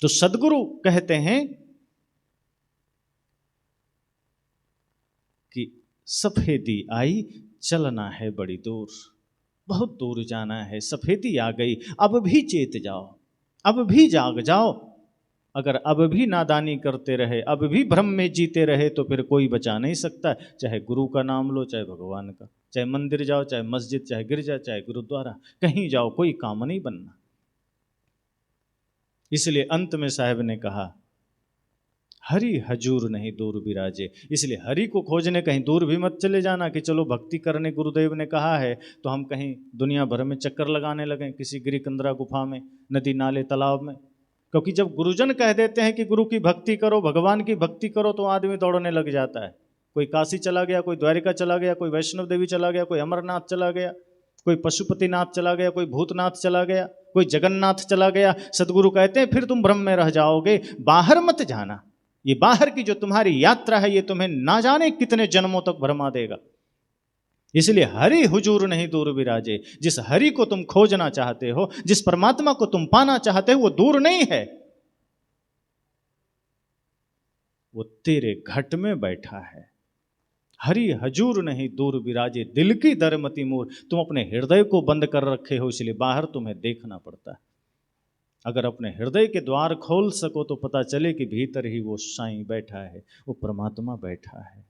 तो सदगुरु कहते हैं कि सफेदी आई, चलना है बड़ी दूर, बहुत दूर जाना है, सफेदी आ गई, अब भी चेत जाओ, अब भी जाग जाओ। अगर अब भी नादानी करते रहे, अब भी भ्रम में जीते रहे, तो फिर कोई बचा नहीं सकता। चाहे गुरु का नाम लो, चाहे भगवान का, चाहे मंदिर जाओ, चाहे मस्जिद, चाहे गिरजा, चाहे गुरुद्वारा, कहीं जाओ, कोई काम नहीं बनना। इसलिए अंत में साहब ने कहा, हरि हजूर नहीं दूर विराजे। इसलिए हरि को खोजने कहीं दूर भी मत चले जाना कि चलो भक्ति करने गुरुदेव ने कहा है तो हम कहीं दुनिया भर में चक्कर लगाने लगें, किसी गिरिकंदरा गुफा में, नदी नाले तालाब में। क्योंकि जब गुरुजन कह देते हैं कि गुरु की भक्ति करो, भगवान की भक्ति करो, तो आदमी दौड़ने लग जाता है। कोई काशी चला गया, कोई द्वारिका चला गया, कोई वैष्णव देवी चला गया, कोई अमरनाथ चला गया, कोई पशुपतिनाथ चला गया, कोई भूतनाथ चला गया, कोई जगन्नाथ चला गया। सदगुरु कहते हैं फिर तुम भ्रम में रह जाओगे, बाहर मत जाना। ये बाहर की जो तुम्हारी यात्रा है, ये तुम्हें ना जाने कितने जन्मों तक भरमा देगा। इसलिए हरि हुजूर नहीं दूर विराजे। जिस हरि को तुम खोजना चाहते हो, जिस परमात्मा को तुम पाना चाहते हो, वो दूर नहीं है, वो तेरे घट में बैठा है। हरि हजूर नहीं दूर विराजे, दिल की दरमती मूर। तुम अपने हृदय को बंद कर रखे हो, इसलिए बाहर तुम्हें देखना पड़ता है। अगर अपने हृदय के द्वार खोल सको तो पता चले कि भीतर ही वो साईं बैठा है, वो परमात्मा बैठा है।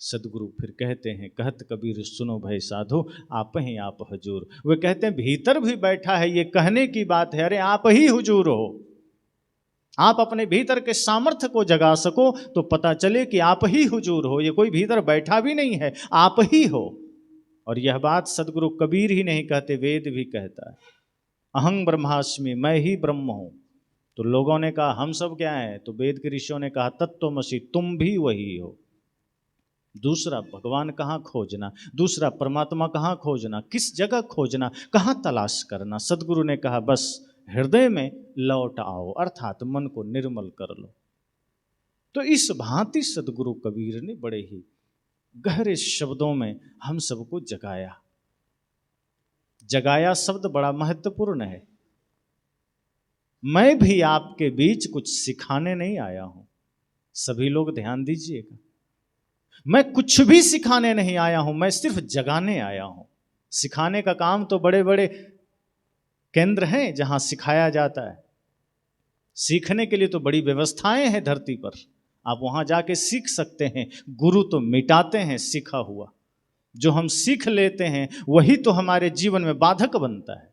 सदगुरु फिर कहते हैं, कहत कबीर सुनो भय साधो, आप ही आप हुजूर। वे कहते हैं भीतर भी बैठा है, ये कहने की बात है, अरे आप ही हुजूर हो। आप अपने भीतर के सामर्थ्य को जगा सको तो पता चले कि आप ही हुजूर हो, ये कोई भीतर बैठा भी नहीं है, आप ही हो। और यह बात सदगुरु कबीर ही नहीं कहते, वेद भी कहता है, अहं ब्रह्मास्मि, मैं ही ब्रह्म हूं। तो लोगों ने कहा हम सब क्या हैं, तो वेद के ऋषियों ने कहा तत्त्वमसि, तुम भी वही हो। दूसरा भगवान कहाँ खोजना, दूसरा परमात्मा कहाँ खोजना, किस जगह खोजना, कहाँ तलाश करना। सदगुरु ने कहा बस हृदय में लौट आओ, अर्थात मन को निर्मल कर लो। तो इस भांति सदगुरु कबीर ने बड़े ही गहरे शब्दों में हम सबको जगाया। जगाया शब्द बड़ा महत्वपूर्ण है। मैं भी आपके बीच कुछ सिखाने नहीं आया हूं, सभी लोग ध्यान दीजिएगा। मैं कुछ भी सिखाने नहीं आया हूं, मैं सिर्फ जगाने आया हूं। सिखाने का काम तो बड़े बड़े केंद्र हैं जहां सिखाया जाता है। सीखने के लिए तो बड़ी व्यवस्थाएं हैं धरती पर, आप वहां जाके सीख सकते हैं। गुरु तो मिटाते हैं सीखा हुआ, जो हम सीख लेते हैं वही तो हमारे जीवन में बाधक बनता है।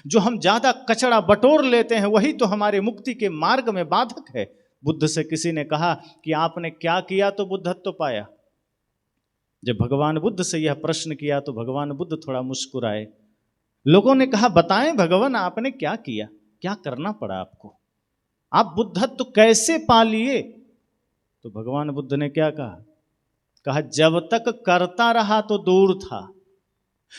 जो हम ज्यादा कचरा बटोर लेते हैं वही तो हमारे मुक्ति के मार्ग में बाधक है। बुद्ध से किसी ने कहा कि आपने क्या किया तो बुद्धत्व पाया। जब भगवान बुद्ध से यह प्रश्न किया तो भगवान बुद्ध थोड़ा मुस्कुराए। लोगों ने कहा बताएं भगवान आपने क्या किया, क्या करना पड़ा आपको, आप बुद्धत्व कैसे पा लिए। तो भगवान बुद्ध ने क्या कहा, कहा जब तक करता रहा तो दूर था,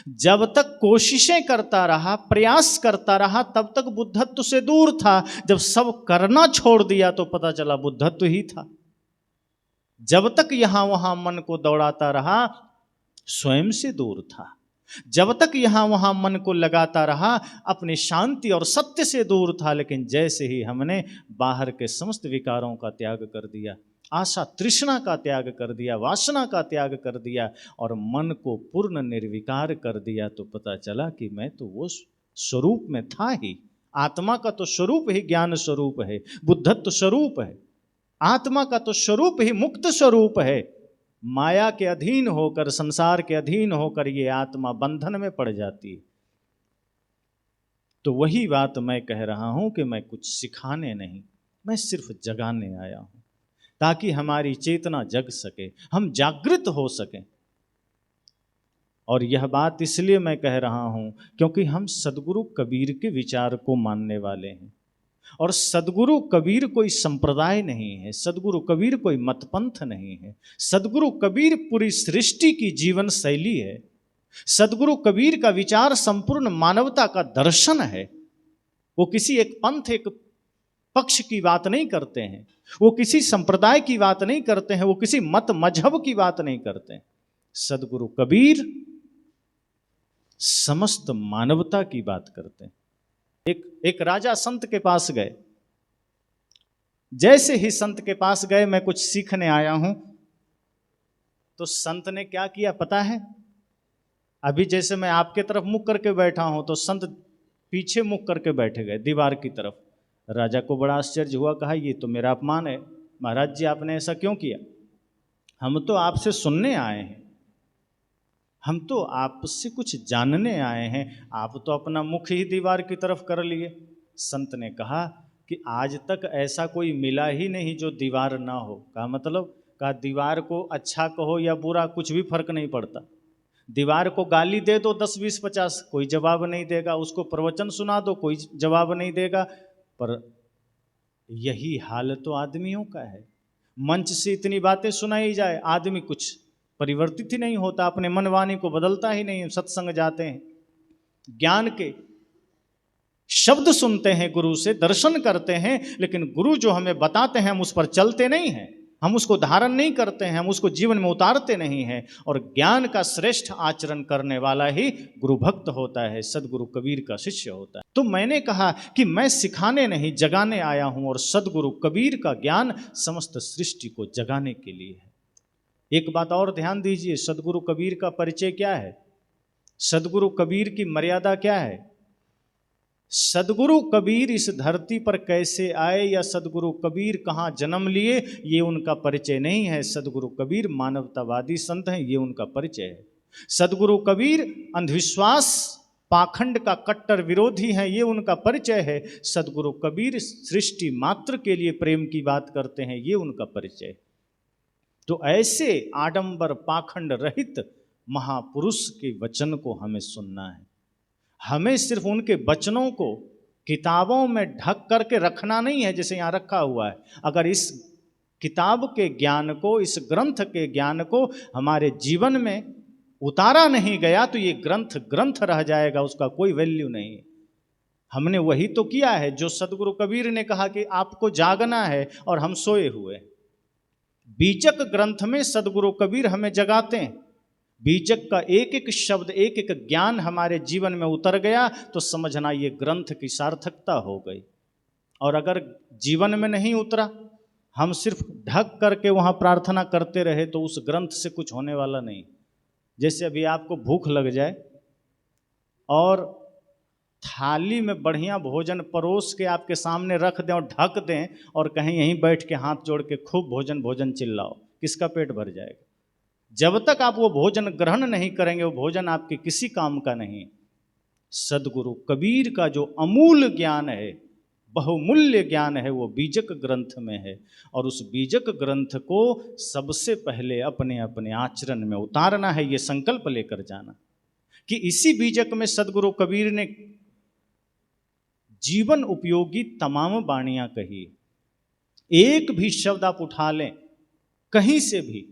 जब तक कोशिशें करता रहा, प्रयास करता रहा, तब तक बुद्धत्व से दूर था। जब सब करना छोड़ दिया तो पता चला बुद्धत्व ही था। जब तक यहां वहां मन को दौड़ाता रहा, स्वयं से दूर था। जब तक यहां वहां मन को लगाता रहा, अपनी शांति और सत्य से दूर था। लेकिन जैसे ही हमने बाहर के समस्त विकारों का त्याग कर दिया, आशा तृष्णा का त्याग कर दिया, वासना का त्याग कर दिया और मन को पूर्ण निर्विकार कर दिया, तो पता चला कि मैं तो वो स्वरूप में था ही। आत्मा का तो स्वरूप ही ज्ञान स्वरूप है, बुद्धत्व स्वरूप है। आत्मा का तो स्वरूप ही मुक्त स्वरूप है। माया के अधीन होकर, संसार के अधीन होकर ये आत्मा बंधन में पड़ जाती है। तो वही बात मैं कह रहा हूं कि मैं कुछ सिखाने नहीं, मैं सिर्फ जगाने आया हूं, ताकि हमारी चेतना जग सके, हम जागृत हो सकें। और यह बात इसलिए मैं कह रहा हूं क्योंकि हम सदगुरु कबीर के विचार को मानने वाले हैं। और सदगुरु कबीर कोई संप्रदाय नहीं है, सदगुरु कबीर कोई मतपंथ नहीं है। सदगुरु कबीर पूरी सृष्टि की जीवन शैली है। सदगुरु कबीर का विचार संपूर्ण मानवता का दर्शन है। वो किसी एक पंथ, एक पक्ष की बात नहीं करते हैं, वो किसी संप्रदाय की बात नहीं करते हैं, वो किसी मत मजहब की बात नहीं करते हैं। सदगुरु कबीर समस्त मानवता की बात करते हैं। एक राजा संत के पास गए। जैसे ही संत के पास गए, मैं कुछ सीखने आया हूं, तो संत ने क्या किया पता है? अभी जैसे मैं आपके तरफ मुख करके बैठा हूं, तो संत पीछे मुख करके बैठे गए दीवार की तरफ। राजा को बड़ा आश्चर्य हुआ, कहा ये तो मेरा अपमान है, महाराज जी आपने ऐसा क्यों किया? हम तो आपसे सुनने आए हैं, हम तो आपसे कुछ जानने आए हैं, आप तो अपना मुख ही दीवार की तरफ कर लिए। संत ने कहा कि आज तक ऐसा कोई मिला ही नहीं जो दीवार ना हो। कहा मतलब? कहा दीवार को अच्छा कहो या बुरा, कुछ भी फर्क नहीं पड़ता। दीवार को गाली दे दो 10 20 50, कोई जवाब नहीं देगा। उसको प्रवचन सुना दो, कोई जवाब नहीं देगा। पर यही हाल तो आदमियों का है। मंच से इतनी बातें सुनाई जाए, आदमी कुछ परिवर्तित ही नहीं होता, अपने मन वाणी को बदलता ही नहीं। सत्संग जाते हैं, ज्ञान के शब्द सुनते हैं, गुरु से दर्शन करते हैं, लेकिन गुरु जो हमें बताते हैं हम उस पर चलते नहीं हैं, हम उसको धारण नहीं करते हैं, हम उसको जीवन में उतारते नहीं हैं। और ज्ञान का श्रेष्ठ आचरण करने वाला ही गुरु भक्त होता है, सदगुरु कबीर का शिष्य होता है। तो मैंने कहा कि मैं सिखाने नहीं जगाने आया हूं, और सदगुरु कबीर का ज्ञान समस्त सृष्टि को जगाने के लिए है। एक बात और ध्यान दीजिए, सदगुरु कबीर का परिचय क्या है? सदगुरु कबीर की मर्यादा क्या है? सदगुरु कबीर इस धरती पर कैसे आए या सदगुरु कबीर कहाँ जन्म लिए, ये उनका परिचय नहीं है। सदगुरु कबीर मानवतावादी संत हैं, ये उनका परिचय है। सदगुरु कबीर अंधविश्वास पाखंड का कट्टर विरोधी है, ये उनका परिचय है। सदगुरु कबीर सृष्टि मात्र के लिए प्रेम की बात करते हैं, ये उनका परिचय है। तो ऐसे आडंबर पाखंड रहित महापुरुष के वचन को हमें सुनना है। हमें सिर्फ उनके वचनों को किताबों में ढक करके रखना नहीं है, जैसे यहाँ रखा हुआ है। अगर इस किताब के ज्ञान को, इस ग्रंथ के ज्ञान को हमारे जीवन में उतारा नहीं गया तो ये ग्रंथ ग्रंथ रह जाएगा, उसका कोई वैल्यू नहीं। हमने वही तो किया है जो सदगुरु कबीर ने कहा कि आपको जागना है, और हम सोए हुए। बीजक ग्रंथ में सदगुरु कबीर हमें जगाते हैं। बीजक का एक एक शब्द, एक एक ज्ञान हमारे जीवन में उतर गया तो समझना ये ग्रंथ की सार्थकता हो गई। और अगर जीवन में नहीं उतरा, हम सिर्फ ढक करके वहाँ प्रार्थना करते रहे, तो उस ग्रंथ से कुछ होने वाला नहीं। जैसे अभी आपको भूख लग जाए और थाली में बढ़िया भोजन परोस के आपके सामने रख दें और ढक दें, और कहीं यहीं बैठ के हाथ जोड़ के खूब भोजन भोजन चिल्लाओ, किसका पेट भर जाएगा? जब तक आप वो भोजन ग्रहण नहीं करेंगे, वो भोजन आपके किसी काम का नहीं। सदगुरु कबीर का जो अमूल ज्ञान है, बहुमूल्य ज्ञान है, वो बीजक ग्रंथ में है। और उस बीजक ग्रंथ को सबसे पहले अपने अपने आचरण में उतारना है, ये संकल्प लेकर जाना कि इसी बीजक में सदगुरु कबीर ने जीवन उपयोगी तमाम वाणियां कही। एक भी शब्द आप उठा लें कहीं से भी।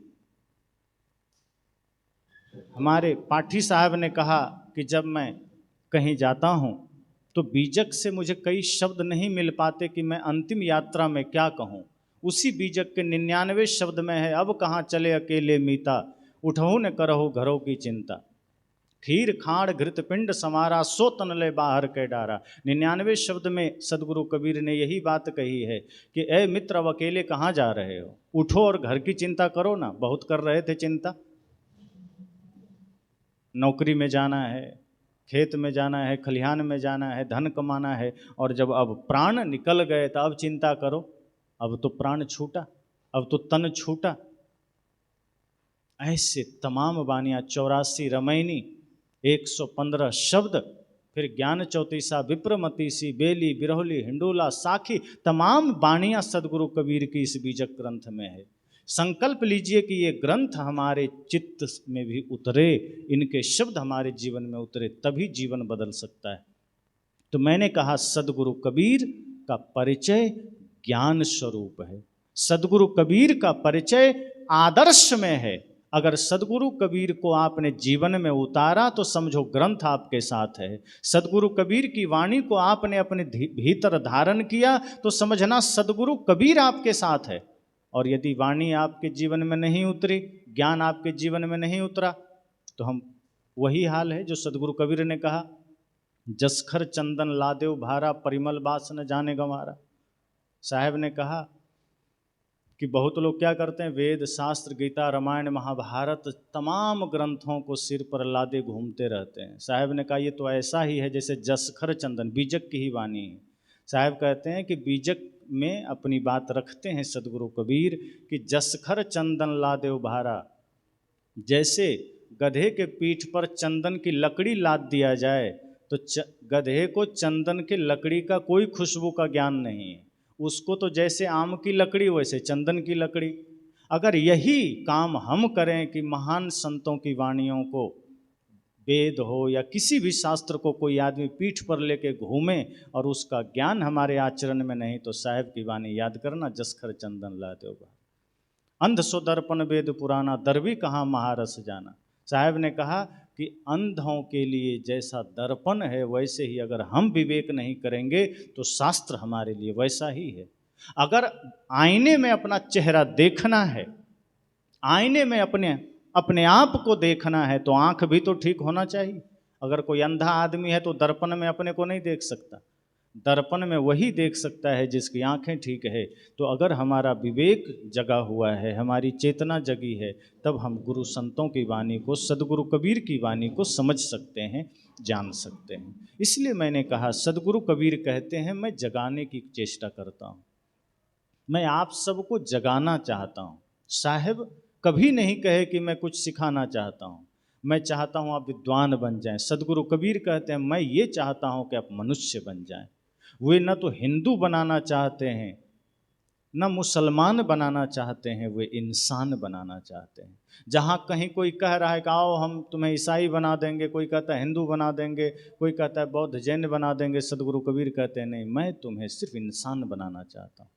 हमारे पाठी साहब ने कहा कि जब मैं कहीं जाता हूं तो बीजक से मुझे कई शब्द नहीं मिल पाते कि मैं अंतिम यात्रा में क्या कहूं। उसी बीजक के 99 शब्द में है, अब कहाँ चले अकेले मीता, उठहु न करहु घरों की चिंता, खीर खाड़ घृत पिंड समारा, सो तन ले बाहर के डारा। 99 शब्द में सदगुरु कबीर ने यही बात कही है कि ए मित्र, अब अकेले कहाँ जा रहे हो, उठो और घर की चिंता करो ना। बहुत कर रहे थे चिंता, नौकरी में जाना है, खेत में जाना है, खलिहान में जाना है, धन कमाना है, और जब अब प्राण निकल गए तो अब चिंता करो। अब तो प्राण छूटा, अब तो तन छूटा। ऐसे तमाम वाणियाँ, 84 रमैनी, 115 शब्द, फिर ज्ञान चौतीसा, विप्रमती सी, बेली, बिरहोली, हिंडोला, साखी, तमाम वाणियाँ सदगुरु कबीर की इस बीजक ग्रंथ में है। संकल्प लीजिए कि ये ग्रंथ हमारे चित्त में भी उतरे, इनके शब्द हमारे जीवन में उतरे, तभी जीवन बदल सकता है। तो मैंने कहा सदगुरु कबीर का परिचय ज्ञान स्वरूप है। सदगुरु कबीर का परिचय आदर्श में है। अगर सदगुरु कबीर को आपने जीवन में उतारा तो समझो ग्रंथ आपके साथ है। सदगुरु कबीर की वाणी को आपने अपने भीतर धारण किया तो समझना सदगुरु कबीर आपके साथ है। और यदि वाणी आपके जीवन में नहीं उतरी, ज्ञान आपके जीवन में नहीं उतरा, तो हम वही हाल है जो सदगुरु कबीर ने कहा जसखर चंदन लादेव भारा, परिमल बास न जाने गंवारा। साहब ने कहा कि बहुत लोग क्या करते हैं, वेद शास्त्र गीता रामायण महाभारत तमाम ग्रंथों को सिर पर लादे घूमते रहते हैं। साहब ने कहा ये तो ऐसा ही है जैसे जसखर चंदन, बीजक की ही वाणी है। साहब कहते हैं कि बीजक में अपनी बात रखते हैं सदगुरु कबीर कि जसखर चंदन लादेव भारा, जैसे गधे के पीठ पर चंदन की लकड़ी लाद दिया जाए तो गधे को चंदन की लकड़ी का कोई खुशबू का ज्ञान नहीं है, उसको तो जैसे आम की लकड़ी वैसे चंदन की लकड़ी। अगर यही काम हम करें कि महान संतों की वाणियों को, वेद हो या किसी भी शास्त्र को कोई आदमी पीठ पर लेके घूमे और उसका ज्ञान हमारे आचरण में नहीं, तो साहब की वाणी याद करना, जसखर चंदन लादेव भारा। अंध सो दर्पण वेद पुराना, दरबी कहाँ महारस जाना। साहब ने कहा कि अंधों के लिए जैसा दर्पण है वैसे ही अगर हम विवेक नहीं करेंगे तो शास्त्र हमारे लिए वैसा ही है। अगर आईने में अपना चेहरा देखना है, आईने में अपने आप को देखना है तो आंख भी तो ठीक होना चाहिए। अगर कोई अंधा आदमी है तो दर्पण में अपने को नहीं देख सकता, दर्पण में वही देख सकता है जिसकी आंखें ठीक है। तो अगर हमारा विवेक जगा हुआ है, हमारी चेतना जगी है, तब हम गुरु संतों की वाणी को, सदगुरु कबीर की वाणी को समझ सकते हैं, जान सकते हैं। इसलिए मैंने कहा, सदगुरु कबीर कहते हैं मैं जगाने की चेष्टा करता हूँ, मैं आप सबको जगाना चाहता हूँ। साहब कभी नहीं कहे कि मैं कुछ सिखाना चाहता हूँ, मैं चाहता हूँ आप विद्वान बन जाएं। सदगुरु कबीर कहते हैं मैं ये चाहता हूँ कि आप मनुष्य बन जाएं। वे न तो हिंदू बनाना चाहते हैं, न मुसलमान बनाना चाहते हैं, वे इंसान बनाना चाहते हैं। जहाँ कहीं कोई कह रहा है कि आओ हम तुम्हें ईसाई बना देंगे, कोई कहता है हिंदू बना देंगे, कोई कहता है बौद्ध जैन बना देंगे, सदगुरु कबीर कहते हैं नहीं, मैं तुम्हें सिर्फ इंसान बनाना चाहता हूँ।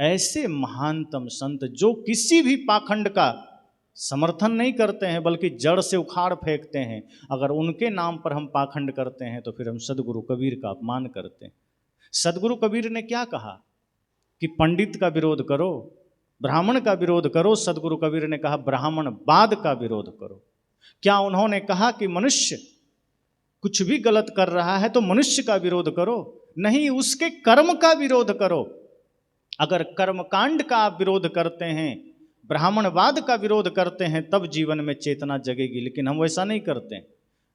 ऐसे महानतम संत जो किसी भी पाखंड का समर्थन नहीं करते हैं बल्कि जड़ से उखाड़ फेंकते हैं, अगर उनके नाम पर हम पाखंड करते हैं तो फिर हम सदगुरु कबीर का अपमान करते हैं। सदगुरु कबीर ने क्या कहा कि पंडित का विरोध करो, ब्राह्मण का विरोध करो। सदगुरु कबीर ने कहा ब्राह्मणवाद का विरोध करो। क्या उन्होंने कहा कि मनुष्य कुछ भी गलत कर रहा है तो मनुष्य का विरोध करो? नहीं, उसके कर्म का विरोध करो। अगर कर्मकांड का आप विरोध करते हैं, ब्राह्मणवाद का विरोध करते हैं, तब जीवन में चेतना जगेगी। लेकिन हम वैसा नहीं करते।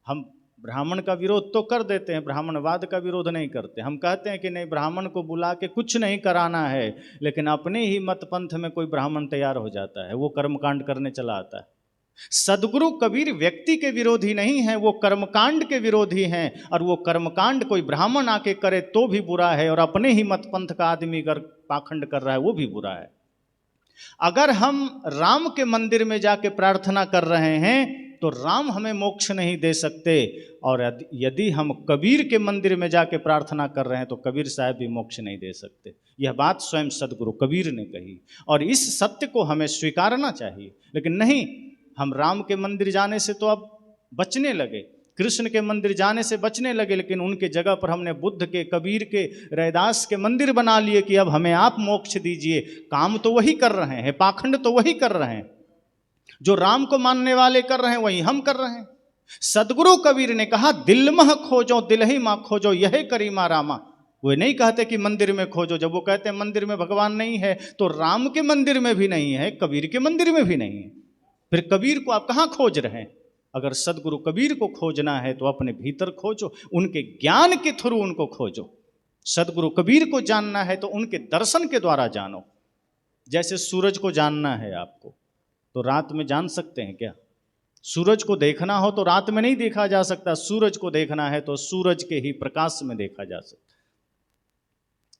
हम ब्राह्मण का विरोध तो कर देते हैं, ब्राह्मणवाद का विरोध नहीं करते। हम कहते हैं कि नहीं, ब्राह्मण को बुला के कुछ नहीं कराना है, लेकिन अपने ही मत पंथ में कोई ब्राह्मण तैयार हो जाता है, वो कर्मकांड करने चला आता है। सदगुरु कबीर व्यक्ति के विरोधी नहीं है, वो कर्मकांड के विरोधी हैं। और वो कर्मकांड कोई ब्राह्मण आके करे तो भी बुरा है, और अपने ही मत पंथ का आदमी अगर पाखंड कर रहा है वो भी बुरा है। अगर हम राम के मंदिर में जाके प्रार्थना कर रहे हैं तो राम हमें मोक्ष नहीं दे सकते, और यदि हम कबीर के मंदिर में जाके प्रार्थना कर रहे हैं तो कबीर साहब भी मोक्ष नहीं दे सकते। यह बात स्वयं सदगुरु कबीर ने कही, और इस सत्य को हमें स्वीकारना चाहिए। लेकिन नहीं, हम राम के मंदिर जाने से तो अब बचने लगे, कृष्ण के मंदिर जाने से बचने लगे, लेकिन उनके जगह पर हमने बुद्ध के, कबीर के, रैदास के मंदिर बना लिए कि अब हमें आप मोक्ष दीजिए। काम तो वही कर रहे हैं, पाखंड तो वही कर रहे हैं, जो राम को मानने वाले कर रहे हैं वही हम कर रहे हैं। सदगुरु कबीर ने कहा दिल मह खोजो दिल ही माँ खोजो यह करीमा रामा। वे नहीं कहते कि मंदिर में खोजो। जब वो कहते हैं मंदिर में भगवान नहीं है तो राम के मंदिर में भी नहीं है, कबीर के मंदिर में भी नहीं है, फिर कबीर को आप कहाँ खोज रहे हैं? अगर सदगुरु कबीर को खोजना है तो अपने भीतर खोजो, उनके ज्ञान के थ्रू उनको खोजो। सदगुरु कबीर को जानना है तो उनके दर्शन के द्वारा जानो। जैसे सूरज को जानना है आपको तो रात में जान सकते हैं क्या? सूरज को देखना हो तो रात में नहीं देखा जा सकता, सूरज को देखना है तो सूरज के ही प्रकाश में देखा जा सकता।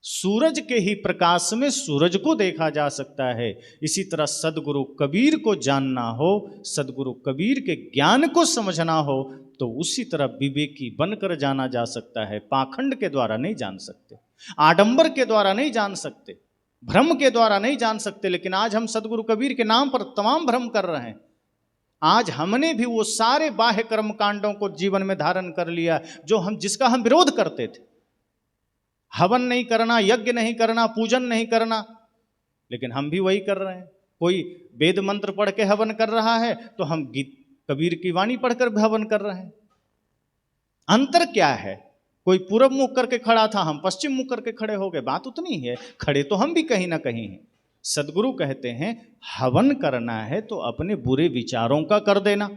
सूरज के ही प्रकाश में सूरज को देखा जा सकता है। इसी तरह सदगुरु कबीर को जानना हो, सदगुरु कबीर के ज्ञान को समझना हो तो उसी तरह विवेकी बनकर जाना जा सकता है। पाखंड के द्वारा नहीं जान सकते, आडंबर के द्वारा नहीं जान सकते, भ्रम के द्वारा नहीं जान सकते। लेकिन आज हम सदगुरु कबीर के नाम पर तमाम भ्रम कर रहे हैं। आज हमने भी वो सारे बाह्य कर्म कांडों को जीवन में धारण कर लिया जिसका हम विरोध करते थे। हवन नहीं करना, यज्ञ नहीं करना, पूजन नहीं करना, लेकिन हम भी वही कर रहे हैं। कोई वेद मंत्र पढ़ के हवन कर रहा है तो हम कबीर की वाणी पढ़कर हवन कर रहे हैं। अंतर क्या है? कोई पूरब मुख करके खड़ा था, हम पश्चिम मुख करके खड़े हो गए, बात उतनी है, खड़े तो हम भी कहीं ना कहीं हैं। सदगुरु कहते हैं हवन करना है तो अपने बुरे विचारों का कर देना।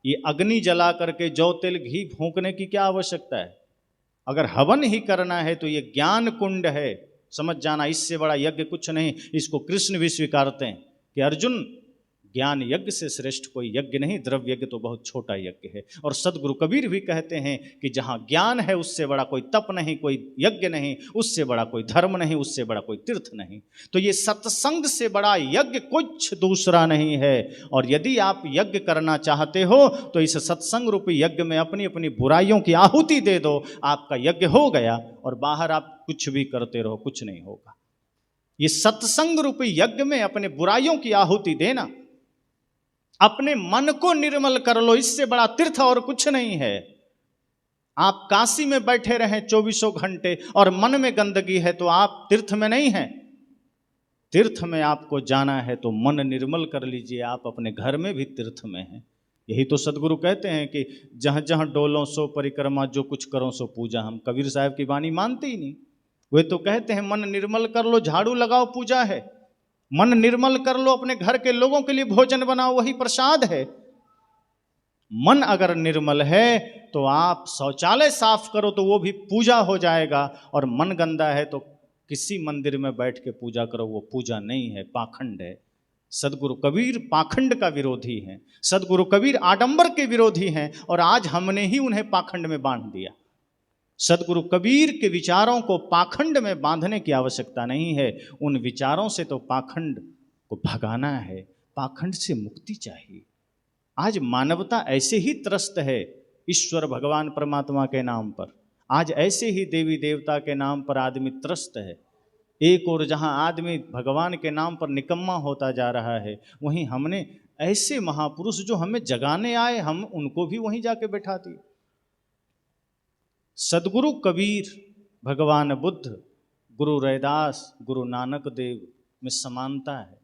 ये अग्नि जला करके जौ तेल घी फूंकने की क्या आवश्यकता है? अगर हवन ही करना है तो ये ज्ञान कुंड है, समझ जाना, इससे बड़ा यज्ञ कुछ नहीं। इसको कृष्ण भी स्वीकारते हैं कि अर्जुन, ज्ञान यज्ञ से श्रेष्ठ कोई यज्ञ नहीं, द्रव्य यज्ञ तो बहुत छोटा यज्ञ है। और सदगुरु कबीर भी कहते हैं कि जहाँ ज्ञान है उससे बड़ा कोई तप नहीं, कोई यज्ञ नहीं, उससे बड़ा कोई धर्म नहीं, उससे बड़ा कोई तीर्थ नहीं। तो ये सत्संग से बड़ा यज्ञ कुछ दूसरा नहीं है। और यदि आप यज्ञ करना चाहते हो तो इस सत्संग रूपी यज्ञ में अपनी अपनी बुराइयों की आहुति दे दो, आपका यज्ञ हो गया। और बाहर आप कुछ भी करते रहो, कुछ नहीं होगा। ये सत्संग रूपी यज्ञ में अपने बुराइयों की आहुति देना, अपने मन को निर्मल कर लो, इससे बड़ा तीर्थ और कुछ नहीं है। आप काशी में बैठे रहें 24 घंटे और मन में गंदगी है तो आप तीर्थ में नहीं हैं। तीर्थ में आपको जाना है तो मन निर्मल कर लीजिए, आप अपने घर में भी तीर्थ में हैं। यही तो सदगुरु कहते हैं कि जहाँ जहाँ डोलो सो परिक्रमा, जो कुछ करो सो पूजा। हम कबीर साहब की वाणी मानते ही नहीं। वे तो कहते हैं मन निर्मल कर लो, झाड़ू लगाओ, पूजा है। मन निर्मल कर लो, अपने घर के लोगों के लिए भोजन बनाओ, वही प्रसाद है। मन अगर निर्मल है तो आप शौचालय साफ करो तो वो भी पूजा हो जाएगा। और मन गंदा है तो किसी मंदिर में बैठ के पूजा करो, वो पूजा नहीं है, पाखंड है। सदगुरु कबीर पाखंड का विरोधी हैं, सदगुरु कबीर आडंबर के विरोधी हैं, और आज हमने ही उन्हें पाखंड में बांध दिया। सदगुरु कबीर के विचारों को पाखंड में बांधने की आवश्यकता नहीं है। उन विचारों से तो पाखंड को भगाना है, पाखंड से मुक्ति चाहिए। आज मानवता ऐसे ही त्रस्त है ईश्वर भगवान परमात्मा के नाम पर। आज ऐसे ही देवी देवता के नाम पर आदमी त्रस्त है। एक और जहां आदमी भगवान के नाम पर निकम्मा होता जा रहा है, वहीं हमने ऐसे महापुरुष जो हमें जगाने आए, हम उनको भी वहीं जाके बैठा दिए। सदगुरु कबीर, भगवान बुद्ध, गुरु रैदास, गुरु नानक देव में समानता है,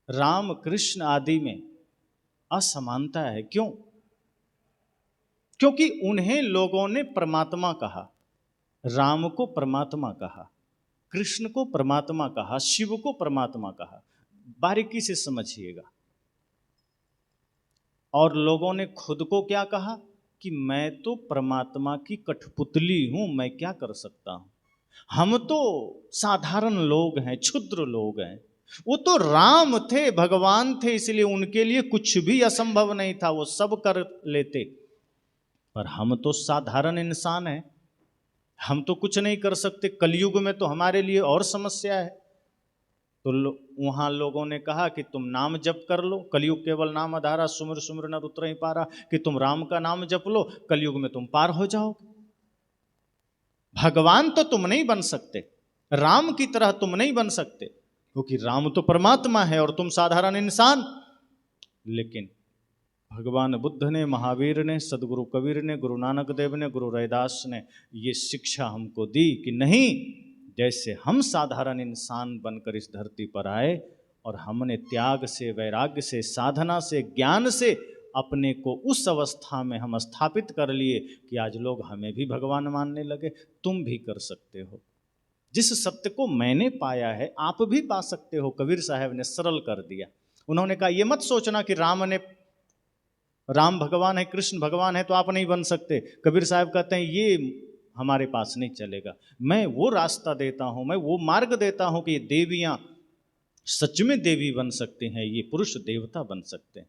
राम कृष्ण आदि में असमानता है। क्यों? क्योंकि उन्हें लोगों ने परमात्मा कहा, राम को परमात्मा कहा, कृष्ण को परमात्मा कहा, शिव को परमात्मा कहा। बारीकी से समझिएगा। और लोगों ने खुद को क्या कहा कि मैं तो परमात्मा की कठपुतली हूं, मैं क्या कर सकता हूं, हम तो साधारण लोग हैं, क्षुद्र लोग हैं। वो तो राम थे, भगवान थे, इसलिए उनके लिए कुछ भी असंभव नहीं था, वो सब कर लेते। पर हम तो साधारण इंसान हैं, हम तो कुछ नहीं कर सकते। कलयुग में तो हमारे लिए और समस्या है। तो वहां लोगों ने कहा कि तुम नाम जप कर लो, कलयुग केवल नाम आधारा, सुमिर सुमिर नर उतरहि पारा, कि तुम राम का नाम जप लो, कलयुग में तुम पार हो जाओगे। भगवान तो तुम नहीं बन सकते, राम की तरह तुम नहीं बन सकते, क्योंकि राम तो परमात्मा है और तुम साधारण इंसान। लेकिन भगवान बुद्ध ने, महावीर ने, सदगुरु कबीर ने, गुरु नानक देव ने, गुरु रैदास ने ये शिक्षा हमको दी कि नहीं, जैसे हम साधारण इंसान बनकर इस धरती पर आए और हमने त्याग से, वैराग्य से, साधना से, ज्ञान से अपने को उस अवस्था में हम स्थापित कर लिए कि आज लोग हमें भी भगवान मानने लगे। तुम भी कर सकते हो। जिस सत्य को मैंने पाया है आप भी पा सकते हो। कबीर साहब ने सरल कर दिया। उन्होंने कहा ये मत सोचना कि राम भगवान है, कृष्ण भगवान है तो आप नहीं बन सकते। कबीर साहब कहते हैं ये हमारे पास नहीं चलेगा। मैं वो रास्ता देता हूं, मैं वो मार्ग देता हूं कि ये देवियां सच में देवी बन सकते हैं, ये पुरुष देवता बन सकते हैं।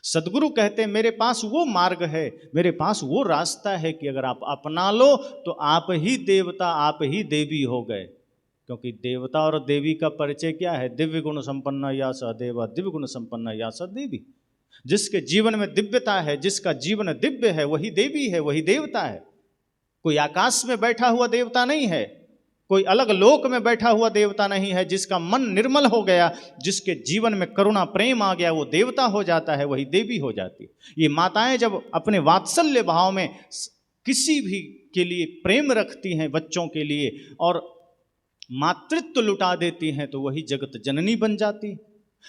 सदगुरु कहते हैं मेरे पास वो मार्ग है, मेरे पास वो रास्ता है कि अगर आप अपना लो तो आप ही देवता, आप ही देवी हो गए। क्योंकि देवता और देवी का परिचय क्या है? दिव्य गुण संपन्न या स देवा, दिव्य गुण संपन्न या स देवी। जिसके जीवन में दिव्यता है, जिसका जीवन दिव्य है, वही देवी है, वही देवता है। कोई आकाश में बैठा हुआ देवता नहीं है, कोई अलग लोक में बैठा हुआ देवता नहीं है। जिसका मन निर्मल हो गया, जिसके जीवन में करुणा प्रेम आ गया, वो देवता हो जाता है, वही देवी हो जाती है। ये माताएं जब अपने वात्सल्य भाव में किसी भी के लिए प्रेम रखती हैं, बच्चों के लिए, और मातृत्व लुटा देती हैं, तो वही जगत जननी बन जाती है।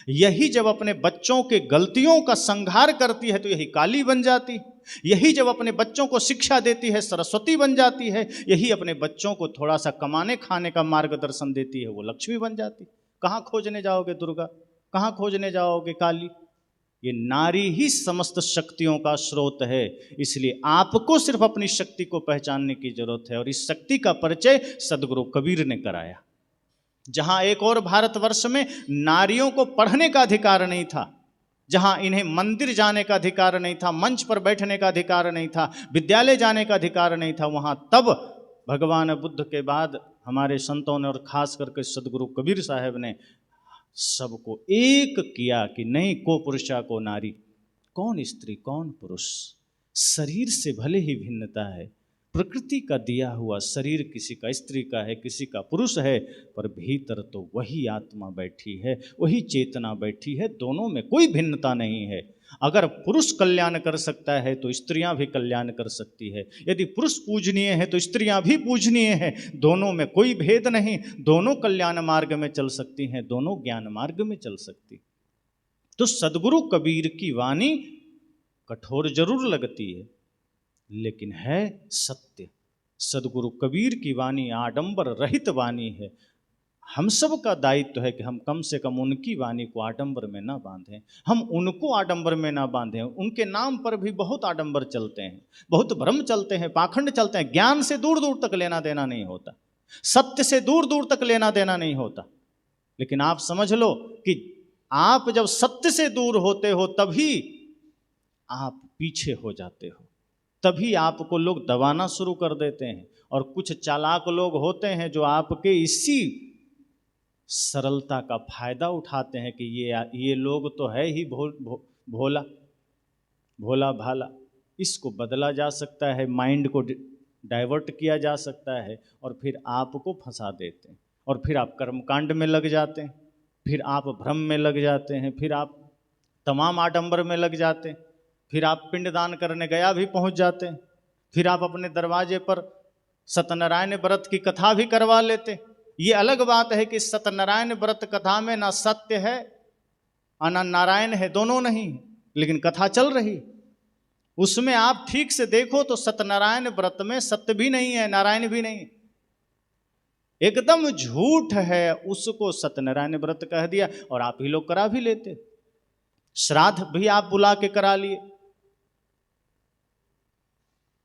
यही जब अपने बच्चों के गलतियों का संहार करती है तो यही काली बन जाती है। यही जब अपने बच्चों को शिक्षा देती है सरस्वती बन जाती है। यही अपने बच्चों को थोड़ा सा कमाने खाने का मार्गदर्शन देती है वो लक्ष्मी बन जाती। कहाँ खोजने जाओगे दुर्गा, कहाँ खोजने जाओगे काली? ये नारी ही समस्त शक्तियों का स्रोत है। इसलिए आपको सिर्फ अपनी शक्ति को पहचानने की जरूरत है और इस शक्ति का परिचय सदगुरु कबीर ने कराया। जहां एक और भारतवर्ष में नारियों को पढ़ने का अधिकार नहीं था, जहां इन्हें मंदिर जाने का अधिकार नहीं था, मंच पर बैठने का अधिकार नहीं था, विद्यालय जाने का अधिकार नहीं था, वहां तब भगवान बुद्ध के बाद हमारे संतों ने और खास करके सदगुरु कबीर साहब ने सबको एक किया कि नहीं, को पुरुषा को नारी, कौन स्त्री कौन पुरुष। शरीर से भले ही भिन्नता है, प्रकृति का दिया हुआ शरीर किसी का स्त्री का है, किसी का पुरुष है, पर भीतर तो वही आत्मा बैठी है, वही चेतना बैठी है, दोनों में कोई भिन्नता नहीं है। अगर पुरुष कल्याण कर सकता है तो स्त्रियां भी कल्याण कर सकती है, यदि पुरुष पूजनीय है तो स्त्रियां भी पूजनीय है, दोनों में कोई भेद नहीं, दोनों कल्याण मार्ग में चल सकती हैं, दोनों ज्ञान मार्ग में चल सकती। तो सदगुरु कबीर की वाणी कठोर जरूर लगती है लेकिन है सत्य। सदगुरु कबीर की वाणी आडंबर रहित वाणी है। हम सब का दायित्व है कि हम कम से कम उनकी वाणी को आडंबर में ना बांधें, हम उनको आडंबर में ना बांधें। उनके नाम पर भी बहुत आडंबर चलते हैं, बहुत भ्रम चलते हैं, पाखंड चलते हैं। ज्ञान से दूर दूर तक लेना देना नहीं होता, सत्य से दूर दूर तक लेना देना नहीं होता। लेकिन आप समझ लो कि आप जब सत्य से दूर होते हो तभी आप पीछे हो जाते हो, तभी आपको लोग दबाना शुरू कर देते हैं। और कुछ चालाक लोग होते हैं जो आपके इसी सरलता का फायदा उठाते हैं कि ये लोग तो है ही भोला भोला भाला, इसको बदला जा सकता है, माइंड को डाइवर्ट किया जा सकता है, और फिर आपको फंसा देते हैं। और फिर आप कर्मकांड में लग जाते हैं, फिर आप भ्रम में लग जाते हैं, फिर आप तमाम आडंबर में लग जाते हैं, फिर आप पिंडदान करने गया भी पहुंच जाते हैं, फिर आप अपने दरवाजे पर सत्यनारायण व्रत की कथा भी करवा लेते। ये अलग बात है कि सत्यनारायण व्रत कथा में ना सत्य है और ना नारायण है, दोनों नहीं, लेकिन कथा चल रही। उसमें आप ठीक से देखो तो सत्यनारायण व्रत में सत्य भी नहीं है, नारायण भी नहीं, एकदम झूठ है। उसको सत्यनारायण व्रत कह दिया और आप ही लोग करा भी लेते। श्राद्ध भी आप बुला के करा लिए,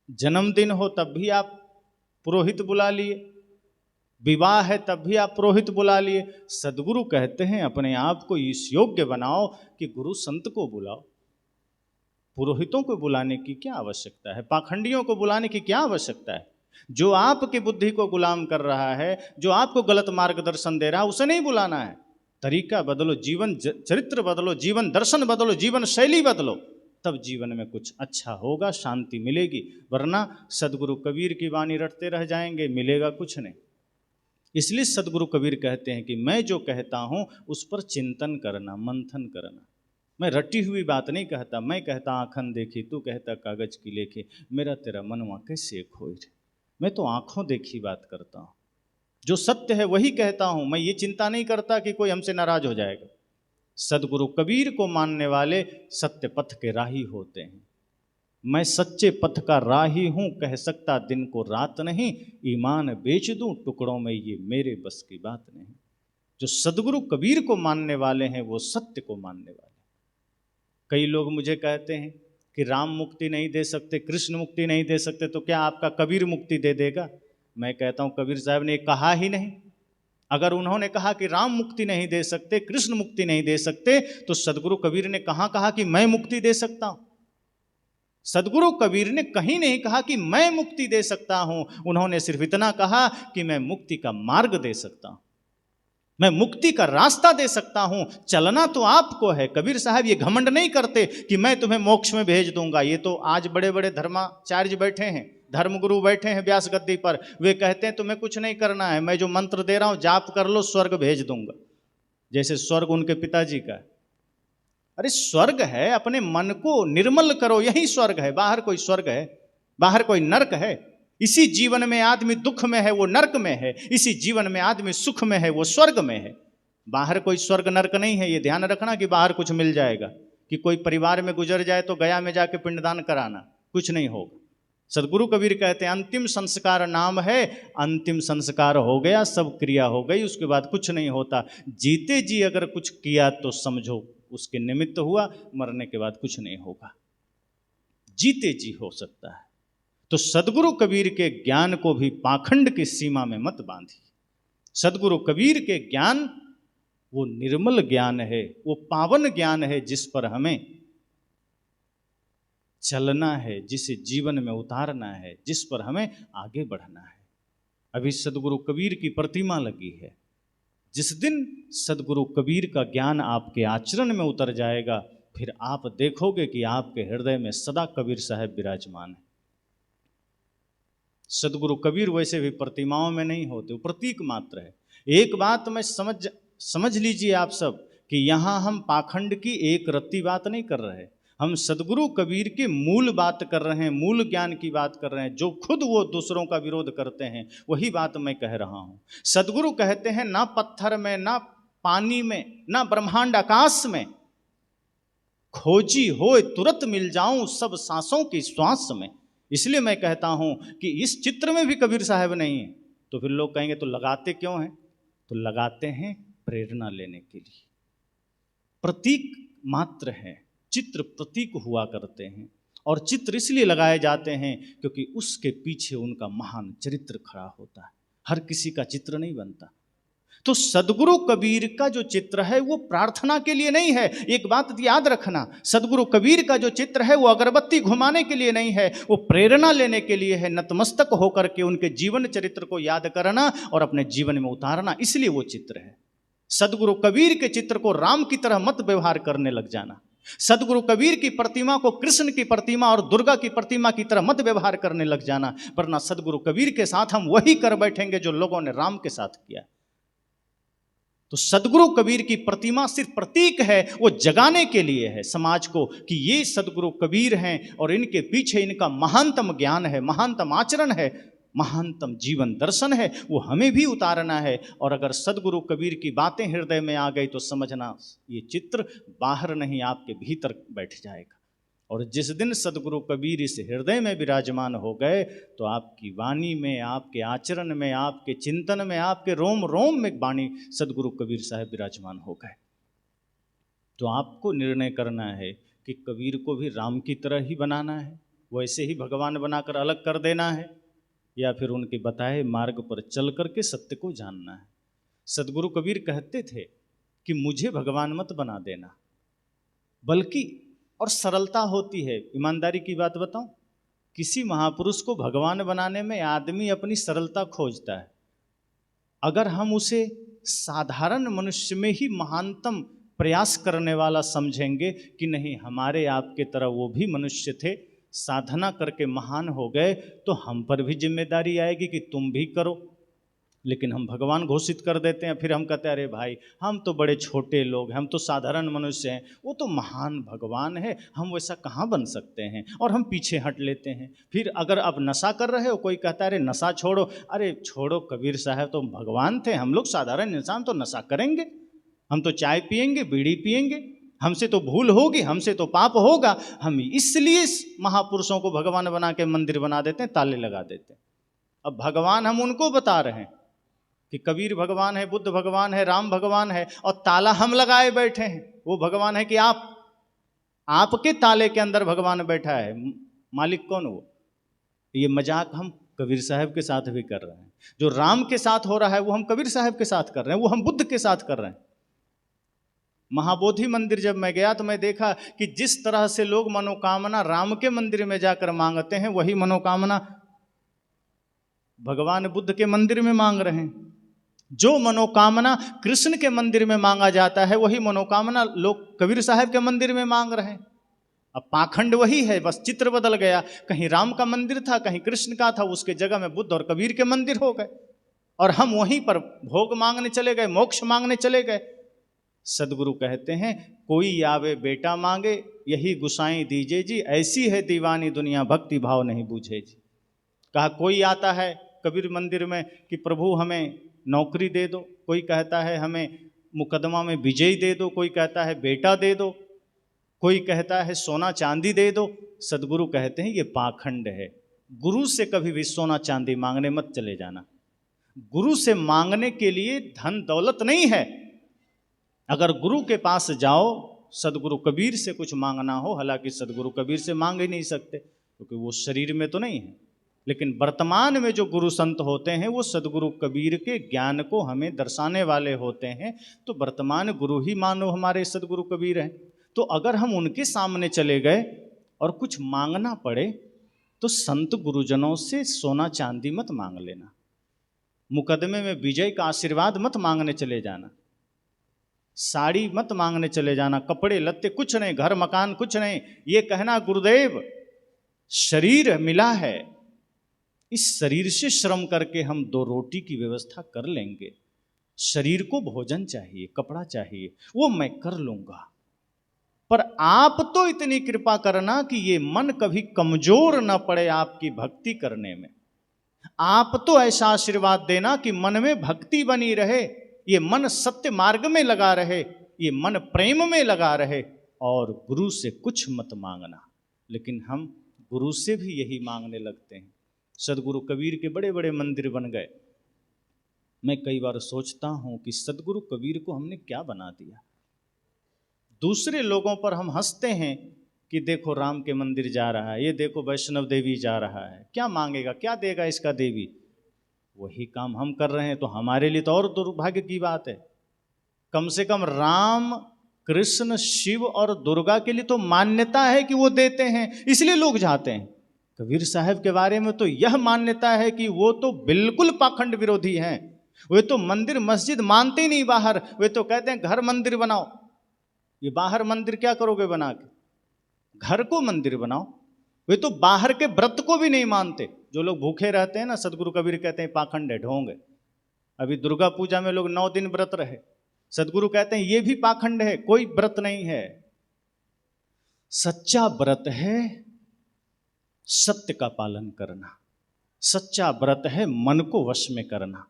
जन्मदिन हो तब भी आप पुरोहित बुला लिए, विवाह है तब भी आप पुरोहित बुला लिए। सदगुरु कहते हैं अपने आप को इस योग्य बनाओ कि गुरु संत को बुलाओ। पुरोहितों को बुलाने की क्या आवश्यकता है, पाखंडियों को बुलाने की क्या आवश्यकता है? जो आपकी बुद्धि को गुलाम कर रहा है, जो आपको गलत मार्गदर्शन दे रहा है, उसे नहीं बुलाना है। तरीका बदलो, जीवन चरित्र बदलो, जीवन दर्शन बदलो, जीवन शैली बदलो, तब जीवन में कुछ अच्छा होगा, शांति मिलेगी। वरना सदगुरु कबीर की वाणी रटते रह जाएंगे, मिलेगा कुछ नहीं। इसलिए सदगुरु कबीर कहते हैं कि मैं जो कहता हूं उस पर चिंतन करना, मंथन करना। मैं रटी हुई बात नहीं कहता, मैं कहता आँखन देखी, तू कहता कागज की लेखी, मेरा तेरा मनवा कैसे खोई रे। मैं तो आंखों देखी बात करता हूं, जो सत्य है वही कहता हूं। मैं ये चिंता नहीं करता कि कोई हमसे नाराज हो जाएगा। सदगुरु कबीर को मानने वाले सत्य पथ के राही होते हैं। मैं सच्चे पथ का राही हूं, कह सकता दिन को रात नहीं, ईमान बेच दूं टुकड़ों में, ये मेरे बस की बात नहीं। जो सदगुरु कबीर को मानने वाले हैं वो सत्य को मानने वाले। कई लोग मुझे कहते हैं कि राम मुक्ति नहीं दे सकते, कृष्ण मुक्ति नहीं दे सकते, तो क्या आपका कबीर मुक्ति दे देगा? मैं कहता हूं कबीर साहब ने कहा ही नहीं। अगर उन्होंने कहा कि राम मुक्ति नहीं दे सकते, कृष्ण मुक्ति नहीं दे सकते, तो सदगुरु कबीर ने कहां कहा कि मैं मुक्ति दे सकता हूं? सदगुरु कबीर ने कहीं नहीं कहा कि मैं मुक्ति दे सकता हूं। उन्होंने सिर्फ इतना कहा कि मैं मुक्ति का मार्ग दे सकता हूं, मैं मुक्ति का रास्ता दे सकता हूं। चलना तो आपको है। कबीर साहब ये घमंड नहीं करते कि मैं तुम्हें मोक्ष में भेज दूंगा। ये तो आज बड़े बड़े धर्माचार्य बैठे हैं, धर्मगुरु बैठे हैं व्यास गद्दी पर, वे कहते हैं तुम्हें कुछ नहीं करना है, मैं जो मंत्र दे रहा हूं जाप कर लो, स्वर्ग भेज दूंगा। जैसे स्वर्ग उनके पिताजी का है। अरे स्वर्ग है, अपने मन को निर्मल करो, यही स्वर्ग है। बाहर कोई स्वर्ग है? बाहर कोई नर्क है? इसी जीवन में आदमी दुख में है वो नर्क में है, इसी जीवन में आदमी सुख में है वो स्वर्ग में है। बाहर कोई स्वर्ग नरक नहीं है, ये ध्यान रखना कि बाहर कुछ मिल जाएगा, कि कोई परिवार में गुजर जाए तो गया में जाके पिंडदान कराना, कुछ नहीं होगा। सदगुरु कबीर कहते हैं अंतिम संस्कार नाम है, अंतिम संस्कार हो गया, सब क्रिया हो गई, उसके बाद कुछ नहीं होता। जीते जी अगर कुछ किया तो समझो उसके निमित्त हुआ, मरने के बाद कुछ नहीं होगा। जीते जी हो सकता है। तो सदगुरु कबीर के ज्ञान को भी पाखंड की सीमा में मत बांधी। सदगुरु कबीर के ज्ञान वो निर्मल ज्ञान है, वो पावन ज्ञान है, जिस पर हमें चलना है, जिसे जीवन में उतारना है, जिस पर हमें आगे बढ़ना है। अभी सदगुरु कबीर की प्रतिमा लगी है। जिस दिन सदगुरु कबीर का ज्ञान आपके आचरण में उतर जाएगा, फिर आप देखोगे कि आपके हृदय में सदा कबीर साहब विराजमान है। सदगुरु कबीर वैसे भी प्रतिमाओं में नहीं होते, वो प्रतीक मात्र है। एक बात में समझ लीजिए आप सब कि यहाँ हम पाखंड की एक रत्ती बात नहीं कर रहे, हम सदगुरु कबीर के मूल बात कर रहे हैं, मूल ज्ञान की बात कर रहे हैं, जो खुद वो दूसरों का विरोध करते हैं, वही बात मैं कह रहा हूँ। सदगुरु कहते हैं ना पत्थर में, ना पानी में, ना ब्रह्मांड आकाश में, खोजी होए तुरंत मिल जाऊं सब सांसों की श्वास में। इसलिए मैं कहता हूं कि इस चित्र में भी कबीर साहब नहीं है। तो फिर लोग कहेंगे तो लगाते क्यों हैं? तो लगाते हैं प्रेरणा लेने के लिए। प्रतीक मात्र है, चित्र प्रतीक हुआ करते हैं, और चित्र इसलिए लगाए जाते हैं क्योंकि उसके पीछे उनका महान चरित्र खड़ा होता है। हर किसी का चित्र नहीं बनता। तो सदगुरु कबीर का जो चित्र है वो प्रार्थना के लिए नहीं है। एक बात याद रखना, सदगुरु कबीर का जो चित्र है वो अगरबत्ती घुमाने के लिए नहीं है, वो प्रेरणा लेने के लिए है। नतमस्तक होकर के उनके जीवन चरित्र को याद करना और अपने जीवन में उतारना, इसलिए वो चित्र है। सदगुरु कबीर के चित्र को राम की तरह मत व्यवहार करने लग जाना। सदगुरु कबीर की प्रतिमा को कृष्ण की प्रतिमा और दुर्गा की प्रतिमा की तरह मत व्यवहार करने लग जाना, वरना सदगुरु कबीर के साथ हम वही कर बैठेंगे जो लोगों ने राम के साथ किया। तो सदगुरु कबीर की प्रतिमा सिर्फ प्रतीक है, वो जगाने के लिए है समाज को कि ये सदगुरु कबीर हैं और इनके पीछे इनका महानतम ज्ञान है, महानतम आचरण है, महानतम जीवन दर्शन है, वो हमें भी उतारना है। और अगर सदगुरु कबीर की बातें हृदय में आ गई तो समझना ये चित्र बाहर नहीं आपके भीतर बैठ जाएगा। और जिस दिन सदगुरु कबीर इस हृदय में विराजमान हो गए तो आपकी वाणी में, आपके आचरण में, आपके चिंतन में, आपके रोम रोम में वाणी सदगुरु कबीर साहब विराजमान हो गए। तो आपको निर्णय करना है कि कबीर को भी राम की तरह ही बनाना है, वैसे ही भगवान बनाकर अलग कर देना है, या फिर उनके बताए मार्ग पर चल करके सत्य को जानना है। सदगुरु कबीर कहते थे कि मुझे भगवान मत बना देना, बल्कि, और सरलता होती है, ईमानदारी की बात बताऊं, किसी महापुरुष को भगवान बनाने में आदमी अपनी सरलता खोजता है। अगर हम उसे साधारण मनुष्य में ही महानतम प्रयास करने वाला समझेंगे कि नहीं हमारे आपके तरह वो भी मनुष्य थे, साधना करके महान हो गए, तो हम पर भी जिम्मेदारी आएगी कि तुम भी करो। लेकिन हम भगवान घोषित कर देते हैं, फिर हम कहते हैं अरे भाई हम तो बड़े छोटे लोग हैं, हम तो साधारण मनुष्य हैं, वो तो महान भगवान है, हम वैसा कहाँ बन सकते हैं, और हम पीछे हट लेते हैं। फिर अगर अब नशा कर रहे हो, कोई कहता है अरे नशा छोड़ो, अरे छोड़ो, कबीर साहब तो भगवान थे, हम लोग साधारण इंसान तो नशा करेंगे, हम तो चाय पिएंगे, बीड़ी पिएंगे, हमसे तो भूल होगी, हमसे तो पाप होगा। हम इसलिए महापुरुषों को भगवान बना के मंदिर बना देते हैं, ताले लगा देते हैं। अब भगवान हम उनको बता रहे हैं कि कबीर भगवान है, बुद्ध भगवान है, राम भगवान है, और ताला हम लगाए बैठे हैं। वो भगवान है कि आपके ताले के अंदर भगवान बैठा है, मालिक कौन वो? ये मजाक हम कबीर साहब के साथ भी कर रहे हैं। जो राम के साथ हो रहा है वो हम कबीर साहब के साथ कर रहे हैं, वो हम बुद्ध के साथ कर रहे हैं। महाबोधि मंदिर जब मैं गया तो मैं देखा कि जिस तरह से लोग मनोकामना राम के मंदिर में जाकर मांगते हैं, वही मनोकामना भगवान बुद्ध के मंदिर में मांग रहे हैं। जो मनोकामना कृष्ण के मंदिर में मांगा जाता है, वही मनोकामना लोग कबीर साहब के मंदिर में मांग रहे हैं। अब पाखंड वही है, बस चित्र बदल गया। कहीं राम का मंदिर था, कहीं कृष्ण का था, उसके जगह में बुद्ध और कबीर के मंदिर हो गए, और हम वहीं पर भोग मांगने चले गए, मोक्ष मांगने चले गए। सदगुरु कहते हैं कोई आवे बेटा मांगे, यही गुसाई दीजिए जी, ऐसी है दीवानी दुनिया, भक्ति भाव नहीं बूझे जी। कहा कोई आता है कबीर मंदिर में कि प्रभु हमें नौकरी दे दो, कोई कहता है हमें मुकदमा में विजयी दे दो, कोई कहता है बेटा दे दो, कोई कहता है सोना चांदी दे दो। सदगुरु कहते हैं ये पाखंड है। गुरु से कभी भी सोना चांदी मांगने मत चले जाना। गुरु से मांगने के लिए धन दौलत नहीं है। अगर गुरु के पास जाओ, सदगुरु कबीर से कुछ मांगना हो, हालांकि सदगुरु कबीर से मांग ही नहीं सकते क्योंकि वो शरीर में तो नहीं है, लेकिन वर्तमान में जो गुरु संत होते हैं वो सदगुरु कबीर के ज्ञान को हमें दर्शाने वाले होते हैं। तो वर्तमान गुरु ही मानो हमारे सदगुरु कबीर हैं। तो अगर हम उनके सामने चले गए और कुछ मांगना पड़े तो संत गुरुजनों से सोना चांदी मत मांग लेना, मुकदमे में विजय का आशीर्वाद मत मांगने चले जाना, साड़ी मत मांगने चले जाना, कपड़े लत्ते कुछ नहीं, घर मकान कुछ नहीं। ये कहना गुरुदेव शरीर मिला है, इस शरीर से श्रम करके हम 2 रोटी की व्यवस्था कर लेंगे, शरीर को भोजन चाहिए, कपड़ा चाहिए, वो मैं कर लूंगा, पर आप तो इतनी कृपा करना कि ये मन कभी कमजोर न पड़े आपकी भक्ति करने में। आप तो ऐसा आशीर्वाद देना कि मन में भक्ति बनी रहे, ये मन सत्य मार्ग में लगा रहे, ये मन प्रेम में लगा रहे। और गुरु से कुछ मत मांगना। लेकिन हम गुरु से भी यही मांगने लगते हैं। सदगुरु कबीर के बड़े बड़े मंदिर बन गए। मैं कई बार सोचता हूं कि सदगुरु कबीर को हमने क्या बना दिया। दूसरे लोगों पर हम हंसते हैं कि देखो राम के मंदिर जा रहा है, ये देखो वैष्णव देवी जा रहा है, क्या मांगेगा, क्या देगा इसका देवी। वही काम हम कर रहे हैं तो हमारे लिए तो और दुर्भाग्य की बात है। कम से कम राम, कृष्ण, शिव और दुर्गा के लिए तो मान्यता है कि वो देते हैं, इसलिए लोग जाते हैं। कबीर साहब के बारे में तो यह मान्यता है कि वो तो बिल्कुल पाखंड विरोधी हैं। वे तो मंदिर मस्जिद मानते ही नहीं बाहर, वे तो कहते हैं घर मंदिर बनाओ। ये बाहर मंदिर क्या करोगे बना के, घर को मंदिर बनाओ। वे तो बाहर के व्रत को भी नहीं मानते। जो लोग भूखे रहते हैं ना, सदगुरु कबीर कहते हैं पाखंड है, ढोंग है। अभी दुर्गा पूजा में लोग 9 दिन व्रत रहे, सदगुरु कहते हैं ये भी पाखंड है, कोई व्रत नहीं है। सच्चा व्रत है सत्य का पालन करना, सच्चा व्रत है मन को वश में करना,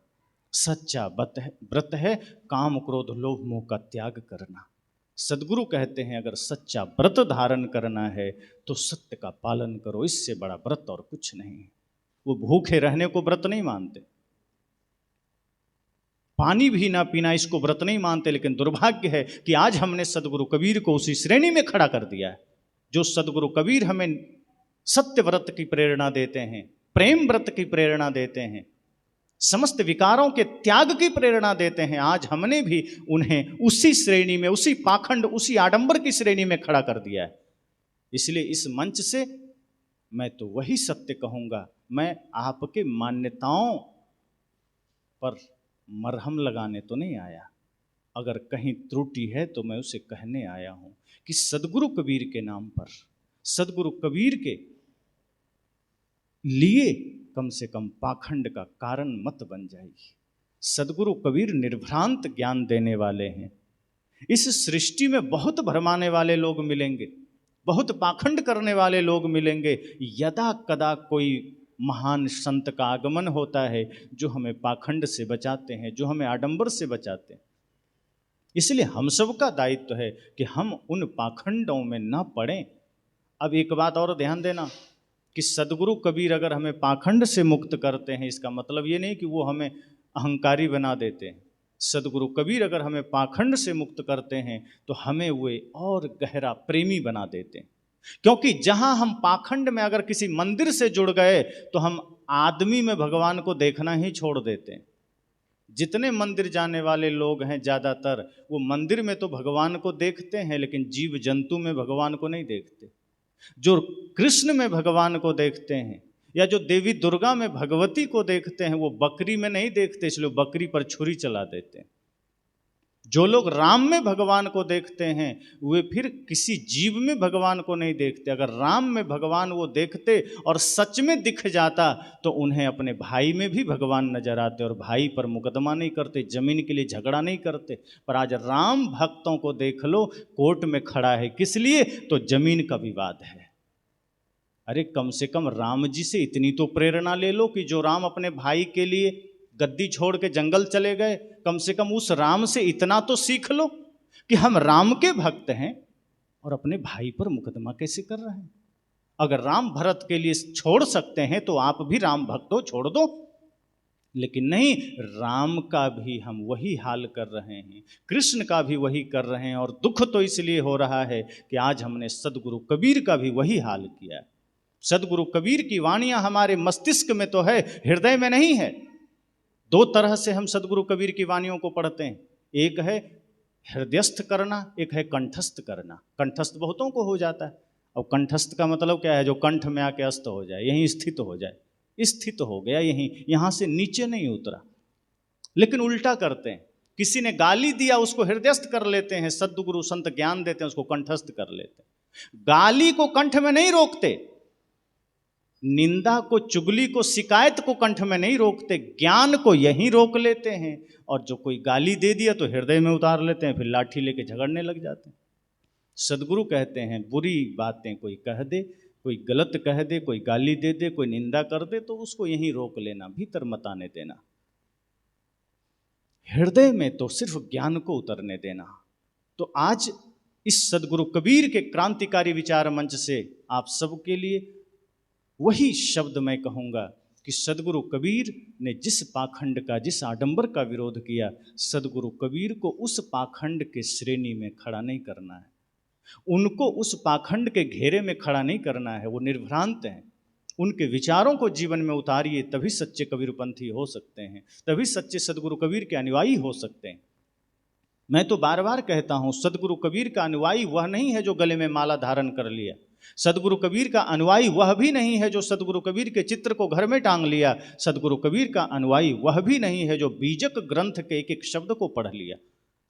सच्चा व्रत है काम क्रोध लोभ मोह का त्याग करना। सदगुरु कहते हैं अगर सच्चा व्रत धारण करना है तो सत्य का पालन करो, इससे बड़ा व्रत और कुछ नहीं है। वो भूखे रहने को व्रत नहीं मानते, पानी भी ना पीना इसको व्रत नहीं मानते। लेकिन दुर्भाग्य है कि आज हमने सदगुरु कबीर को उसी श्रेणी में खड़ा कर दिया है। जो सदगुरु कबीर हमें सत्य व्रत की प्रेरणा देते हैं, प्रेम व्रत की प्रेरणा देते हैं, समस्त विकारों के त्याग की प्रेरणा देते हैं, आज हमने भी उन्हें उसी श्रेणी में, उसी पाखंड, उसी आडंबर की श्रेणी में खड़ा कर दिया है। इसलिए इस मंच से मैं तो वही सत्य कहूंगा, मैं आपके मान्यताओं पर मरहम लगाने तो नहीं आया। अगर कहीं त्रुटि है तो मैं उसे कहने आया हूं कि सदगुरु कबीर के नाम पर, सदगुरु कबीर के लिए कम से कम पाखंड का कारण मत बन जाएगी। सदगुरु कबीर निर्भ्रांत ज्ञान देने वाले हैं। इस सृष्टि में बहुत भरमाने वाले लोग मिलेंगे, बहुत पाखंड करने वाले लोग मिलेंगे। यदा कदा कोई महान संत का आगमन होता है जो हमें पाखंड से बचाते हैं, जो हमें आडंबर से बचाते हैं। इसलिए हम सब का दायित्व है कि हम उन पाखंडों में न पड़ें। अब एक बात और ध्यान देना कि सदगुरु कबीर अगर हमें पाखंड से मुक्त करते हैं, इसका मतलब ये नहीं कि वो हमें अहंकारी बना देते हैं। सदगुरु कबीर अगर हमें पाखंड से मुक्त करते हैं तो हमें वे और गहरा प्रेमी बना देते हैं। क्योंकि जहां हम पाखंड में अगर किसी मंदिर से जुड़ गए तो हम आदमी में भगवान को देखना ही छोड़ देते हैं। जितने मंदिर जाने वाले लोग हैं ज़्यादातर वो मंदिर में तो भगवान को देखते हैं, लेकिन जीव जंतु में भगवान को नहीं देखते। जो कृष्ण में भगवान को देखते हैं या जो देवी दुर्गा में भगवती को देखते हैं वो बकरी में नहीं देखते, इसलिए बकरी पर छुरी चला देते हैं। जो लोग राम में भगवान को देखते हैं वे फिर किसी जीव में भगवान को नहीं देखते। अगर राम में भगवान वो देखते और सच में दिख जाता तो उन्हें अपने भाई में भी भगवान नजर आते और भाई पर मुकदमा नहीं करते, जमीन के लिए झगड़ा नहीं करते। पर आज राम भक्तों को देख लो, कोर्ट में खड़ा है, किस लिए? तो जमीन का विवाद है। अरे कम से कम राम जी से इतनी तो प्रेरणा ले लो कि जो राम अपने भाई के लिए गद्दी छोड़ के जंगल चले गए, कम से कम उस राम से इतना तो सीख लो कि हम राम के भक्त हैं और अपने भाई पर मुकदमा कैसे कर रहे हैं। अगर राम भरत के लिए छोड़ सकते हैं तो आप भी राम भक्त हो, छोड़ दो। लेकिन नहीं, राम का भी हम वही हाल कर रहे हैं, कृष्ण का भी वही कर रहे हैं। और दुख तो इसलिए हो रहा है कि आज हमने सदगुरु कबीर का भी वही हाल किया। सदगुरु कबीर की वाणियां हमारे मस्तिष्क में तो है, हृदय में नहीं है। दो तरह से हम सदगुरु कबीर की वाणियों को पढ़ते हैं, एक है हृदयस्थ करना, एक है कंठस्थ करना। कंठस्थ बहुतों को हो जाता है। अब कंठस्थ का मतलब क्या है? जो कंठ में आके अस्त हो जाए, यहीं स्थित हो जाए, स्थित हो गया यहीं, यहां से नीचे नहीं उतरा। लेकिन उल्टा करते हैं, किसी ने गाली दिया उसको हृदयस्थ कर लेते हैं, सद्गुरु संत ज्ञान देते हैं उसको कंठस्थ कर लेते हैं। गाली को कंठ में नहीं रोकते, निंदा को, चुगली को, शिकायत को कंठ में नहीं रोकते, ज्ञान को यहीं रोक लेते हैं। और जो कोई गाली दे दिया तो हृदय में उतार लेते हैं, फिर लाठी लेके झगड़ने लग जाते हैं। सदगुरु कहते हैं बुरी बातें कोई कह दे, कोई गलत कह दे, कोई गाली दे दे, कोई निंदा कर दे, तो उसको यहीं रोक लेना, भीतर मत आने देना। हृदय में तो सिर्फ ज्ञान को उतरने देना। तो आज इस सदगुरु कबीर के क्रांतिकारी विचार मंच से आप सबके लिए वही शब्द मैं कहूँगा कि सदगुरु कबीर ने जिस पाखंड का, जिस आडंबर का विरोध किया, सदगुरु कबीर को उस पाखंड के श्रेणी में खड़ा नहीं करना है, उनको उस पाखंड के घेरे में खड़ा नहीं करना है। वो निर्भ्रांत हैं, उनके विचारों को जीवन में उतारिए, तभी सच्चे कबीरपंथी हो सकते हैं, तभी सच्चे सदगुरु कबीर के अनुयायी हो सकते हैं। मैं तो बार बार कहता हूँ, सदगुरु कबीर का अनुयायी वह नहीं है जो गले में माला धारण कर लिया, सदगुरु कबीर का अनुयायी वह भी नहीं है जो सदगुरु कबीर के चित्र को घर में टांग लिया, सदगुरु कबीर का अनुयायी वह भी नहीं है जो बीजक ग्रंथ के एक एक शब्द को पढ़ लिया।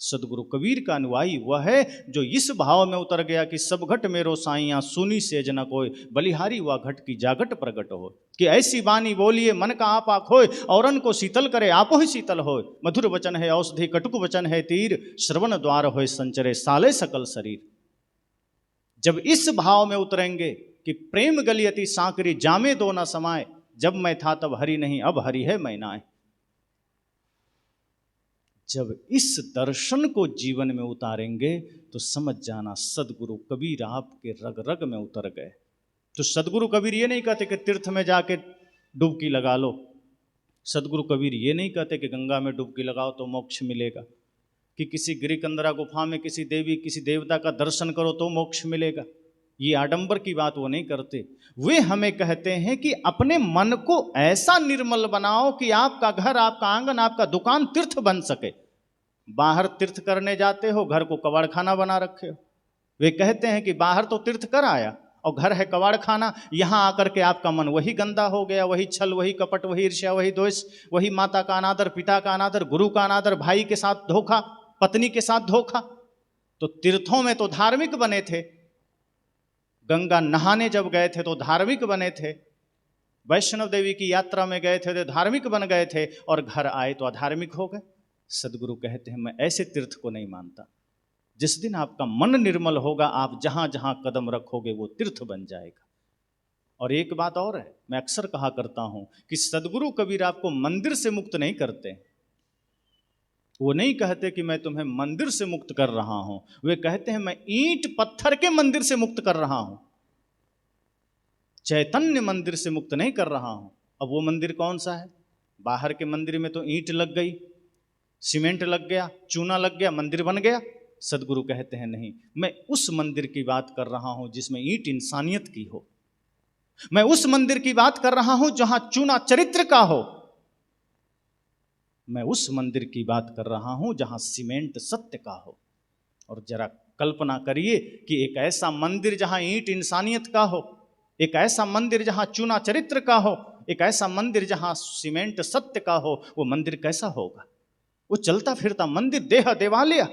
सदगुरु कबीर का अनुयायी वह है जो इस भाव में उतर गया कि सब घट मेरो साइयां सुनी सेज न कोय, बलिहारी व घट की जागट प्रगट हो, कि ऐसी वाणी बोलिए मन का आपा खोय, औरन को शीतल करे आपो ही शीतल होय, मधुर वचन है औषधि कटुक वचन है तीर, श्रवण द्वार होय संचरे साले सकल शरीर। जब इस भाव में उतरेंगे कि प्रेम गलियति सांकरी जामे दो न समाए, जब मैं था तब हरि नहीं अब हरि है मैं नाए, जब इस दर्शन को जीवन में उतारेंगे तो समझ जाना सदगुरु कबीर आपके रग रग में उतर गए। तो सदगुरु कबीर ये नहीं कहते कि तीर्थ में जाके डुबकी लगा लो, सदगुरु कबीर ये नहीं कहते कि गंगा में डुबकी लगाओ तो मोक्ष मिलेगा, कि किसी गिरिकंदरा गुफा में किसी देवी किसी देवता का दर्शन करो तो मोक्ष मिलेगा। ये आडंबर की बात वो नहीं करते। वे हमें कहते हैं कि अपने मन को ऐसा निर्मल बनाओ कि आपका घर, आपका आंगन, आपका दुकान तीर्थ बन सके। बाहर तीर्थ करने जाते हो, घर को कबाड़ खाना बना रखे हो। वे कहते हैं कि बाहर तो तीर्थ कर आया और घर है कबाड़ खाना, यहां आकर के आपका मन वही गंदा हो गया, वही छल, वही कपट, वही ईर्ष्या, वही द्वेष, वही माता का अनादर, पिता का अनादर, गुरु का अनादर, भाई के साथ धोखा, पत्नी के साथ धोखा। तो तीर्थों में तो धार्मिक बने थे, गंगा नहाने जब गए थे तो धार्मिक बने थे, वैष्णव देवी की यात्रा में गए थे तो धार्मिक बन गए थे, और घर आए तो अधार्मिक हो गए। सदगुरु कहते हैं मैं ऐसे तीर्थ को नहीं मानता। जिस दिन आपका मन निर्मल होगा, आप जहां जहां कदम रखोगे वो तीर्थ बन जाएगा। और एक बात और है, मैं अक्सर कहा करता हूं कि सदगुरु कबीर आपको मंदिर से मुक्त नहीं करते। वो नहीं कहते कि मैं तुम्हें मंदिर से मुक्त कर रहा हूं, वे कहते हैं मैं ईंट पत्थर के मंदिर से मुक्त कर रहा हूं, चैतन्य मंदिर से मुक्त नहीं कर रहा हूं। अब वो मंदिर कौन सा है? बाहर के मंदिर में तो ईंट लग गई, सीमेंट लग गया, चूना लग गया, मंदिर बन गया। सदगुरु कहते हैं नहीं, मैं उस मंदिर की बात कर रहा हूं जिसमें ईंट इंसानियत की हो, मैं उस मंदिर की बात कर रहा हूं जहां चूना चरित्र का हो, मैं उस मंदिर की बात कर रहा हूं जहां सीमेंट सत्य का हो। और जरा कल्पना करिए कि एक ऐसा मंदिर जहां ईंट इंसानियत का हो, एक ऐसा मंदिर जहां चूना चरित्र का हो, एक ऐसा मंदिर जहां सीमेंट सत्य का हो, वो मंदिर कैसा होगा? वो चलता फिरता मंदिर, देह देवालय,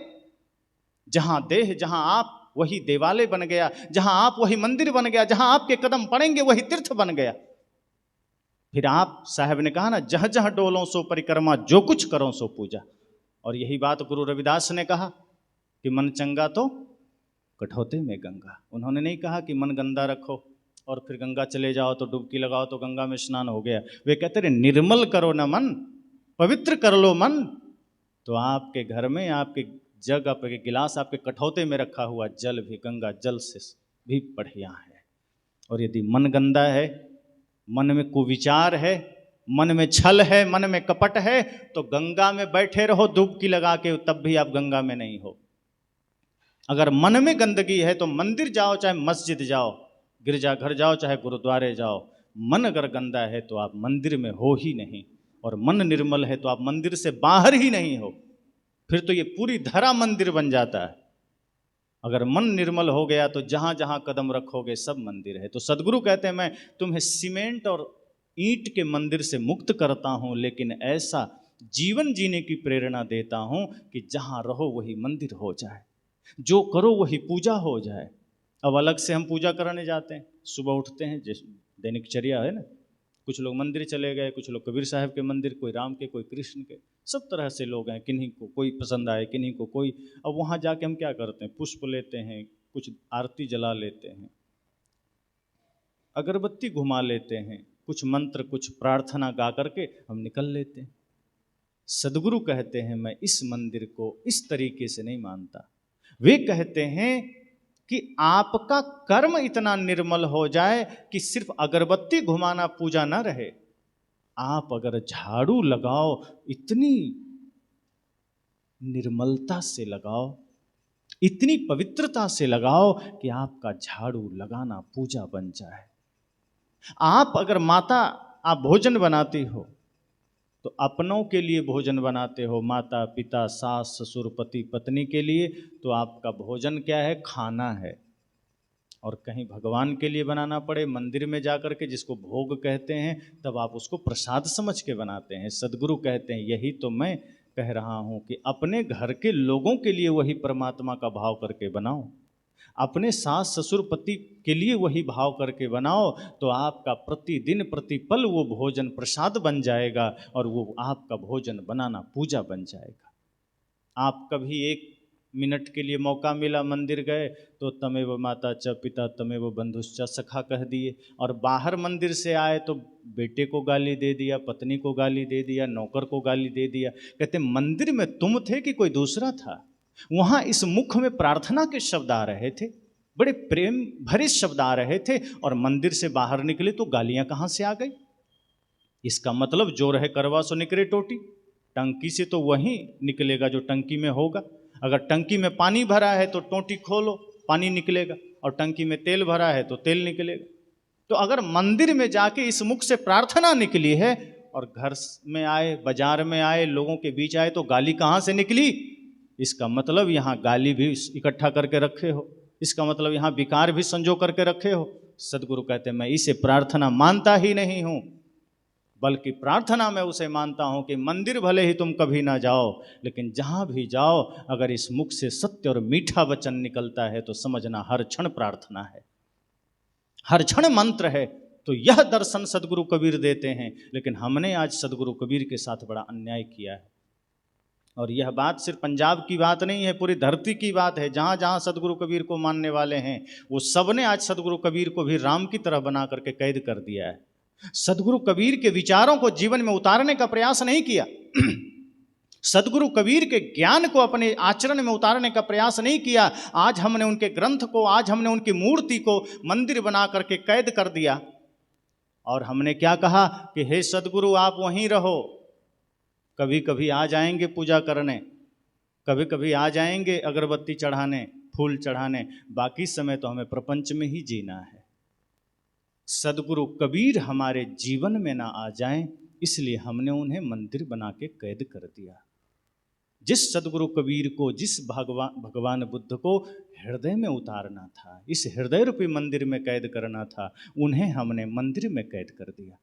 जहां देह, जहां आप वही देवालय बन गया, जहां आप वही मंदिर बन गया, जहां आपके कदम पड़ेंगे वही तीर्थ बन गया। फिर आप साहब ने कहा ना, जह जह डोलों सो परिक्रमा, जो कुछ करो सो पूजा। और यही बात गुरु रविदास ने कहा कि मन चंगा तो कठौते में गंगा। उन्होंने नहीं कहा कि मन गंदा रखो और फिर गंगा चले जाओ तो डुबकी लगाओ तो गंगा में स्नान हो गया। वे कहते रहे निर्मल करो न मन, पवित्र कर लो मन, तो आपके घर में आपके जग, आपके गिलास, आपके कठौते में रखा हुआ जल भी गंगा जल से भी बढ़िया है। और यदि मन गंदा है, मन में कुविचार है, मन में छल है, मन में कपट है, तो गंगा में बैठे रहो डुबकी लगा के, तब भी आप गंगा में नहीं हो। अगर मन में गंदगी है तो मंदिर जाओ, चाहे मस्जिद जाओ, गिरजाघर जाओ, चाहे गुरुद्वारे जाओ, मन अगर गंदा है तो आप मंदिर में हो ही नहीं। और मन निर्मल है तो आप मंदिर से बाहर ही नहीं हो। फिर तो ये पूरी धरा मंदिर बन जाता है। अगर मन निर्मल हो गया तो जहां जहां कदम रखोगे सब मंदिर है। तो सदगुरु कहते हैं, मैं तुम्हें सीमेंट और ईंट के मंदिर से मुक्त करता हूं, लेकिन ऐसा जीवन जीने की प्रेरणा देता हूं कि जहां रहो वही मंदिर हो जाए, जो करो वही पूजा हो जाए। अब अलग से हम पूजा करने जाते हैं, सुबह उठते हैं, जैसे दैनिकचर्या है ना, कुछ लोग मंदिर चले गए, कुछ लोग कबीर साहब के मंदिर, कोई राम के, कोई कृष्ण के, सब तरह से लोग हैं। किन्हीं को कोई पसंद आए, किन्हीं को कोई। अब वहाँ जाके हम क्या करते हैं, पुष्प लेते हैं, कुछ आरती जला लेते हैं, अगरबत्ती घुमा लेते हैं, कुछ मंत्र, कुछ प्रार्थना गा करके हम निकल लेते हैं। सदगुरु कहते हैं, मैं इस मंदिर को इस तरीके से नहीं मानता। वे कहते हैं कि आपका कर्म इतना निर्मल हो जाए कि सिर्फ अगरबत्ती घुमाना पूजा ना रहे, आप अगर झाड़ू लगाओ, इतनी निर्मलता से लगाओ, इतनी पवित्रता से लगाओ कि आपका झाड़ू लगाना पूजा बन जाए। आप अगर माता, आप भोजन बनाती हो तो अपनों के लिए भोजन बनाते हो, माता पिता सास ससुर पति पत्नी के लिए, तो आपका भोजन क्या है, खाना है। और कहीं भगवान के लिए बनाना पड़े, मंदिर में जाकर के, जिसको भोग कहते हैं, तब आप उसको प्रसाद समझ के बनाते हैं। सदगुरु कहते हैं, यही तो मैं कह रहा हूं कि अपने घर के लोगों के लिए वही परमात्मा का भाव करके बनाओ, अपने सास ससुर पति के लिए वही भाव करके बनाओ, तो आपका प्रतिदिन प्रतिपल वो भोजन प्रसाद बन जाएगा और वो आपका भोजन बनाना पूजा बन जाएगा। आप कभी एक मिनट के लिए मौका मिला, मंदिर गए तो तमेव माता च पिता तमेव बंधुश्च सखा कह दिए, और बाहर मंदिर से आए तो बेटे को गाली दे दिया, पत्नी को गाली दे दिया, नौकर को गाली दे दिया। कहते मंदिर में तुम थे कि कोई दूसरा था? वहां इस मुख में प्रार्थना के शब्द आ रहे थे, बड़े प्रेम भरे शब्द आ रहे थे, और मंदिर से बाहर निकले तो गालियां कहां से आ गई? इसका मतलब जो रहे करवा सो निकले टोटी। टंकी से तो वही निकलेगा जो टंकी में होगा। अगर टंकी में पानी भरा है तो टोटी खोलो, पानी निकलेगा, और टंकी में तेल भरा है तो तेल निकलेगा। तो अगर मंदिर में जाके इस मुख से प्रार्थना निकली है और घर में आए, बाजार में आए, लोगों के बीच आए तो गाली कहां से निकली? इसका मतलब यहां गाली भी इकट्ठा करके रखे हो, इसका मतलब यहां विकार भी संजो करके रखे हो। सदगुरु कहते हैं, मैं इसे प्रार्थना मानता ही नहीं हूं, बल्कि प्रार्थना में उसे मानता हूं कि मंदिर भले ही तुम कभी ना जाओ, लेकिन जहां भी जाओ अगर इस मुख से सत्य और मीठा वचन निकलता है तो समझना हर क्षण प्रार्थना है, हर क्षण मंत्र है। तो यह दर्शन सदगुरु कबीर देते हैं। लेकिन हमने आज सदगुरु कबीर के साथ बड़ा अन्याय किया है। और यह बात सिर्फ पंजाब की बात नहीं है, पूरी धरती की बात है। जहाँ जहाँ सदगुरु कबीर को मानने वाले हैं वो सब ने आज सदगुरु कबीर को भी राम की तरह बना करके कैद कर दिया है। सदगुरु कबीर के विचारों को जीवन में उतारने का प्रयास नहीं किया। सदगुरु कबीर के ज्ञान को अपने आचरण में उतारने का प्रयास नहीं किया। आज हमने उनके ग्रंथ को, आज हमने उनकी मूर्ति को मंदिर बना करके कैद कर दिया। और हमने क्या कहा कि हे सदगुरु आप वहीं रहो, कभी कभी आ जाएंगे पूजा करने, कभी कभी आ जाएंगे अगरबत्ती चढ़ाने, फूल चढ़ाने, बाकी समय तो हमें प्रपंच में ही जीना है। सदगुरु कबीर हमारे जीवन में ना आ जाएं, इसलिए हमने उन्हें मंदिर बना के कैद कर दिया। जिस सदगुरु कबीर को, जिस भगवान बुद्ध को हृदय में उतारना था, इस हृदय रूपी मंदिर में कैद करना था, उन्हें हमने मंदिर में कैद कर दिया।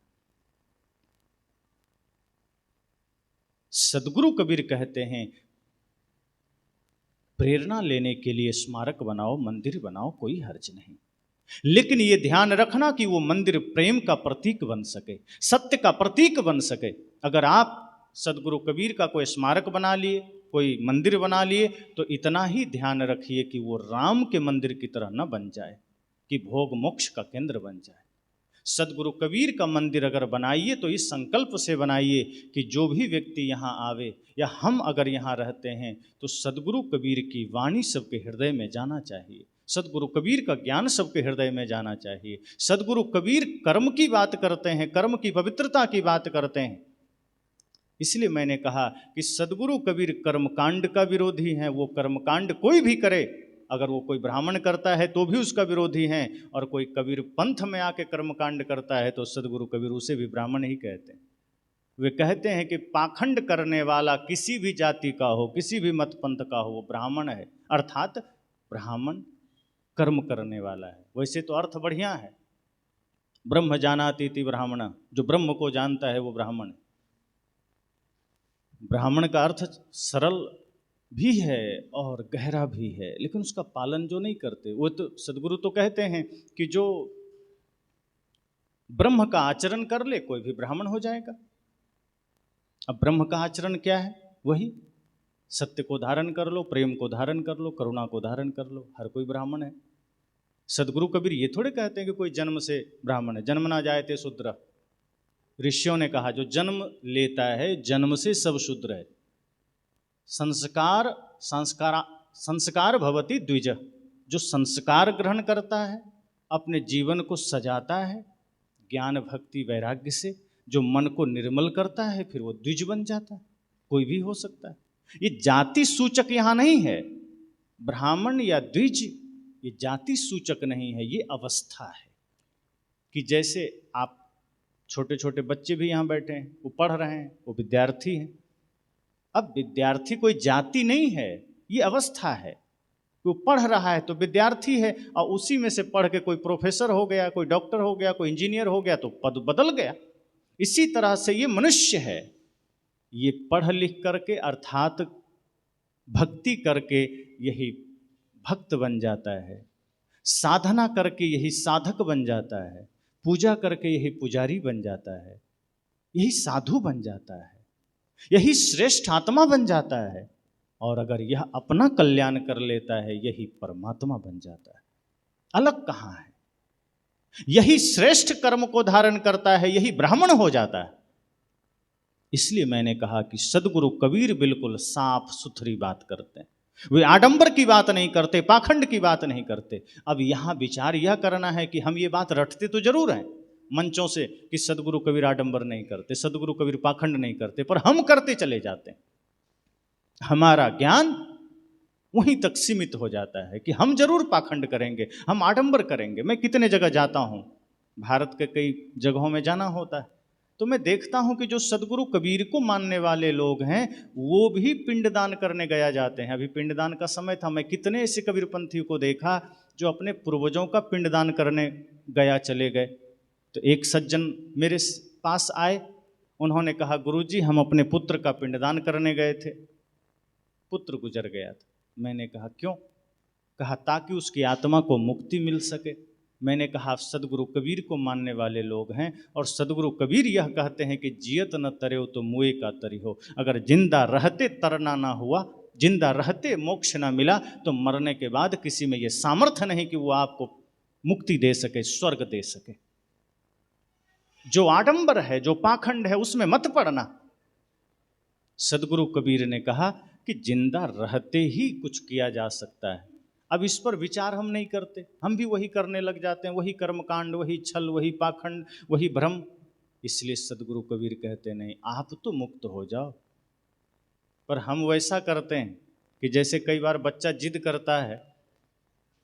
सदगुरु कबीर कहते हैं, प्रेरणा लेने के लिए स्मारक बनाओ, मंदिर बनाओ, कोई हर्ज नहीं, लेकिन ये ध्यान रखना कि वो मंदिर प्रेम का प्रतीक बन सके, सत्य का प्रतीक बन सके। अगर आप सदगुरु कबीर का कोई स्मारक बना लिए, कोई मंदिर बना लिए, तो इतना ही ध्यान रखिए कि वो राम के मंदिर की तरह न बन जाए, कि भोग मोक्ष का केंद्र बन जाए। सदगुरु कबीर का मंदिर अगर बनाइए तो इस संकल्प से बनाइए कि जो भी व्यक्ति यहाँ आवे या हम अगर यहाँ रहते हैं तो सदगुरु कबीर की वाणी सबके हृदय में जाना चाहिए, सदगुरु कबीर का ज्ञान सबके हृदय में जाना चाहिए। सदगुरु कबीर कर्म की बात करते हैं, कर्म की पवित्रता की बात करते हैं। इसलिए मैंने कहा कि सदगुरु कबीर कर्मकांड का विरोधी हैं। वो कर्मकांड कोई भी करे, अगर वो कोई ब्राह्मण करता है तो भी उसका विरोधी हैं, और कोई कबीर पंथ में आके कर्मकांड करता है तो सदगुरु कबीर उसे भी ब्राह्मण ही कहते हैं। वे कहते हैं कि पाखंड करने वाला किसी भी जाति का हो, किसी भी मत पंथ का हो, वो ब्राह्मण है, अर्थात ब्राह्मण कर्म करने वाला है। वैसे तो अर्थ बढ़िया है, ब्रह्म जानाति इति ब्राह्मण, जो ब्रह्म को जानता है वो ब्राह्मण है। ब्राह्मण का अर्थ सरल भी है और गहरा भी है, लेकिन उसका पालन जो नहीं करते, वो तो सदगुरु तो कहते हैं कि जो ब्रह्म का आचरण कर ले कोई भी ब्राह्मण हो जाएगा। अब ब्रह्म का आचरण क्या है? वही सत्य को धारण कर लो, प्रेम को धारण कर लो, करुणा को धारण कर लो, हर कोई ब्राह्मण है। सदगुरु कबीर ये थोड़े कहते हैं कि कोई जन्म से ब्राह्मण है, जन्म ना जाए ते शूद्र। ऋषियों ने कहा जो जन्म लेता है जन्म से सब शूद्र है। संस्कार भवति द्विज, जो संस्कार ग्रहण करता है, अपने जीवन को सजाता है ज्ञान भक्ति वैराग्य से, जो मन को निर्मल करता है, फिर वो द्विज बन जाता है। कोई भी हो सकता है। ये जाति सूचक यहाँ नहीं है, ब्राह्मण या द्विज ये जाति सूचक नहीं है, ये अवस्था है। कि जैसे आप छोटे छोटे बच्चे भी यहाँ बैठे हैं, वो पढ़ रहे हैं, वो विद्यार्थी हैं। अब विद्यार्थी कोई जाति नहीं है, ये अवस्था है। वो पढ़ रहा है तो विद्यार्थी है, और उसी में से पढ़ के कोई प्रोफेसर हो गया, कोई डॉक्टर हो गया, कोई इंजीनियर हो गया, तो पद बदल गया। इसी तरह से ये मनुष्य है, ये पढ़ लिख करके अर्थात भक्ति करके यही भक्त बन जाता है, साधना करके यही साधक बन जाता है, पूजा करके यही पुजारी बन जाता है, यही साधु बन जाता है, यही श्रेष्ठ आत्मा बन जाता है। और अगर यह अपना कल्याण कर लेता है यही परमात्मा बन जाता है। अलग कहाँ है? यही श्रेष्ठ कर्म को धारण करता है, यही ब्राह्मण हो जाता है। इसलिए मैंने कहा कि सदगुरु कबीर बिल्कुल साफ सुथरी बात करते हैं। वे आडंबर की बात नहीं करते, पाखंड की बात नहीं करते। अब यहाँ विचार यह करना है कि हम ये बात रटते तो जरूर हैं मंचों से कि सदगुरु कबीर आडंबर नहीं करते, सदगुरु कबीर पाखंड नहीं करते, पर हम करते चले जाते हैं। हमारा ज्ञान वहीं तक सीमित हो जाता है कि हम जरूर पाखंड करेंगे, हम आडंबर करेंगे। मैं कितने जगह जाता हूँ, भारत के कई जगहों में जाना होता है, तो मैं देखता हूँ कि जो सदगुरु कबीर को मानने वाले लोग हैं वो भी पिंडदान करने गया जाते हैं। अभी पिंडदान का समय था, मैं कितने ऐसे कबीरपंथियों को देखा जो अपने पूर्वजों का पिंडदान करने गया चले गए। तो एक सज्जन मेरे पास आए, उन्होंने कहा गुरुजी हम अपने पुत्र का पिंडदान करने गए थे, पुत्र गुजर गया था। मैंने कहा क्यों? कहा ताकि उसकी आत्मा को मुक्ति मिल सके। मैंने कहा आप सदगुरु कबीर को मानने वाले लोग हैं, और सदगुरु कबीर यह कहते हैं कि जियत न तरे तो मुए का तरी हो। अगर जिंदा रहते तरना ना हुआ, जिंदा रहते मोक्ष ना मिला, तो मरने के बाद किसी में यह सामर्थ्य नहीं कि वो आपको मुक्ति दे सके, स्वर्ग दे सके। जो आडंबर है, जो पाखंड है, उसमें मत पड़ना। सदगुरु कबीर ने कहा कि जिंदा रहते ही कुछ किया जा सकता है। अब इस पर विचार हम नहीं करते, हम भी वही करने लग जाते हैं, वही कर्मकांड, वही छल, वही पाखंड, वही भ्रम। इसलिए सदगुरु कबीर कहते नहीं, आप तो मुक्त हो जाओ। पर हम वैसा करते हैं कि जैसे कई बार बच्चा जिद करता है,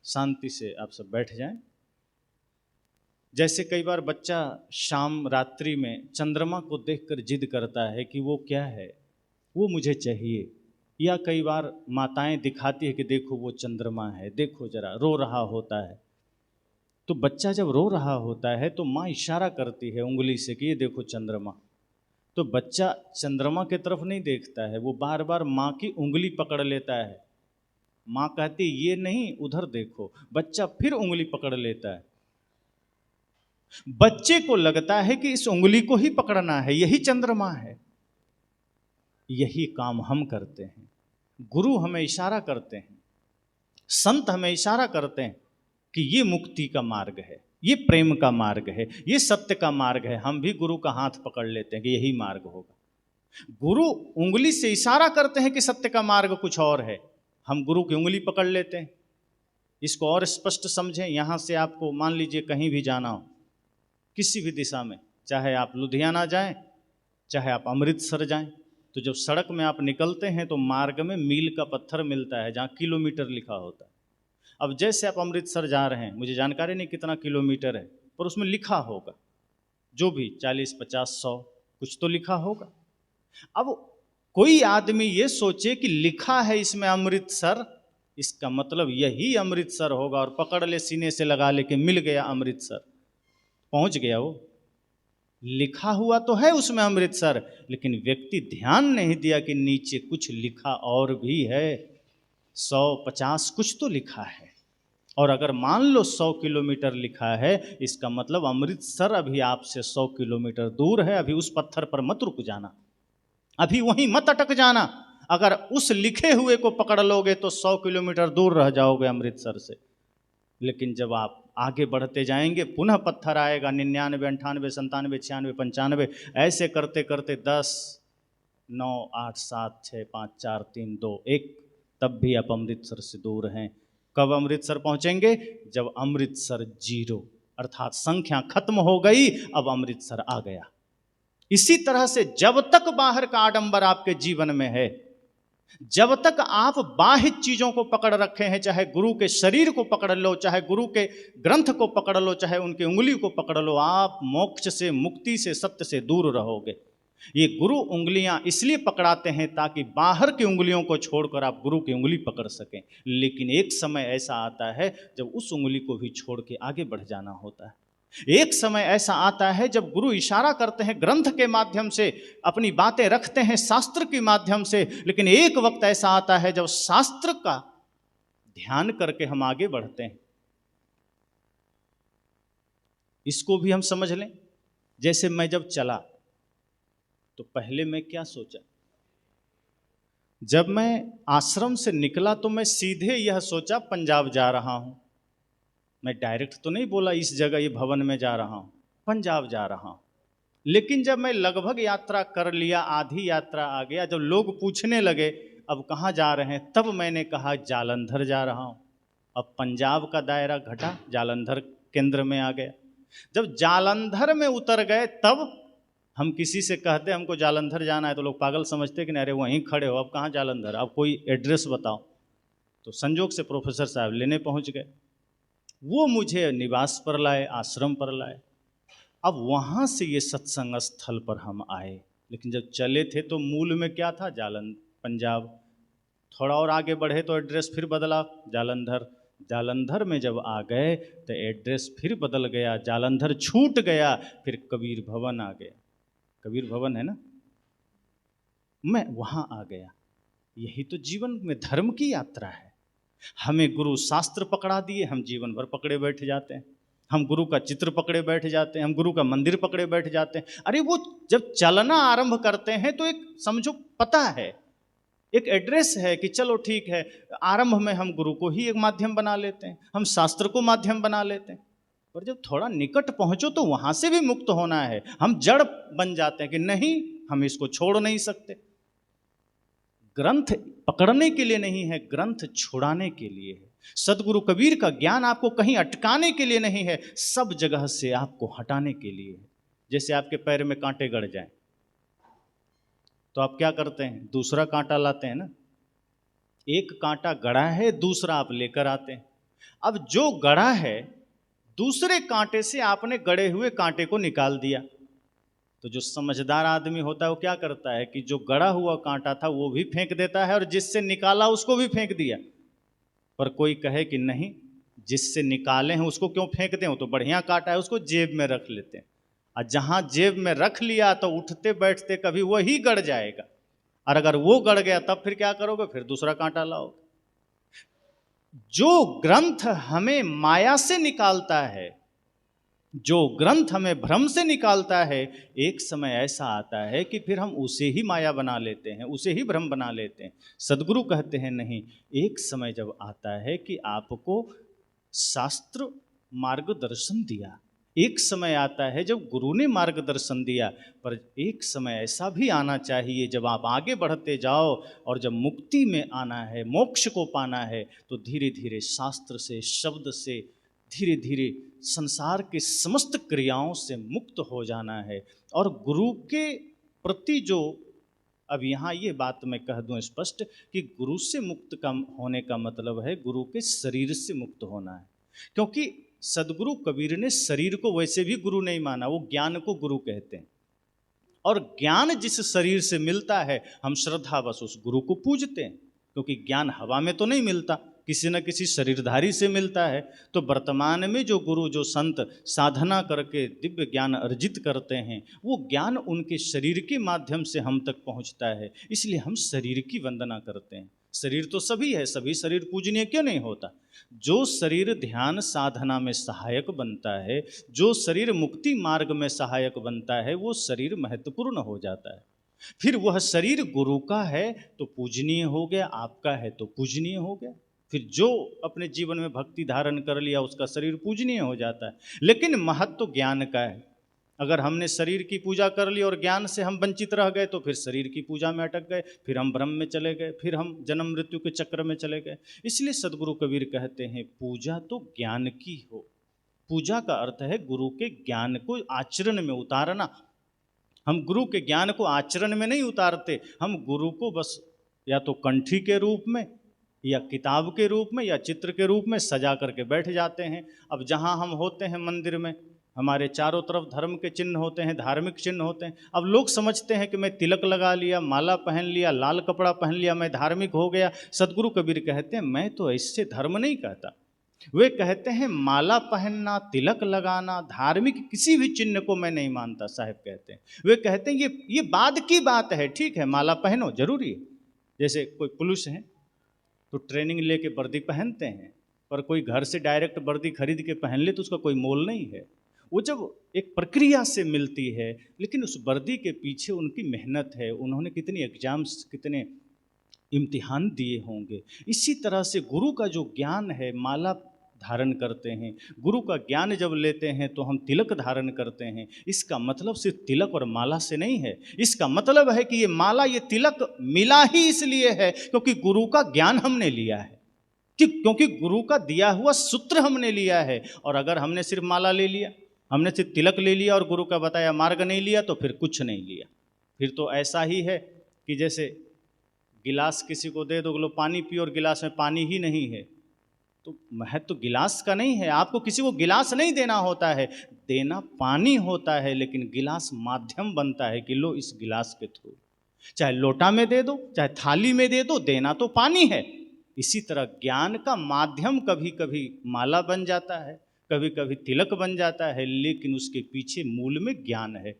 शांति से आप सब बैठ जाएं। जैसे कई बार बच्चा शाम रात्रि में चंद्रमा को देखकर जिद करता है कि वो क्या है, वो मुझे चाहिए। या कई बार माताएं दिखाती है कि देखो वो चंद्रमा है, देखो जरा, रो रहा होता है। तो बच्चा जब रो रहा होता है तो माँ इशारा करती है उंगली से कि ये देखो चंद्रमा। तो बच्चा चंद्रमा की तरफ नहीं देखता है, वो बार बार माँ की उंगली पकड़ लेता है। माँ कहती ये नहीं, उधर देखो। बच्चा फिर उंगली पकड़ लेता है। बच्चे को लगता है कि इस उंगली को ही पकड़ना है, यही चंद्रमा है। यही काम हम करते हैं। गुरु हमें इशारा करते हैं, संत हमें इशारा करते हैं कि ये मुक्ति का मार्ग है, ये प्रेम का मार्ग है, ये सत्य का मार्ग है। हम भी गुरु का हाथ पकड़ लेते हैं कि यही मार्ग होगा। गुरु उंगली से इशारा करते हैं कि सत्य का मार्ग कुछ और है, हम गुरु की उंगली पकड़ लेते हैं। इसको और स्पष्ट समझें। यहाँ से आपको मान लीजिए कहीं भी जाना हो, किसी भी दिशा में, चाहे आप लुधियाना जाएं, चाहे आप अमृतसर जाएं, तो जब सड़क में आप निकलते हैं तो मार्ग में मील का पत्थर मिलता है जहाँ किलोमीटर लिखा होता है। अब जैसे आप अमृतसर जा रहे हैं, मुझे जानकारी नहीं कितना किलोमीटर है, पर उसमें लिखा होगा जो भी 40, 50, 100 कुछ तो लिखा होगा। अब कोई आदमी ये सोचे कि लिखा है इसमें अमृतसर, इसका मतलब यही अमृतसर होगा, और पकड़ ले सीने से लगा ले कि मिल गया अमृतसर, पहुंच गया। वो लिखा हुआ तो है उसमें अमृतसर, लेकिन व्यक्ति ध्यान नहीं दिया कि नीचे कुछ लिखा और भी है, 100, 50 कुछ तो लिखा है। और अगर मान लो 100 किलोमीटर लिखा है, इसका मतलब अमृतसर अभी आपसे 100 किलोमीटर दूर है। अभी उस पत्थर पर मत रुक जाना, अभी वहीं मत अटक जाना। अगर उस लिखे हुए को पकड़ लोगे तो 100 किलोमीटर दूर रह जाओगे अमृतसर से। लेकिन जब आप आगे बढ़ते जाएंगे, पुनः पत्थर आएगा 99, 98, 97, 96, 95, ऐसे करते करते 10, 9, 8, 7, 6, 5, 4, 3, 2, 1, तब भी आप अमृतसर से दूर हैं। कब अमृतसर पहुंचेंगे? जब अमृतसर 0 अर्थात संख्या खत्म हो गई, अब अमृतसर आ गया। इसी तरह से जब तक बाहर का आडंबर आपके जीवन में है, जब तक आप बाह्य चीजों को पकड़ रखे हैं, चाहे गुरु के शरीर को पकड़ लो, चाहे गुरु के ग्रंथ को पकड़ लो, चाहे उनकी उंगली को पकड़ लो, आप मोक्ष से, मुक्ति से, सत्य से दूर रहोगे। ये गुरु उंगलियां इसलिए पकड़ाते हैं ताकि बाहर की उंगलियों को छोड़कर आप गुरु की उंगली पकड़ सकें। लेकिन एक समय ऐसा आता है जब उस उंगली को भी छोड़ के आगे बढ़ जाना होता है। एक समय ऐसा आता है जब गुरु इशारा करते हैं ग्रंथ के माध्यम से, अपनी बातें रखते हैं शास्त्र के माध्यम से, लेकिन एक वक्त ऐसा आता है जब शास्त्र का ध्यान करके हम आगे बढ़ते हैं। इसको भी हम समझ लें। जैसे मैं जब चला तो पहले मैं क्या सोचा? जब मैं आश्रम से निकला तो मैं सीधे यह सोचा पंजाब जा रहा हूं। मैं डायरेक्ट तो नहीं बोला इस जगह, ये भवन में जा रहा हूं, पंजाब जा रहा हूं। लेकिन जब मैं लगभग यात्रा कर लिया, आधी यात्रा आ गया, जब लोग पूछने लगे अब कहाँ जा रहे हैं, तब मैंने कहा जालंधर जा रहा हूं। अब पंजाब का दायरा घटा, जालंधर केंद्र में आ गया। जब जालंधर में उतर गए, तब हम किसी से कहते हमको जालंधर जाना है तो लोग पागल समझते कि नहीं, अरे वहीं खड़े हो, अब कहाँ जालंधर, अब कोई एड्रेस बताओ। तो संजोग से प्रोफेसर साहब लेने पहुंच गए। वो मुझे निवास पर लाए, आश्रम पर लाए। अब वहाँ से ये सत्संग स्थल पर हम आए। लेकिन जब चले थे तो मूल में क्या था? पंजाब। थोड़ा और आगे बढ़े तो एड्रेस फिर बदला, जालंधर। जालंधर में जब आ गए तो एड्रेस फिर बदल गया, जालंधर छूट गया, फिर कबीर भवन आ गया। कबीर भवन है ना, मैं वहाँ आ गया। यही तो जीवन में धर्म की यात्रा है। हमें गुरु शास्त्र पकड़ा दिए, हम जीवन भर पकड़े बैठ जाते हैं। हम गुरु का चित्र पकड़े बैठ जाते हैं, हम गुरु का मंदिर पकड़े बैठ जाते हैं। अरे वो जब चलना आरंभ करते हैं तो एक समझो पता है, एक एड्रेस है कि चलो ठीक है, आरंभ में हम गुरु को ही एक माध्यम बना लेते हैं, हम शास्त्र को माध्यम बना लेते हैं। पर जब थोड़ा निकट पहुंचो तो वहां से भी मुक्त होना है। हम जड़ बन जाते हैं कि नहीं, हम इसको छोड़ नहीं सकते। ग्रंथ पकड़ने के लिए नहीं है, ग्रंथ छुड़ाने के लिए है। सदगुरु कबीर का ज्ञान आपको कहीं अटकाने के लिए नहीं है, सब जगह से आपको हटाने के लिए है। जैसे आपके पैर में कांटे गड़ जाएं तो आप क्या करते हैं? दूसरा कांटा लाते हैं ना। एक कांटा गड़ा है, दूसरा आप लेकर आते हैं। अब जो गड़ा है, दूसरे कांटे से आपने गड़े हुए कांटे को निकाल दिया। तो जो समझदार आदमी होता है वो क्या करता है कि जो गड़ा हुआ कांटा था वो भी फेंक देता है और जिससे निकाला उसको भी फेंक दिया। पर कोई कहे कि नहीं, जिससे निकाले हैं उसको क्यों फेंक दें, वो तो बढ़िया कांटा है, उसको जेब में रख लेते हैं। और जहां जेब में रख लिया तो उठते बैठते कभी वही गड़ जाएगा, और अगर वो गड़ गया तब फिर क्या करोगे? फिर दूसरा कांटा लाओगे। जो ग्रंथ हमें माया से निकालता है, जो ग्रंथ हमें भ्रम से निकालता है, एक समय ऐसा आता है कि फिर हम उसे ही माया बना लेते हैं, उसे ही भ्रम बना लेते हैं। सदगुरु कहते हैं नहीं, एक समय जब आता है कि आपको शास्त्र मार्गदर्शन दिया। एक समय आता है जब गुरु ने मार्गदर्शन दिया, पर एक समय ऐसा भी आना चाहिए जब आप आगे बढ़ते जाओ और जब मुक्ति में आना है, मोक्ष को पाना है, तो धीरे धीरे शास्त्र से, शब्द से, धीरे धीरे संसार के समस्त क्रियाओं से मुक्त हो जाना है। और गुरु के प्रति जो, अब यहाँ ये बात मैं कह दूं स्पष्ट कि गुरु से मुक्त का होने का मतलब है गुरु के शरीर से मुक्त होना है। क्योंकि सदगुरु कबीर ने शरीर को वैसे भी गुरु नहीं माना, वो ज्ञान को गुरु कहते हैं। और ज्ञान जिस शरीर से मिलता है, हम श्रद्धावश उस गुरु को पूजते हैं, क्योंकि ज्ञान हवा में तो नहीं मिलता, किसी न किसी शरीरधारी से मिलता है। तो वर्तमान में जो गुरु, जो संत साधना करके दिव्य ज्ञान अर्जित करते हैं, वो ज्ञान उनके शरीर के माध्यम से हम तक पहुंचता है, इसलिए हम शरीर की वंदना करते हैं। शरीर तो सभी है, सभी शरीर पूजनीय क्यों नहीं होता? जो शरीर ध्यान साधना में सहायक बनता है, जो शरीर मुक्ति मार्ग में सहायक बनता है, वो शरीर महत्वपूर्ण हो जाता है। फिर वह शरीर गुरु का है तो पूजनीय हो गया, आपका है तो पूजनीय हो गया। फिर जो अपने जीवन में भक्ति धारण कर लिया उसका शरीर पूजनीय हो जाता है। लेकिन महत्व ज्ञान का है। अगर हमने शरीर की पूजा कर ली और ज्ञान से हम वंचित रह गए तो फिर शरीर की पूजा में अटक गए, फिर हम भ्रम में चले गए, फिर हम जन्म मृत्यु के चक्र में चले गए। इसलिए सदगुरु कबीर कहते हैं पूजा तो ज्ञान की हो। पूजा का अर्थ है गुरु के ज्ञान को आचरण में उतारना। हम गुरु के ज्ञान को आचरण में नहीं उतारते, हम गुरु को बस या तो कंठी के रूप में या किताब के रूप में या चित्र के रूप में सजा करके बैठ जाते हैं। अब जहाँ हम होते हैं मंदिर में, हमारे चारों तरफ धर्म के चिन्ह होते हैं, धार्मिक चिन्ह होते हैं। अब लोग समझते हैं कि मैं तिलक लगा लिया, माला पहन लिया, लाल कपड़ा पहन लिया, मैं धार्मिक हो गया। सदगुरु कबीर कहते हैं मैं तो इससे धर्म नहीं कहता। वे कहते हैं माला पहनना, तिलक लगाना, धार्मिक किसी भी चिन्ह को मैं नहीं मानता। साहब कहते हैं, वे कहते हैं ये बाद की बात है। ठीक है, माला पहनो जरूरी है। जैसे कोई पुलिस है तो ट्रेनिंग लेके वर्दी पहनते हैं, पर कोई घर से डायरेक्ट वर्दी खरीद के पहन ले तो उसका कोई मोल नहीं है। वो जब एक प्रक्रिया से मिलती है, लेकिन उस वर्दी के पीछे उनकी मेहनत है, उन्होंने कितनी एग्जाम्स, कितने इम्तिहान दिए होंगे। इसी तरह से गुरु का जो ज्ञान है, माला धारण करते हैं, गुरु का ज्ञान जब लेते हैं तो हम तिलक धारण करते हैं। इसका मतलब सिर्फ तिलक और माला से नहीं है, इसका मतलब है कि ये माला, ये तिलक मिला ही इसलिए है क्योंकि गुरु का ज्ञान हमने लिया है, क्योंकि गुरु का दिया हुआ सूत्र हमने लिया है। और अगर हमने सिर्फ माला ले लिया, हमने सिर्फ तिलक ले लिया और गुरु का बताया मार्ग नहीं लिया, तो फिर कुछ नहीं लिया। फिर तो ऐसा ही है कि जैसे गिलास किसी को दे दो, लो पानी पियो, और गिलास में पानी ही नहीं है, तो महत्व तो गिलास का नहीं है। आपको किसी को गिलास नहीं देना होता है, देना पानी होता है, लेकिन गिलास माध्यम बनता है कि लो इस गिलास के थ्रू, चाहे लोटा में दे दो, चाहे थाली में दे दो, देना तो पानी है। इसी तरह ज्ञान का माध्यम कभी कभी माला बन जाता है, कभी कभी तिलक बन जाता है, लेकिन उसके पीछे मूल में ज्ञान है।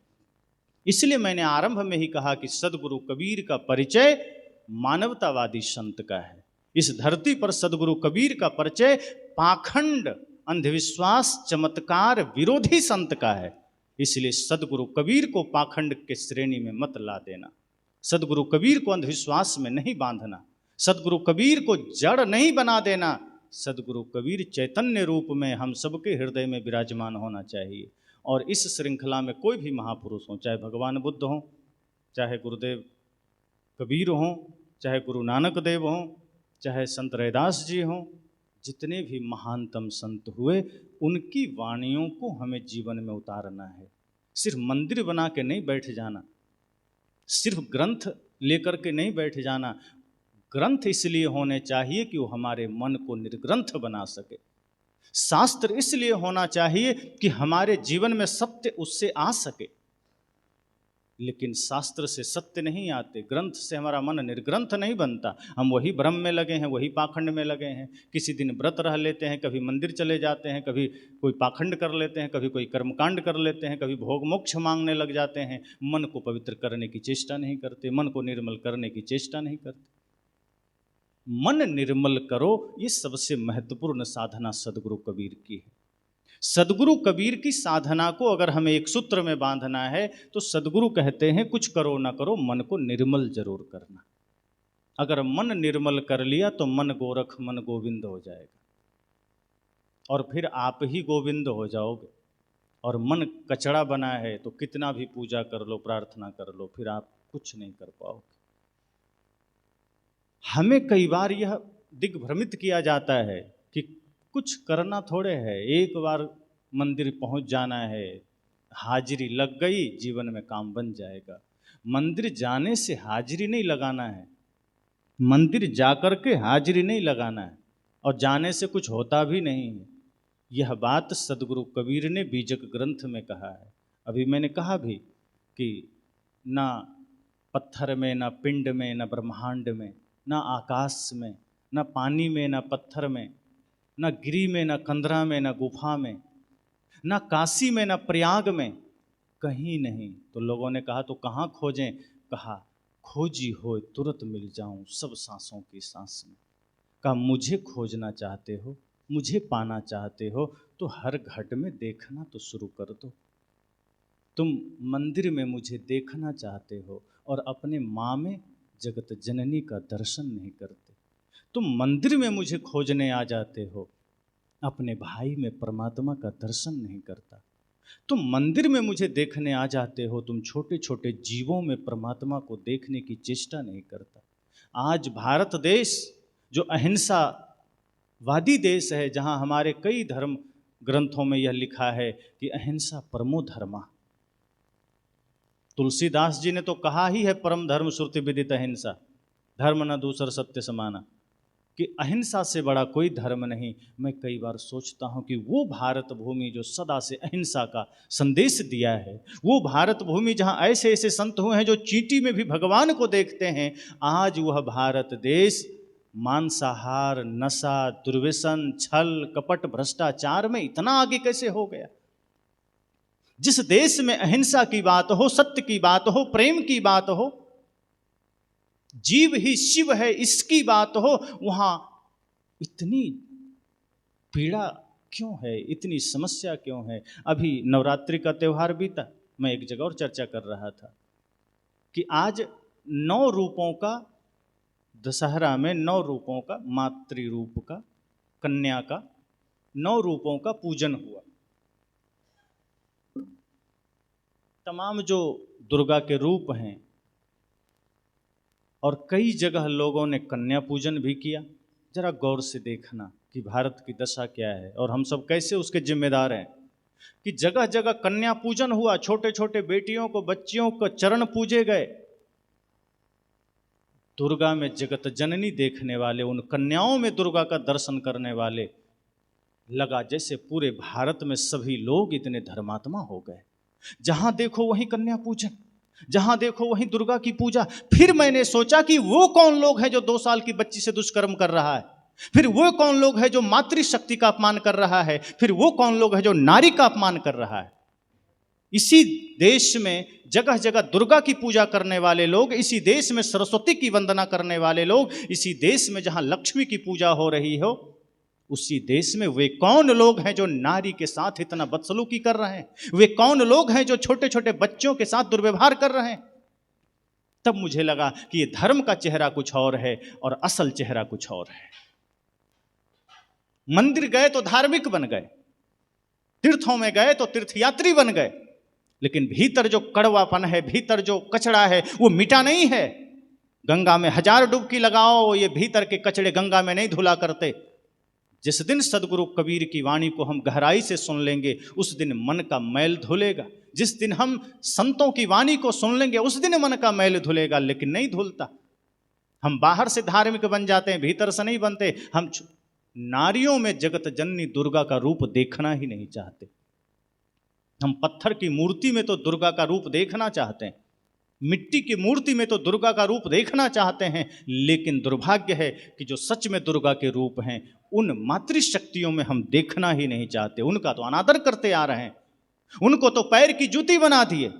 इसलिए मैंने आरंभ में ही कहा कि सदगुरु कबीर का परिचय मानवतावादी संत का है। इस धरती पर सदगुरु कबीर का परिचय पाखंड, अंधविश्वास, चमत्कार विरोधी संत का है। इसलिए सदगुरु कबीर को पाखंड के श्रेणी में मत ला देना, सदगुरु कबीर को अंधविश्वास में नहीं बांधना, सदगुरु कबीर को जड़ नहीं बना देना। सदगुरु कबीर चैतन्य रूप में हम सबके हृदय में विराजमान होना चाहिए। और इस श्रृंखला में कोई भी महापुरुष हो, चाहे भगवान बुद्ध हों, चाहे गुरुदेव कबीर हों, चाहे गुरु नानक देव हों, चाहे संत रैदास जी हों, जितने भी महानतम संत हुए, उनकी वाणियों को हमें जीवन में उतारना है। सिर्फ मंदिर बना के नहीं बैठ जाना, सिर्फ ग्रंथ लेकर के नहीं बैठ जाना। ग्रंथ इसलिए होने चाहिए कि वो हमारे मन को निर्ग्रंथ बना सके। शास्त्र इसलिए होना चाहिए कि हमारे जीवन में सत्य उससे आ सके। लेकिन शास्त्र से सत्य नहीं आते, ग्रंथ से हमारा मन निर्ग्रंथ नहीं बनता। हम वही भ्रम में लगे हैं, वही पाखंड में लगे हैं। किसी दिन व्रत रह लेते हैं, कभी मंदिर चले जाते हैं, कभी कोई पाखंड कर लेते हैं, कभी कोई कर्मकांड कर लेते हैं, कभी भोग मोक्ष मांगने लग जाते हैं। मन को पवित्र करने की चेष्टा नहीं करते, मन को निर्मल करने की चेष्टा नहीं करते। मन निर्मल करो, ये सबसे महत्वपूर्ण साधना सदगुरु कबीर की है। सदगुरु कबीर की साधना को अगर हमें एक सूत्र में बांधना है तो सदगुरु कहते हैं कुछ करो ना करो, मन को निर्मल जरूर करना। अगर मन निर्मल कर लिया तो मन गोरख, मन गोविंद हो जाएगा। और फिर आप ही गोविंद हो जाओगे। और मन कचड़ा बना है तो कितना भी पूजा कर लो, प्रार्थना कर लो, फिर आप कुछ नहीं कर पाओगे। हमें कई बार यह दिग्भ्रमित किया जाता है कि कुछ करना थोड़े है, एक बार मंदिर पहुंच जाना है, हाजिरी लग गई, जीवन में काम बन जाएगा। मंदिर जाने से हाजिरी नहीं लगाना है, मंदिर जाकर के हाजिरी नहीं लगाना है, और जाने से कुछ होता भी नहीं है। यह बात सदगुरु कबीर ने बीजक ग्रंथ में कहा है। अभी मैंने कहा भी कि ना पत्थर में, ना पिंड में, ना ब्रह्मांड में, ना आकाश में, ना पानी में, ना पत्थर में, ना गिरी में, ना कंदरा में, ना गुफा में, ना काशी में, ना प्रयाग में, कहीं नहीं। तो लोगों ने कहा तो कहाँ खोजें? कहा खोजी हो तुरंत मिल जाऊं सब सांसों की सांस में। कहा मुझे खोजना चाहते हो, मुझे पाना चाहते हो, तो हर घट में देखना तो शुरू कर दो। तुम मंदिर में मुझे देखना चाहते हो और अपने माँ में जगत जननी का दर्शन नहीं करते। तुम मंदिर में मुझे खोजने आ जाते हो, अपने भाई में परमात्मा का दर्शन नहीं करता। तुम मंदिर में मुझे देखने आ जाते हो, तुम छोटे छोटे जीवों में परमात्मा को देखने की चेष्टा नहीं करता। आज भारत देश जो अहिंसा वादी देश है, जहाँ हमारे कई धर्म ग्रंथों में यह लिखा है कि अहिंसा परमो धर्मा। तुलसीदास जी ने तो कहा ही है परम धर्म श्रुति विदित अहिंसा, धर्म न दूसर सत्य समाना, कि अहिंसा से बड़ा कोई धर्म नहीं। मैं कई बार सोचता हूँ कि वो भारत भूमि जो सदा से अहिंसा का संदेश दिया है, वो भारत भूमि जहाँ ऐसे ऐसे संत हुए हैं जो चींटी में भी भगवान को देखते हैं, आज वह भारत देश मांसाहार, नशा, दुर्व्यसन, छल, कपट, भ्रष्टाचार में इतना आगे कैसे हो गया? जिस देश में अहिंसा की बात हो, सत्य की बात हो, प्रेम की बात हो, जीव ही शिव है इसकी बात हो, वहां इतनी पीड़ा क्यों है, इतनी समस्या क्यों है? अभी नवरात्रि का त्यौहार बीता, मैं एक जगह और चर्चा कर रहा था कि आज 9 रूपों का, दशहरा में 9 रूपों का, मातृ रूप का, कन्या का, 9 रूपों का पूजन हुआ। तमाम जो दुर्गा के रूप हैं, और कई जगह लोगों ने कन्या पूजन भी किया। जरा गौर से देखना कि भारत की दशा क्या है और हम सब कैसे उसके जिम्मेदार हैं कि जगह जगह कन्या पूजन हुआ, छोटे छोटे बेटियों को, बच्चियों को चरण पूजे गए। दुर्गा में जगत जननी देखने वाले, उन कन्याओं में दुर्गा का दर्शन करने वाले, लगा जैसे पूरे भारत में सभी लोग इतने धर्मात्मा हो गए। जहां देखो वहीं कन्या पूजन, जहां देखो वहीं दुर्गा की पूजा। फिर मैंने सोचा कि वो कौन लोग हैं जो 2 साल की बच्ची से दुष्कर्म कर रहा है? फिर वो कौन लोग हैं जो मातृशक्ति का अपमान कर रहा है? फिर वो कौन लोग हैं जो नारी का अपमान कर रहा है? इसी देश में जगह जगह दुर्गा की पूजा करने वाले लोग, इसी देश में सरस्वती की वंदना करने वाले लोग, इसी देश में जहां लक्ष्मी की पूजा हो रही हो, उसी देश में वे कौन लोग हैं जो नारी के साथ इतना बदसलूकी कर रहे हैं? वे कौन लोग हैं जो छोटे छोटे बच्चों के साथ दुर्व्यवहार कर रहे हैं? तब मुझे लगा कि ये धर्म का चेहरा कुछ और है और असल चेहरा कुछ और है। मंदिर गए तो धार्मिक बन गए, तीर्थों में गए तो तीर्थयात्री बन गए, लेकिन भीतर जो कड़वापन है, भीतर जो कचड़ा है, वो मिटा नहीं है। गंगा में 1000 डुबकी लगाओ, ये भीतर के कचड़े गंगा में नहीं धुला करते। जिस दिन सदगुरु कबीर की वाणी को हम गहराई से सुन लेंगे, उस दिन मन का मैल धुलेगा। जिस दिन हम संतों की वाणी को सुन लेंगे, उस दिन मन का मैल धुलेगा, लेकिन नहीं धुलता। हम बाहर से धार्मिक बन जाते हैं, भीतर से नहीं बनते। हम नारियों में जगत जननी दुर्गा का रूप देखना ही नहीं चाहते। हम पत्थर की मूर्ति में तो दुर्गा का रूप देखना चाहते हैं, मिट्टी की मूर्ति में तो दुर्गा का रूप देखना चाहते हैं, लेकिन दुर्भाग्य है कि जो सच में दुर्गा के रूप हैं, उन मातृशक्तियों में हम देखना ही नहीं चाहते। उनका तो अनादर करते आ रहे हैं, उनको तो पैर की जूती बना दिए।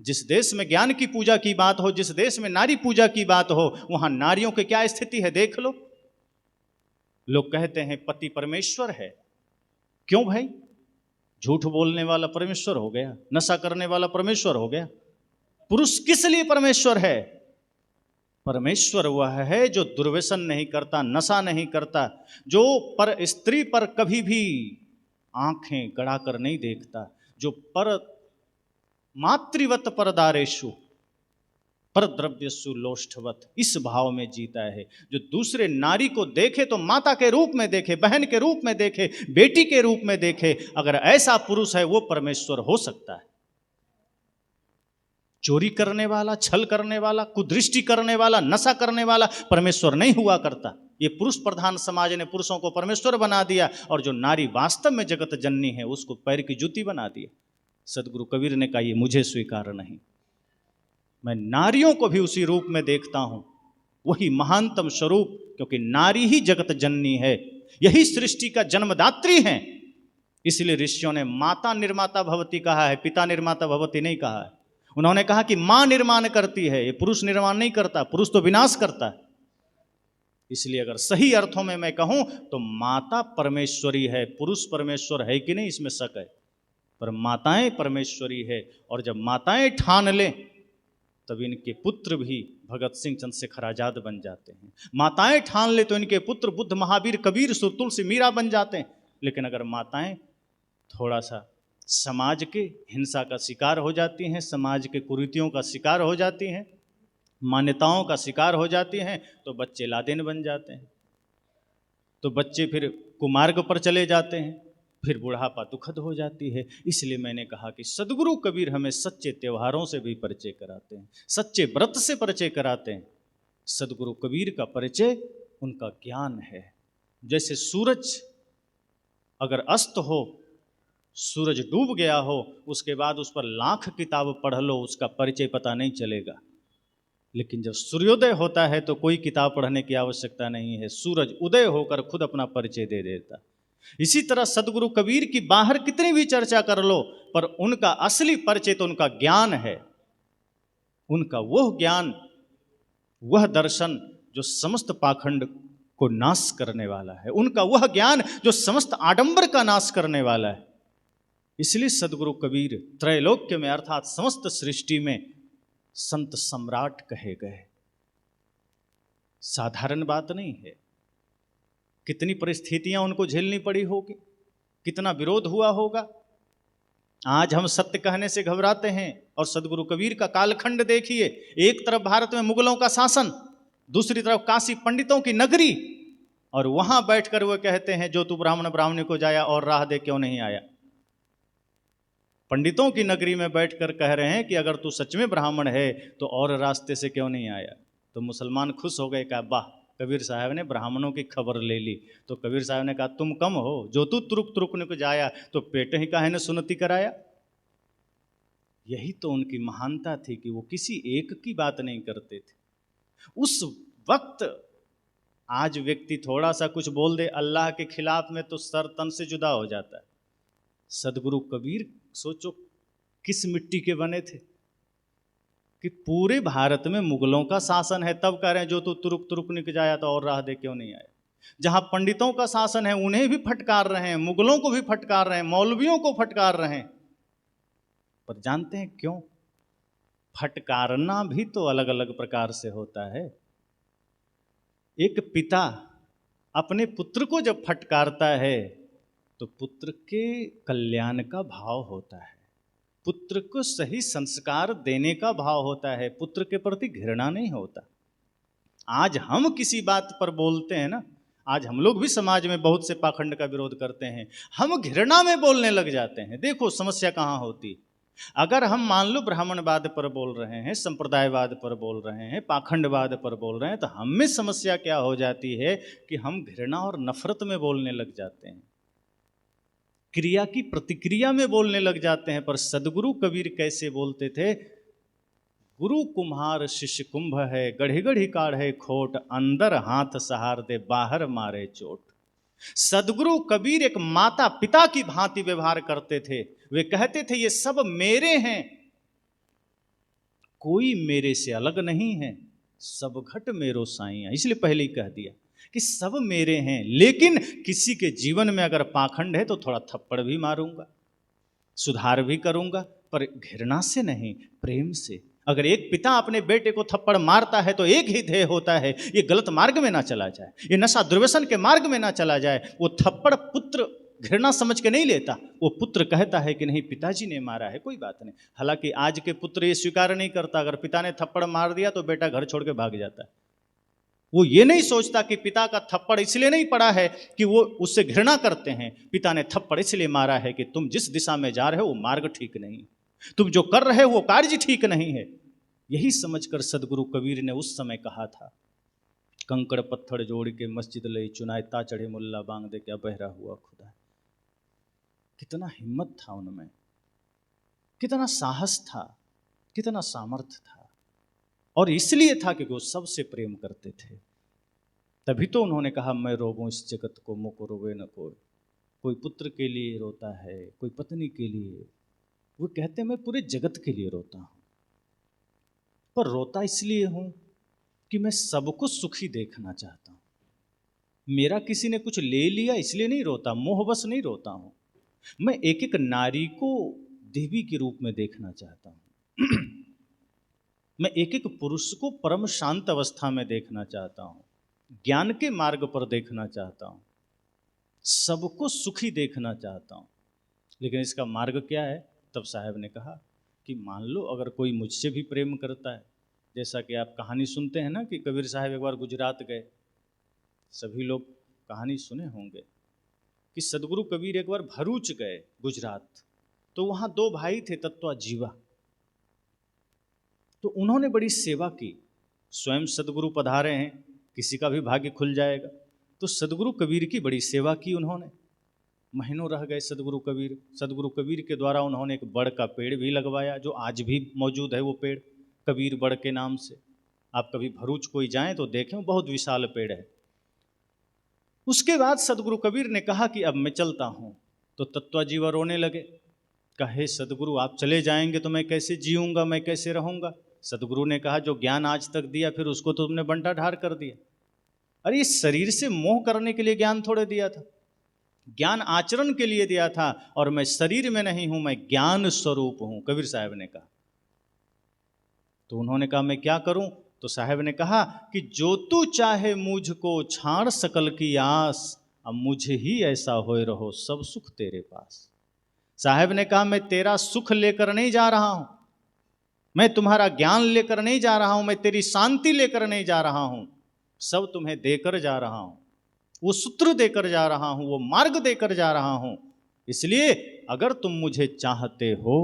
जिस देश में ज्ञान की पूजा की बात हो, जिस देश में नारी पूजा की बात हो, वहां नारियों की क्या स्थिति है देख लो। लोग कहते हैं पति परमेश्वर है। क्यों भाई? झूठ बोलने वाला परमेश्वर हो गया, नशा करने वाला परमेश्वर हो गया। पुरुष किस लिए परमेश्वर है? परमेश्वर वह है जो दुर्व्यसन नहीं करता, नशा नहीं करता, जो पर स्त्री पर कभी भी आंखें गड़ा कर नहीं देखता, जो पर मातृवत परदारेशु पर द्रव्यसु लोष्ठवत इस भाव में जीता है, जो दूसरे नारी को देखे तो माता के रूप में देखे, बहन के रूप में देखे, बेटी के रूप में देखे। अगर ऐसा पुरुष है वो परमेश्वर हो सकता है। चोरी करने वाला, छल करने वाला, कुदृष्टि करने वाला, नशा करने वाला परमेश्वर नहीं हुआ करता। ये पुरुष प्रधान समाज ने पुरुषों को परमेश्वर बना दिया, और जो नारी वास्तव में जगत जननी है उसको पैर की जूती बना दिया। सदगुरु कबीर ने कहा ये मुझे स्वीकार नहीं, मैं नारियों को भी उसी रूप में देखता हूं, वही महानतम स्वरूप, क्योंकि नारी ही जगत जननी है, यही सृष्टि का जन्मदात्री है। इसलिए ऋषियों ने माता निर्माता भवती कहा है, पिता निर्माता भवती नहीं कहा है। उन्होंने कहा कि मां निर्माण करती है, ये पुरुष निर्माण नहीं करता, पुरुष तो विनाश करता है। इसलिए अगर सही अर्थों में मैं कहूं तो माता परमेश्वरी है, पुरुष परमेश्वर है कि नहीं इसमें शक है, पर माताएं परमेश्वरी है। और जब माताएं ठान लें तब इनके पुत्र भी भगत सिंह चंद्रशेखर आजाद बन जाते हैं। माताएं ठान ले तो इनके पुत्र बुद्ध, महावीर, कबीर, तुलसी, मीरा बन जाते हैं। लेकिन अगर माताएं थोड़ा सा समाज के हिंसा का शिकार हो जाती हैं, समाज के कुरीतियों का शिकार हो जाती हैं, मान्यताओं का शिकार हो जाती हैं, तो बच्चे लादेन बन जाते हैं, तो बच्चे फिर कुमार्ग पर चले जाते हैं, फिर बुढ़ापा दुखद हो जाती है। इसलिए मैंने कहा कि सदगुरु कबीर हमें सच्चे त्योहारों से भी परिचय कराते हैं, सच्चे व्रत से परिचय कराते हैं। सदगुरु कबीर का परिचय उनका ज्ञान है। जैसे सूरज अगर अस्त हो, सूरज डूब गया हो, उसके बाद उस पर लाख किताब पढ़ लो, उसका परिचय पता नहीं चलेगा। लेकिन जब सूर्योदय होता है तो कोई किताब पढ़ने की आवश्यकता नहीं है, सूरज उदय होकर खुद अपना परिचय दे देता। इसी तरह सदगुरु कबीर की बाहर कितनी भी चर्चा कर लो, पर उनका असली परिचय तो उनका ज्ञान है। उनका वह ज्ञान, वह दर्शन जो समस्त पाखंड को नाश करने वाला है, उनका वह ज्ञान जो समस्त आडंबर का नाश करने वाला है। इसलिए सदगुरु कबीर त्रैलोक्य में अर्थात समस्त सृष्टि में संत सम्राट कहे गए। साधारण बात नहीं है। कितनी परिस्थितियां उनको झेलनी पड़ी होगी, कितना विरोध हुआ होगा। आज हम सत्य कहने से घबराते हैं, और सदगुरु कबीर का कालखंड देखिए। एक तरफ भारत में मुगलों का शासन, दूसरी तरफ काशी पंडितों की नगरी, और वहां बैठकर वो कहते हैं जो तू ब्राह्मण ब्राह्मणी को जाया और राह दे क्यों नहीं आया। पंडितों की नगरी में बैठकर कह रहे हैं कि अगर तू सच में ब्राह्मण है तो और रास्ते से क्यों नहीं आया। तो मुसलमान खुश हो गए, कहा वाह कबीर साहब ने ब्राह्मणों की खबर ले ली। तो कबीर साहब ने कहा तुम कम हो, जो तू तुरुक तुरुकने को जाया तो पेट ही काहे ने सुनती कराया। यही तो उनकी महानता थी कि वो किसी एक की बात नहीं करते थे उस वक्त। आज व्यक्ति थोड़ा सा कुछ बोल दे अल्लाह के खिलाफ में तो सर तन से जुदा हो जाता है। सदगुरु कबीर सोचो किस मिट्टी के बने थे कि पूरे भारत में मुगलों का शासन है, तब कह रहे हैं जो तू तुरुक तुरुक निक जाया तो और राह दे क्यों नहीं आया। जहां पंडितों का शासन है उन्हें भी फटकार रहे हैं, मुगलों को भी फटकार रहे हैं, मौलवियों को फटकार रहे हैं। पर जानते हैं क्यों? फटकारना भी तो अलग अलग प्रकार से होता है। एक पिता अपने पुत्र को जब फटकारता है तो पुत्र के कल्याण का भाव होता है, पुत्र को सही संस्कार देने का भाव होता है, पुत्र के प्रति घृणा नहीं होता। आज हम किसी बात पर बोलते हैं ना, आज हम लोग भी समाज में बहुत से पाखंड का विरोध करते हैं, हम घृणा में बोलने लग जाते हैं। देखो समस्या कहाँ होती। अगर हम मान लो ब्राह्मणवाद पर बोल रहे हैं, संप्रदायवाद पर बोल रहे हैं, पाखंडवाद पर बोल रहे हैं, तो हम में समस्या क्या हो जाती है कि हम घृणा और नफरत में बोलने लग जाते हैं, क्रिया की प्रतिक्रिया में बोलने लग जाते हैं। पर सदगुरु कबीर कैसे बोलते थे? गुरु कुम्हार शिष्य कुंभ है, गढ़ी गढ़ी काढ़े खोट, अंदर हाथ सहार दे बाहर मारे चोट। सदगुरु कबीर एक माता पिता की भांति व्यवहार करते थे। वे कहते थे ये सब मेरे हैं, कोई मेरे से अलग नहीं है, सब घट मेरो साईं। इसलिए पहले ही कह दिया कि सब मेरे हैं, लेकिन किसी के जीवन में अगर पाखंड है तो थोड़ा थप्पड़ भी मारूंगा, सुधार भी करूंगा, पर घृणा से नहीं, प्रेम से। अगर एक पिता अपने बेटे को थप्पड़ मारता है तो एक ही ध्येय होता है, ये गलत मार्ग में ना चला जाए, ये नशा दुर्व्यसन के मार्ग में ना चला जाए। वो थप्पड़ पुत्र घृणा समझ के नहीं लेता, वो पुत्र कहता है कि नहीं पिताजी ने मारा है, कोई बात नहीं। हालांकि आज के पुत्र ये स्वीकार नहीं करता, अगर पिता ने थप्पड़ मार दिया तो बेटा घर छोड़ के भाग जाता है। वो ये नहीं सोचता कि पिता का थप्पड़ इसलिए नहीं पड़ा है कि वो उससे घृणा करते हैं, पिता ने थप्पड़ इसलिए मारा है कि तुम जिस दिशा में जा रहे हो वो मार्ग ठीक नहीं, तुम जो कर रहे हो वो कार्य ठीक नहीं है। यही समझकर सदगुरु कबीर ने उस समय कहा था, कंकड़ पत्थर जोड़ के मस्जिद ले चुनाए, ता चढ़े मुल्ला बांग दे क्या बहरा हुआ खुदा। कितना हिम्मत था उनमें, कितना साहस था, कितना सामर्थ्य था। और इसलिए था कि वो सबसे प्रेम करते थे। तभी तो उन्होंने कहा, मैं रोऊं इस जगत को मुको रोवे न कोई। कोई पुत्र के लिए रोता है, कोई पत्नी के लिए, वो कहते हैं मैं पूरे जगत के लिए रोता हूं। पर रोता इसलिए हूं कि मैं सबको सुखी देखना चाहता हूं। मेरा किसी ने कुछ ले लिया इसलिए नहीं रोता, मोहबस नहीं रोता हूं। मैं एक एक नारी को देवी के रूप में देखना चाहता हूं। मैं एक एक पुरुष को परम शांत अवस्था में देखना चाहता हूं, ज्ञान के मार्ग पर देखना चाहता हूं, सबको सुखी देखना चाहता हूं। लेकिन इसका मार्ग क्या है? तब साहब ने कहा कि मान लो अगर कोई मुझसे भी प्रेम करता है, जैसा कि आप कहानी सुनते हैं ना कि कबीर साहब एक बार गुजरात गए, सभी लोग कहानी सुने होंगे कि सदगुरु कबीर एक बार भरूच गए गुजरात, तो वहाँ दो भाई थे तत्वा जीवा, तो उन्होंने बड़ी सेवा की। स्वयं सदगुरु पधारे हैं, किसी का भी भाग्य खुल जाएगा, तो सदगुरु कबीर की बड़ी सेवा की उन्होंने। महीनों रह गए सदगुरु कबीर। सदगुरु कबीर के द्वारा उन्होंने एक बड़ का पेड़ भी लगवाया, जो आज भी मौजूद है वो पेड़, कबीर बड़ के नाम से। आप कभी भरूच कोई जाएं तो देखें, बहुत विशाल पेड़ है। उसके बाद सदगुरु कबीर ने कहा कि अब मैं चलता हूँ, तो तत्वा जीवा रोने लगे। कहे सदगुरु आप चले जाएंगे तो मैं कैसे जीऊँगा, मैं कैसे रहूँगा। सदगुरु ने कहा जो ज्ञान आज तक दिया फिर उसको तो तुमने बंटा ढार कर दिया। अरे इस शरीर से मोह करने के लिए ज्ञान थोड़े दिया था, ज्ञान आचरण के लिए दिया था। और मैं शरीर में नहीं हूं, मैं ज्ञान स्वरूप हूं, कबीर साहब ने कहा। तो उन्होंने कहा मैं क्या करूं? तो साहब ने कहा कि जो तू चाहे मुझको छाड़ सकल की आस, अब मुझे ही ऐसा होए रहो सब सुख तेरे पास। साहब ने कहा मैं तेरा सुख लेकर नहीं जा रहा हूं, मैं तुम्हारा ज्ञान लेकर नहीं जा रहा हूं, मैं तेरी शांति लेकर नहीं जा रहा हूं, सब तुम्हें देकर जा रहा हूं, वो सूत्र देकर जा रहा हूं, वो मार्ग देकर जा रहा हूं। इसलिए अगर तुम मुझे चाहते हो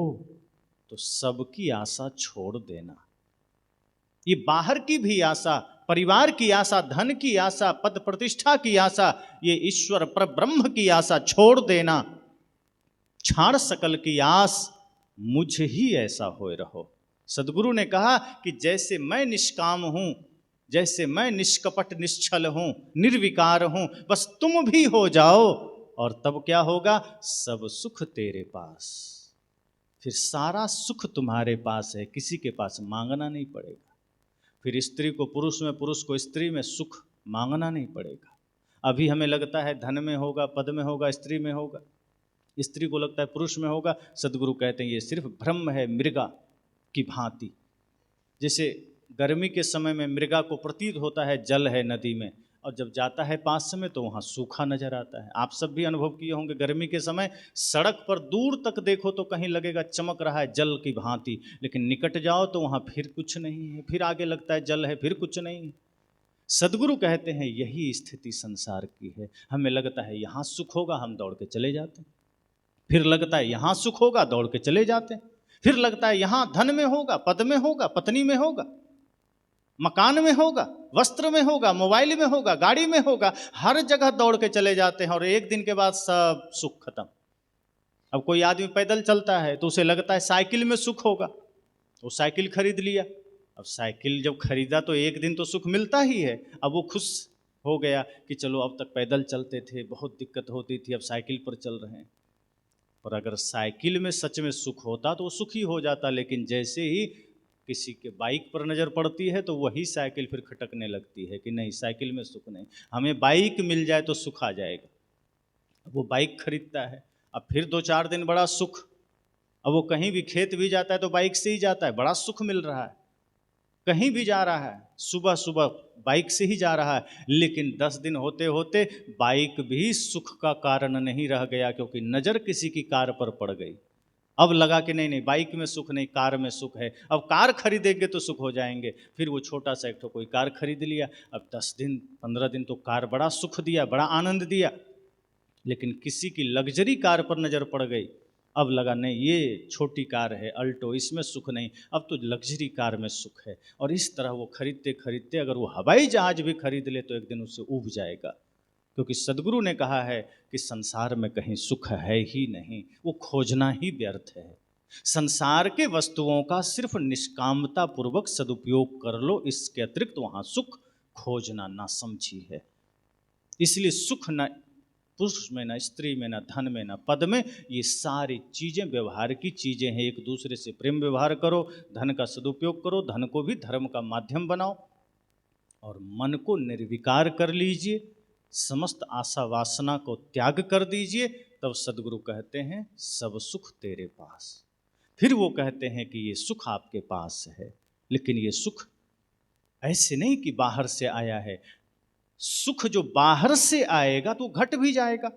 तो सबकी आशा छोड़ देना। ये बाहर की भी आशा, परिवार की आशा, धन की आशा, पद प्रतिष्ठा की आशा, ये ईश्वर पर ब्रह्म की आशा छोड़ देना। छाड़ सकल की आस, मुझे ही ऐसा होए रहो। सदगुरु ने कहा कि जैसे मैं निष्काम हूं, जैसे मैं निष्कपट निश्चल हूं, निर्विकार हूं, बस तुम भी हो जाओ, और तब क्या होगा? सब सुख तेरे पास। फिर सारा सुख तुम्हारे पास है, किसी के पास मांगना नहीं पड़ेगा। फिर स्त्री को पुरुष में, पुरुष को स्त्री में सुख मांगना नहीं पड़ेगा। अभी हमें लगता है धन में होगा, पद में होगा, स्त्री में होगा, स्त्री को लगता है पुरुष में होगा। सदगुरु कहते हैं ये सिर्फ भ्रम है, मृगा की भांति। जैसे गर्मी के समय में मृगा को प्रतीत होता है जल है नदी में, और जब जाता है पास में तो वहाँ सूखा नजर आता है। आप सब भी अनुभव किए होंगे, गर्मी के समय सड़क पर दूर तक देखो तो कहीं लगेगा चमक रहा है जल की भांति, लेकिन निकट जाओ तो वहाँ फिर कुछ नहीं है, फिर आगे लगता है जल है, फिर कुछ नहीं है। सदगुरु कहते हैं यही स्थिति संसार की है। हमें लगता है यहाँ सुख होगा, हम दौड़ के चले जाते हैं, फिर लगता है यहाँ सुख होगा, दौड़ के चले जाते हैं, फिर लगता है यहाँ धन में होगा, पद में होगा, पत्नी में होगा, मकान में होगा, वस्त्र में होगा, मोबाइल में होगा, गाड़ी में होगा, हर जगह दौड़ के चले जाते हैं, और एक दिन के बाद सब सुख खत्म। अब कोई आदमी पैदल चलता है तो उसे लगता है साइकिल में सुख होगा, वो साइकिल खरीद लिया। अब साइकिल जब खरीदा तो एक दिन तो सुख मिलता ही है। अब वो खुश हो गया कि चलो अब तक पैदल चलते थे, बहुत दिक्कत होती थी, अब साइकिल पर चल रहे हैं। पर अगर साइकिल में सच में सुख होता तो वो सुखी हो जाता, लेकिन जैसे ही किसी के बाइक पर नज़र पड़ती है तो वही साइकिल फिर खटकने लगती है कि नहीं, साइकिल में सुख नहीं, हमें बाइक मिल जाए तो सुख आ जाएगा। वो बाइक खरीदता है, अब फिर 2-4 दिन बड़ा सुख, अब वो कहीं भी खेत भी जाता है तो बाइक से ही जाता है, बड़ा सुख मिल रहा है। कहीं भी जा रहा है सुबह सुबह बाइक से ही जा रहा है, लेकिन 10 दिन होते होते बाइक भी सुख का कारण नहीं रह गया, क्योंकि नज़र किसी की कार पर पड़ गई। अब लगा कि नहीं नहीं, बाइक में सुख नहीं, कार में सुख है, अब कार खरीदेंगे तो सुख हो जाएंगे। फिर वो छोटा सा एक कोई कार खरीद लिया। अब 10 दिन 15 दिन तो कार बड़ा सुख दिया, बड़ा आनंद दिया, लेकिन किसी की लग्जरी कार पर नज़र पड़ गई। अब लगा नहीं, ये छोटी कार है अल्टो, इसमें सुख नहीं, अब तो लग्जरी कार में सुख है। और इस तरह वो खरीदते खरीदते अगर वो हवाई जहाज भी खरीद ले तो एक दिन उससे ऊब जाएगा, क्योंकि सदगुरु ने कहा है कि संसार में कहीं सुख है ही नहीं, वो खोजना ही व्यर्थ है। संसार के वस्तुओं का सिर्फ निष्कामता पूर्वक सदुपयोग कर लो, इसके अतिरिक्त वहाँ सुख खोजना ना समझी है। इसलिए सुख न पुरुष में, न स्त्री में, न धन में, न पद में, ये सारी चीज़ें व्यवहार की चीज़ें हैं। एक दूसरे से प्रेम व्यवहार करो, धन का सदुपयोग करो, धन को भी धर्म का माध्यम बनाओ, और मन को निर्विकार कर लीजिए, समस्त आशा वासना को त्याग कर दीजिए। तब सदगुरु कहते हैं सब सुख तेरे पास। फिर वो कहते हैं कि ये सुख आपके पास है, लेकिन ये सुख ऐसे नहीं कि बाहर से आया है। सुख जो बाहर से आएगा तो घट भी जाएगा,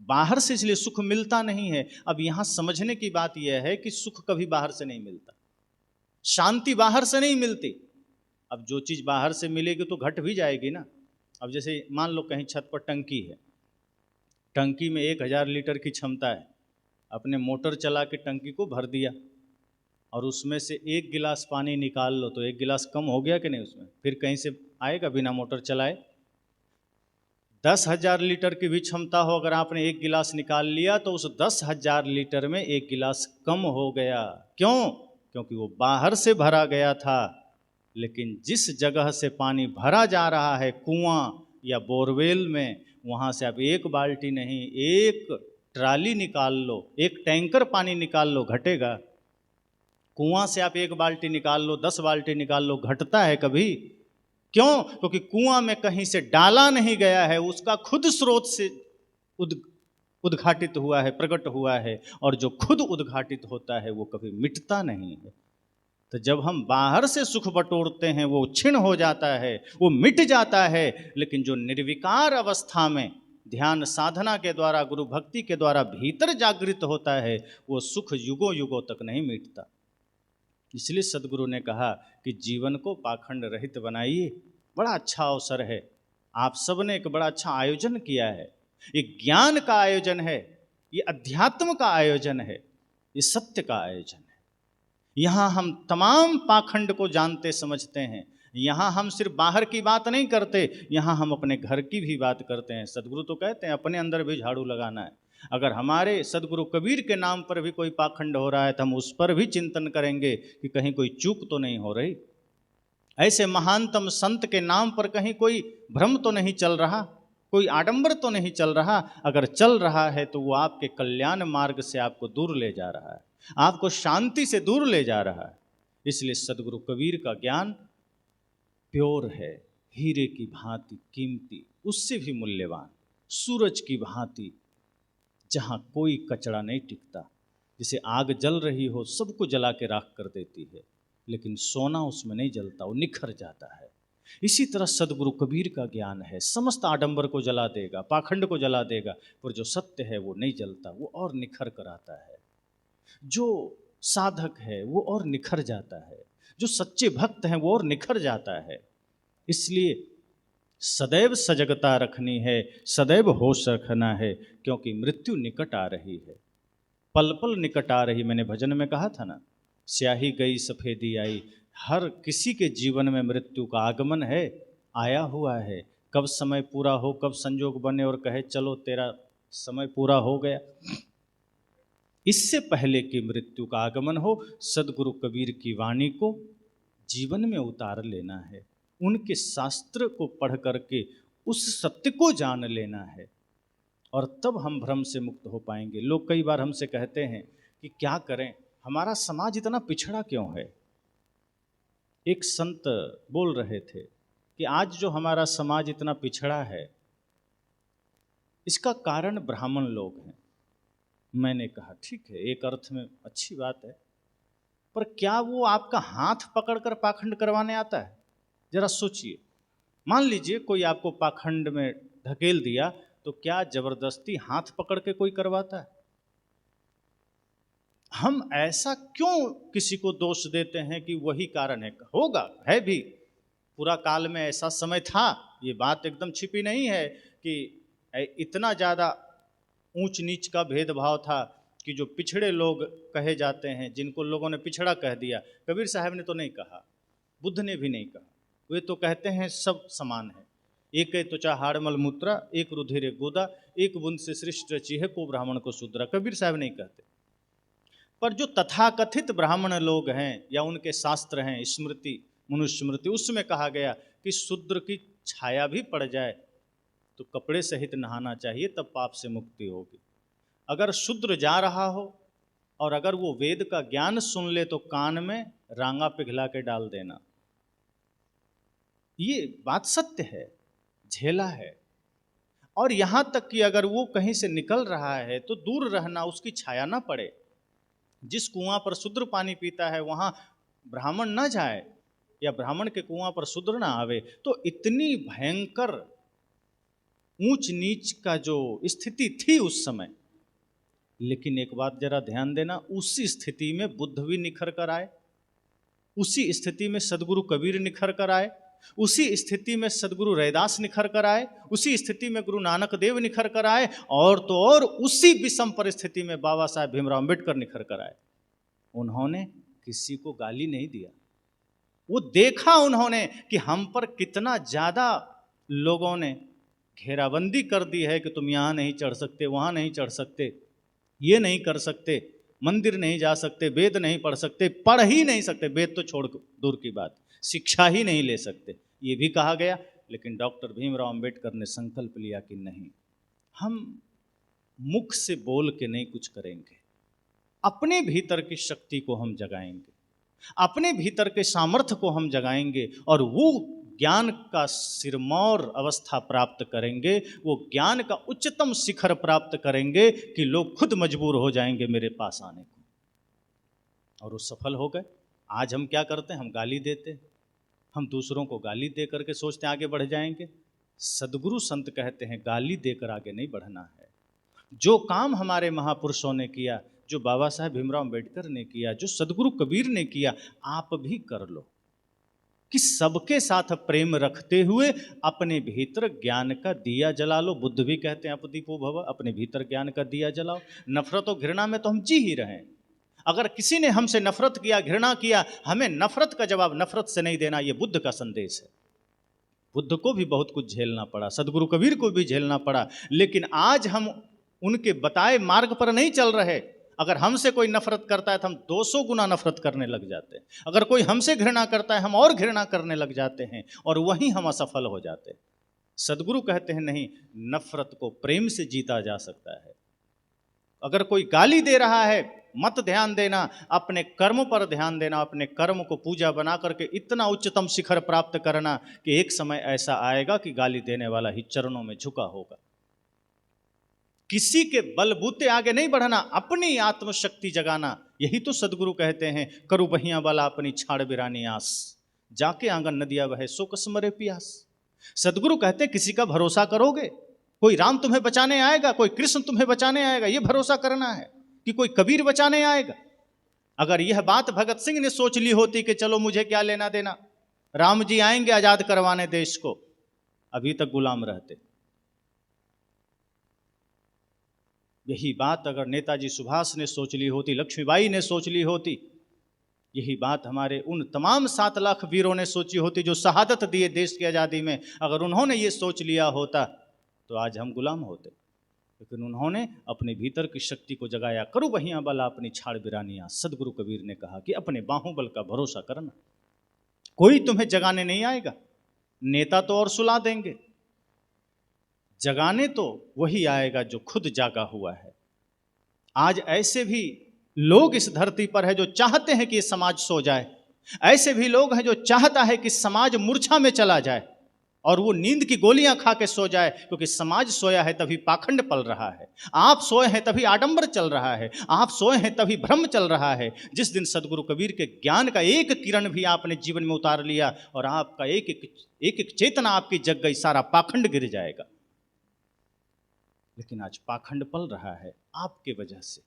बाहर से इसलिए सुख मिलता नहीं है। अब यहां समझने की बात यह है कि सुख कभी बाहर से नहीं मिलता, शांति बाहर से नहीं मिलती। अब जो चीज बाहर से मिलेगी तो घट भी जाएगी ना। अब जैसे मान लो कहीं छत पर टंकी है, टंकी में 1000 लीटर की क्षमता है, अपने मोटर चला के टंकी को भर दिया, और उसमें से 1 गिलास पानी निकाल लो तो 1 गिलास कम हो गया कि नहीं उसमें? फिर कहीं से आएगा बिना मोटर चलाए? 10,000 लीटर की भी क्षमता हो, अगर आपने 1 गिलास निकाल लिया तो उस 10,000 लीटर में 1 गिलास कम हो गया। क्यों? क्योंकि वो बाहर से भरा गया था। लेकिन जिस जगह से पानी भरा जा रहा है, कुआं या बोरवेल में, वहां से आप 1 बाल्टी नहीं, 1 ट्राली निकाल लो, 1 टैंकर पानी निकाल लो, घटेगा? कुआं से आप 1 बाल्टी निकाल लो, 10 बाल्टी निकाल लो, घटता है कभी? क्यों? क्योंकि कुआं में कहीं से डाला नहीं गया है, उसका खुद स्रोत से उद्घाटित हुआ है, प्रकट हुआ है, और जो खुद उद्घाटित होता है वो कभी मिटता नहीं है। तो जब हम बाहर से सुख बटोरते हैं वो क्षीण हो जाता है, वो मिट जाता है, लेकिन जो निर्विकार अवस्था में ध्यान साधना के द्वारा, गुरु भक्ति के द्वारा भीतर जागृत होता है, वो सुख युगों युगों तक नहीं मिटता। इसलिए सदगुरु ने कहा कि जीवन को पाखंड रहित बनाइए। बड़ा अच्छा अवसर है, आप सब ने एक बड़ा अच्छा आयोजन किया है। ये ज्ञान का आयोजन है, ये अध्यात्म का आयोजन है, ये सत्य का आयोजन है। यहाँ हम तमाम पाखंड को जानते समझते हैं। यहाँ हम सिर्फ बाहर की बात नहीं करते, यहाँ हम अपने घर की भी बात करते हैं। सदगुरु तो कहते हैं अपने अंदर भी झाड़ू लगाना है। अगर हमारे सदगुरु कबीर के नाम पर भी कोई पाखंड हो रहा है तो हम उस पर भी चिंतन करेंगे कि कहीं कोई चूक तो नहीं हो रही, ऐसे महानतम संत के नाम पर कहीं कोई भ्रम तो नहीं चल रहा, कोई आडंबर तो नहीं चल रहा। अगर चल रहा है तो वो आपके कल्याण मार्ग से आपको दूर ले जा रहा है, आपको शांति से दूर ले जा रहा है। इसलिए सदगुरु कबीर का ज्ञान प्योर है, हीरे की भांति कीमती, उससे भी मूल्यवान, सूरज की भांति जहाँ कोई कचरा नहीं टिकता। जैसे आग जल रही हो, सबको जला के राख कर देती है, लेकिन सोना उसमें नहीं जलता, वो निखर जाता है। इसी तरह सदगुरु कबीर का ज्ञान है, समस्त आडंबर को जला देगा, पाखंड को जला देगा, पर जो सत्य है वो नहीं जलता, वो और निखर कर आता है। जो साधक है वो और निखर जाता है, जो सच्चे भक्त हैं वो और निखर जाता है। इसलिए सदैव सजगता रखनी है, सदैव होश रखना है, क्योंकि मृत्यु निकट आ रही है, पल पल निकट आ रही। मैंने भजन में कहा था ना, स्याही गई सफेदी आई। हर किसी के जीवन में मृत्यु का आगमन है, आया हुआ है। कब समय पूरा हो, कब संजोग बने और कहे चलो तेरा समय पूरा हो गया, इससे पहले कि मृत्यु का आगमन हो, सदगुरु कबीर की वाणी को जीवन में उतार लेना है, उनके शास्त्र को पढ़ करके उस सत्य को जान लेना है, और तब हम भ्रम से मुक्त हो पाएंगे। लोग कई बार हमसे कहते हैं कि क्या करें, हमारा समाज इतना पिछड़ा क्यों है। एक संत बोल रहे थे कि आज जो हमारा समाज इतना पिछड़ा है, इसका कारण ब्राह्मण लोग हैं। मैंने कहा ठीक है, एक अर्थ में अच्छी बात है, पर क्या वो आपका हाथ पकड़कर पाखंड करवाने आता है? जरा सोचिए। मान लीजिए कोई आपको पाखंड में धकेल दिया, तो क्या जबरदस्ती हाथ पकड़ के कोई करवाता है? हम ऐसा क्यों किसी को दोष देते हैं कि वही कारण है? होगा, है भी, पूरा काल में ऐसा समय था, ये बात एकदम छिपी नहीं है कि इतना ज़्यादा ऊंच नीच का भेदभाव था कि जो पिछड़े लोग कहे जाते हैं, जिनको लोगों ने पिछड़ा कह दिया, कबीर साहब ने तो नहीं कहा, बुद्ध ने भी नहीं कहा, वे तो कहते हैं सब समान है। एक त्वचा हाड़मल मूत्रा, एक रुधिर गोदा, एक बूंद से सृष्ट रची है, को ब्राह्मण को शूद्रा। कबीर साहब नहीं कहते। पर जो तथाकथित ब्राह्मण लोग हैं या उनके शास्त्र हैं, स्मृति मनुस्मृति, उसमें कहा गया कि शूद्र की छाया भी पड़ जाए तो कपड़े सहित नहाना चाहिए, तब पाप से मुक्ति होगी। अगर शूद्र जा रहा हो और अगर वो वेद का ज्ञान सुन ले तो कान में रांगा पिघला के डाल देना। ये बात सत्य है, झेला है। और यहां तक कि अगर वो कहीं से निकल रहा है तो दूर रहना, उसकी छाया ना पड़े। जिस कुआं पर शूद्र पानी पीता है वहां ब्राह्मण ना जाए, या ब्राह्मण के कुआं पर शूद्र ना आवे। तो इतनी भयंकर ऊंच नीच का जो स्थिति थी उस समय, लेकिन एक बात जरा ध्यान देना, उसी स्थिति में बुद्ध भी निखर कर आए, उसी स्थिति में सदगुरु कबीर निखर कर आए, उसी स्थिति में सदगुरु रैदास निखर कर आए, उसी स्थिति में गुरु नानक देव निखर कर आए, और तो और उसी विषम परिस्थिति में बाबा साहब भीमराव अम्बेडकर निखर कर आए। उन्होंने किसी को गाली नहीं दिया। वो देखा उन्होंने कि हम पर कितना ज्यादा लोगों ने घेराबंदी कर दी है कि तुम यहाँ नहीं चढ़ सकते, वहाँ नहीं चढ़ सकते, ये नहीं कर सकते, मंदिर नहीं जा सकते, वेद नहीं पढ़ सकते, पढ़ ही नहीं सकते, वेद तो छोड़ दूर की बात, शिक्षा ही नहीं ले सकते, ये भी कहा गया। लेकिन डॉक्टर भीमराव अंबेडकर ने संकल्प लिया कि नहीं, हम मुख से बोल के नहीं कुछ करेंगे, अपने भीतर की शक्ति को हम जगाएंगे, अपने भीतर के सामर्थ्य को हम जगाएंगे, और वो ज्ञान का सिरमौर अवस्था प्राप्त करेंगे, वो ज्ञान का उच्चतम शिखर प्राप्त करेंगे कि लोग खुद मजबूर हो जाएंगे मेरे पास आने को। और वो सफल हो गए। आज हम क्या करते हैं? हम गाली देते, हम दूसरों को गाली दे करके सोचते हैं आगे बढ़ जाएंगे। सदगुरु संत कहते हैं गाली देकर आगे नहीं बढ़ना है। जो काम हमारे महापुरुषों ने किया, जो बाबा साहब भीमराव अम्बेडकर ने किया, जो सदगुरु कबीर ने किया, आप भी कर लो, कि सबके साथ प्रेम रखते हुए अपने भीतर ज्ञान का दिया जला लो। बुद्ध भी कहते हैं अपदीपो भव, अपने भीतर ज्ञान का दिया जलाओ। नफरत और घृणा में तो हम जी ही रहे। अगर किसी ने हमसे नफरत किया, घृणा किया, हमें नफरत का जवाब नफरत से नहीं देना। ये बुद्ध का संदेश है। बुद्ध को भी बहुत कुछ झेलना पड़ा, सदगुरु कबीर को भी झेलना पड़ा, लेकिन आज हम उनके बताए मार्ग पर नहीं चल रहे। अगर हमसे कोई नफरत करता है तो हम 200 गुना नफरत करने लग जाते हैं। अगर कोई हमसे घृणा करता है हम और घृणा करने लग जाते हैं, और वहीं हम असफल हो जाते हैं। सदगुरु कहते हैं नहीं, नफरत को प्रेम से जीता जा सकता है। अगर कोई गाली दे रहा है, मत ध्यान देना, अपने कर्म पर ध्यान देना, अपने कर्म को पूजा बना करके इतना उच्चतम शिखर प्राप्त करना कि एक समय ऐसा आएगा कि गाली देने वाला ही चरणों में झुका होगा। किसी के बलबूते आगे नहीं बढ़ना, अपनी आत्मशक्ति जगाना। यही तो सदगुरु कहते हैं, करु बहिया वाला अपनी छाड़ बिरानी आस, जाके आंगन नदिया बहे सो कस मरे प्यास। सदगुरु कहते हैं किसी का भरोसा करोगे, कोई राम तुम्हें बचाने आएगा, कोई कृष्ण तुम्हें बचाने आएगा, ये भरोसा करना है कि कोई कबीर बचाने आएगा। अगर यह बात भगत सिंह ने सोच ली होती कि चलो मुझे क्या लेना देना, राम जी आएंगे आजाद करवाने देश को, अभी तक गुलाम रहते। यही बात अगर नेताजी सुभाष ने सोच ली होती, लक्ष्मीबाई ने सोच ली होती, यही बात हमारे उन तमाम 7 लाख वीरों ने सोची होती जो शहादत दिए देश की आज़ादी में, अगर उन्होंने ये सोच लिया होता तो आज हम गुलाम होते। लेकिन उन्होंने अपने भीतर की शक्ति को जगाया। करो बहिया बला अपनी छाड़ बिरानियाँ। सदगुरु कबीर ने कहा कि अपने बाहुबल का भरोसा करना, कोई तुम्हें जगाने नहीं आएगा। नेता तो और सुला देंगे, जगाने तो वही आएगा जो खुद जागा हुआ है। आज ऐसे भी लोग इस धरती पर है जो चाहते हैं कि समाज सो जाए, ऐसे भी लोग हैं जो चाहता है कि समाज मूर्छा में चला जाए, और वो नींद की गोलियां खा के सो जाए, क्योंकि समाज सोया है तभी पाखंड पल रहा है, आप सोए हैं तभी आडंबर चल रहा है, आप सोए हैं तभी भ्रम चल रहा है। जिस दिन सदगुरु कबीर के ज्ञान का एक किरण भी आपने जीवन में उतार लिया और आपका एक चेतना आपकी जग गई, सारा पाखंड गिर जाएगा। लेकिन आज पाखंड पल रहा है आपके वजह से,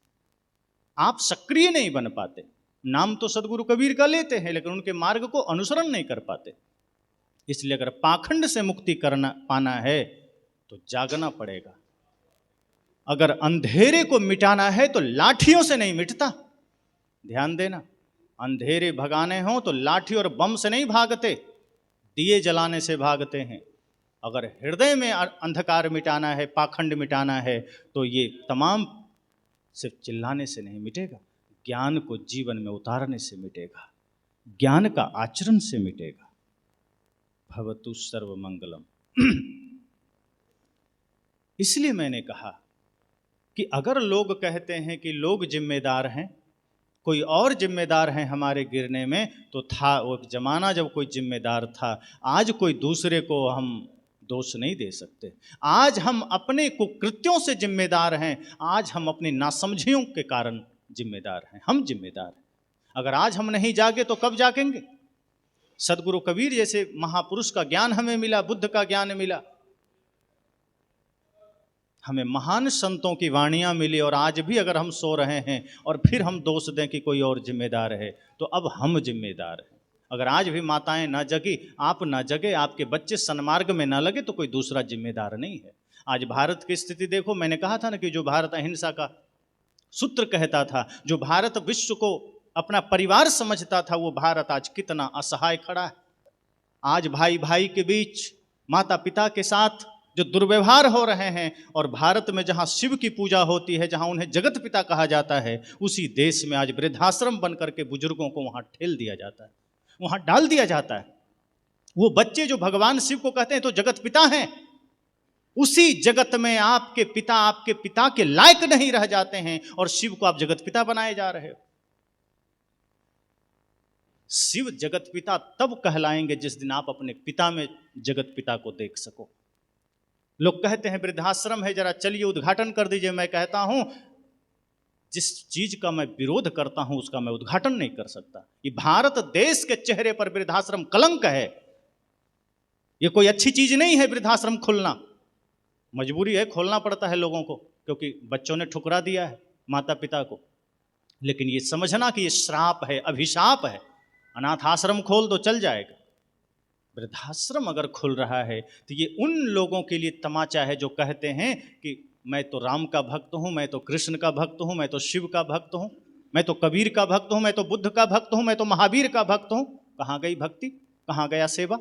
आप सक्रिय नहीं बन पाते। नाम तो सदगुरु कबीर का लेते हैं लेकिन उनके मार्ग को अनुसरण नहीं कर पाते। इसलिए अगर पाखंड से मुक्ति पाना है तो जागना पड़ेगा। अगर अंधेरे को मिटाना है तो लाठियों से नहीं मिटता। ध्यान देना, अंधेरे भगाने हो तो लाठी और बम से नहीं भागते, दिए जलाने से भागते हैं। अगर हृदय में अंधकार मिटाना है, पाखंड मिटाना है, तो ये तमाम सिर्फ चिल्लाने से नहीं मिटेगा, ज्ञान को जीवन में उतारने से मिटेगा, ज्ञान का आचरण से मिटेगा। भवतु सर्वमंगलम। इसलिए मैंने कहा कि अगर लोग कहते हैं कि लोग जिम्मेदार हैं, कोई और जिम्मेदार हैं हमारे गिरने में, तो था वो जमाना जब कोई जिम्मेदार था। आज कोई दूसरे को हम दोष नहीं दे सकते। आज हम अपने कुकृत्यों से जिम्मेदार हैं, आज हम अपनी नासमझियों के कारण जिम्मेदार हैं, हम जिम्मेदार हैं। अगर आज हम नहीं जागे तो कब जागेंगे? सदगुरु कबीर जैसे महापुरुष का ज्ञान हमें मिला, बुद्ध का ज्ञान मिला, हमें महान संतों की वाणियां मिली, और आज भी अगर हम सो रहे हैं और फिर हम दोष दें कि कोई और जिम्मेदार है, तो अब हम जिम्मेदार हैं। अगर आज भी माताएं ना जगी, आप ना जगे, आपके बच्चे सन्मार्ग में ना लगे, तो कोई दूसरा जिम्मेदार नहीं है। आज भारत की स्थिति देखो, मैंने कहा था ना कि जो भारत अहिंसा का सूत्र कहता था, जो भारत विश्व को अपना परिवार समझता था, वो भारत आज कितना असहाय खड़ा है। आज भाई भाई के बीच, माता पिता के साथ जो दुर्व्यवहार हो रहे हैं, और भारत में जहां शिव की पूजा होती है, जहां उन्हें जगत पिता कहा जाता है, उसी देश में आज वृद्धाश्रम बन करके बुजुर्गों को वहां ठेल दिया जाता है, वहां डाल दिया जाता है। वो बच्चे जो भगवान शिव को कहते हैं तो जगत पिता हैं, उसी जगत में आपके पिता के लायक नहीं रह जाते हैं, और शिव को आप जगत पिता बनाए जा रहे हो। शिव जगत पिता तब कहलाएंगे जिस दिन आप अपने पिता में जगत पिता को देख सको। लोग कहते हैं वृद्धाश्रम है, जरा चलिए उद्घाटन कर दीजिए। मैं कहता हूं, जिस चीज का मैं विरोध करता हूं उसका मैं उद्घाटन नहीं कर सकता। ये भारत देश के चेहरे पर वृद्धाश्रम कलंक है, ये कोई अच्छी चीज नहीं है। वृद्धाश्रम खुलना मजबूरी है, खोलना पड़ता है लोगों को, क्योंकि बच्चों ने ठुकरा दिया है माता पिता को। लेकिन ये समझना कि ये श्राप है, अभिशाप है। अनाथ आश्रम खोल दो, चल जाएगा। वृद्धाश्रम अगर खुल रहा है तो ये उन लोगों के लिए तमाचा है जो कहते हैं कि मैं तो राम का भक्त हूं, मैं तो कृष्ण का भक्त हूं, मैं तो शिव का भक्त हूं, मैं तो कबीर का भक्त हूं, मैं तो बुद्ध का भक्त हूं, मैं तो महावीर का भक्त हूं। कहां गई भक्ति, कहां गया सेवा?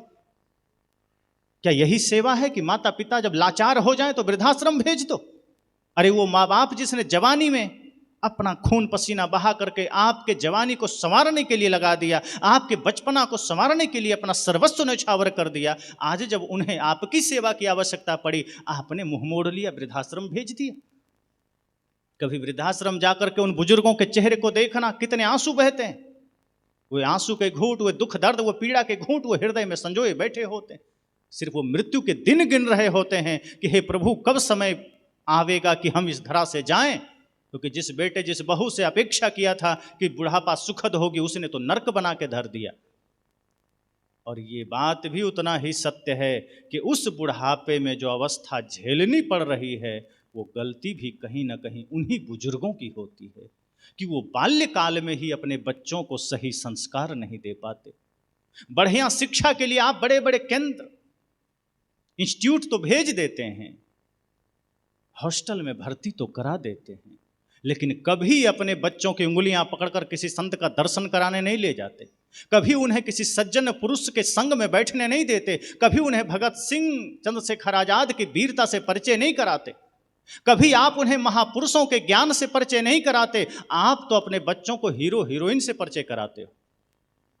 क्या यही सेवा है कि माता पिता जब लाचार हो जाए तो वृद्धाश्रम भेज दो? अरे वो माँ बाप जिसने जवानी में अपना खून पसीना बहा करके आपके जवानी को संवारने के लिए लगा दिया, आपके बचपना को संवारने के लिए अपना सर्वस्व न्यौछावर कर दिया, आज जब उन्हें आपकी सेवा की आवश्यकता पड़ी, आपने मुंह मोड़ लिया, वृद्धाश्रम भेज दिया। कभी वृद्धाश्रम जाकर के उन बुजुर्गों के चेहरे को देखना, कितने आंसू बहते हैं। वो आंसू के घूंट, वो दुख दर्द, वो पीड़ा के घूंट वो हृदय में संजोए बैठे होते हैं। सिर्फ वो मृत्यु के दिन गिन रहे होते हैं कि हे प्रभु, कब समय आवेगा कि हम इस धरा से जाएं। क्योंकि जिस बेटे जिस बहू से अपेक्षा किया था कि बुढ़ापा सुखद होगी, उसने तो नरक बना के धर दिया। और ये बात भी उतना ही सत्य है कि उस बुढ़ापे में जो अवस्था झेलनी पड़ रही है, वो गलती भी कहीं ना कहीं उन्हीं बुजुर्गों की होती है कि वो बाल्यकाल में ही अपने बच्चों को सही संस्कार नहीं दे पाते। बढ़िया शिक्षा के लिए आप बड़े बड़े केंद्र, इंस्टीट्यूट तो भेज देते हैं, हॉस्टल में भर्ती तो करा देते हैं, लेकिन कभी अपने बच्चों की उंगलियां पकड़कर किसी संत का दर्शन कराने नहीं ले जाते, कभी उन्हें किसी सज्जन पुरुष के संग में बैठने नहीं देते, कभी उन्हें भगत सिंह, चंद्रशेखर आजाद की वीरता से परिचय नहीं कराते, कभी आप उन्हें महापुरुषों के ज्ञान से परिचय नहीं कराते। आप तो अपने बच्चों को हीरो हीरोइन से परिचय कराते हो।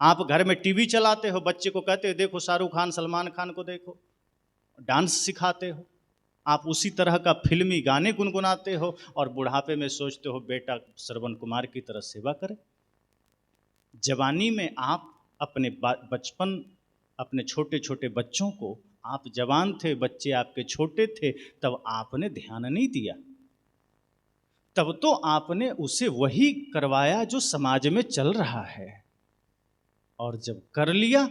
आप घर में टीवी चलाते हो, बच्चे को कहते हो देखो शाहरुख खान, सलमान खान को देखो, डांस सिखाते हो, आप उसी तरह का फिल्मी गाने गुनगुनाते हो, और बुढ़ापे में सोचते हो बेटा श्रवण कुमार की तरह सेवा करे। जवानी में आप अपने बचपन, अपने छोटे छोटे बच्चों को आप जवान थे, बच्चे आपके छोटे थे, तब आपने ध्यान नहीं दिया। तब तो आपने उसे वही करवाया जो समाज में चल रहा है, और जब कर लिया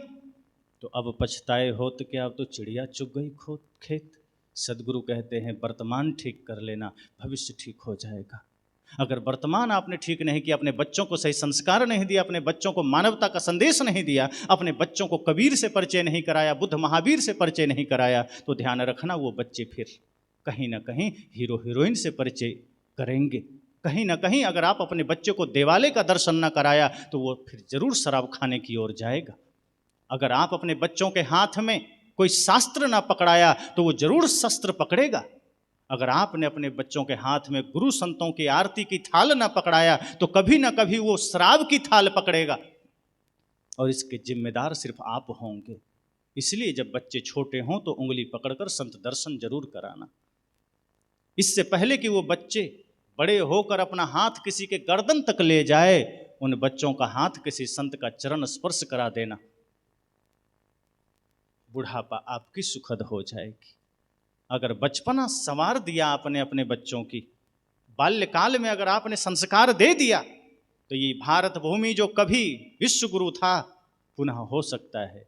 तो अब पछताए हो तो क्या, अब तो चिड़िया चुग गई खोत खेत। सदगुरु कहते हैं वर्तमान ठीक कर लेना, भविष्य ठीक हो जाएगा। अगर वर्तमान आपने ठीक नहीं किया, अपने बच्चों को सही संस्कार नहीं दिया, अपने बच्चों को मानवता का संदेश नहीं दिया, अपने बच्चों को कबीर से परिचय नहीं कराया, बुद्ध महावीर से परिचय नहीं कराया, तो ध्यान रखना वो बच्चे फिर कहीं ना कहीं हीरो हीरोइन से परिचय करेंगे। कहीं ना कहीं अगर आप अपने बच्चे को देवालय का दर्शन न कराया तो वो फिर जरूर शराब खाने की ओर जाएगा। अगर आप अपने बच्चों के हाथ में कोई शास्त्र ना पकड़ाया तो वो जरूर शस्त्र पकड़ेगा। अगर आपने अपने बच्चों के हाथ में गुरु संतों की आरती की थाल ना पकड़ाया तो कभी ना कभी वो शराब की थाल पकड़ेगा, और इसके जिम्मेदार सिर्फ आप होंगे। इसलिए जब बच्चे छोटे हों तो उंगली पकड़कर संत दर्शन जरूर कराना। इससे पहले कि वो बच्चे बड़े होकर अपना हाथ किसी के गर्दन तक ले जाए, उन बच्चों का हाथ किसी संत का चरण स्पर्श करा देना। बुढ़ापा आपकी सुखद हो जाएगी। अगर बचपना संवार दिया आपने अपने बच्चों की, बाल्यकाल में अगर आपने संस्कार दे दिया, तो ये भारत भूमि जो कभी विश्व गुरु था पुनः हो सकता है।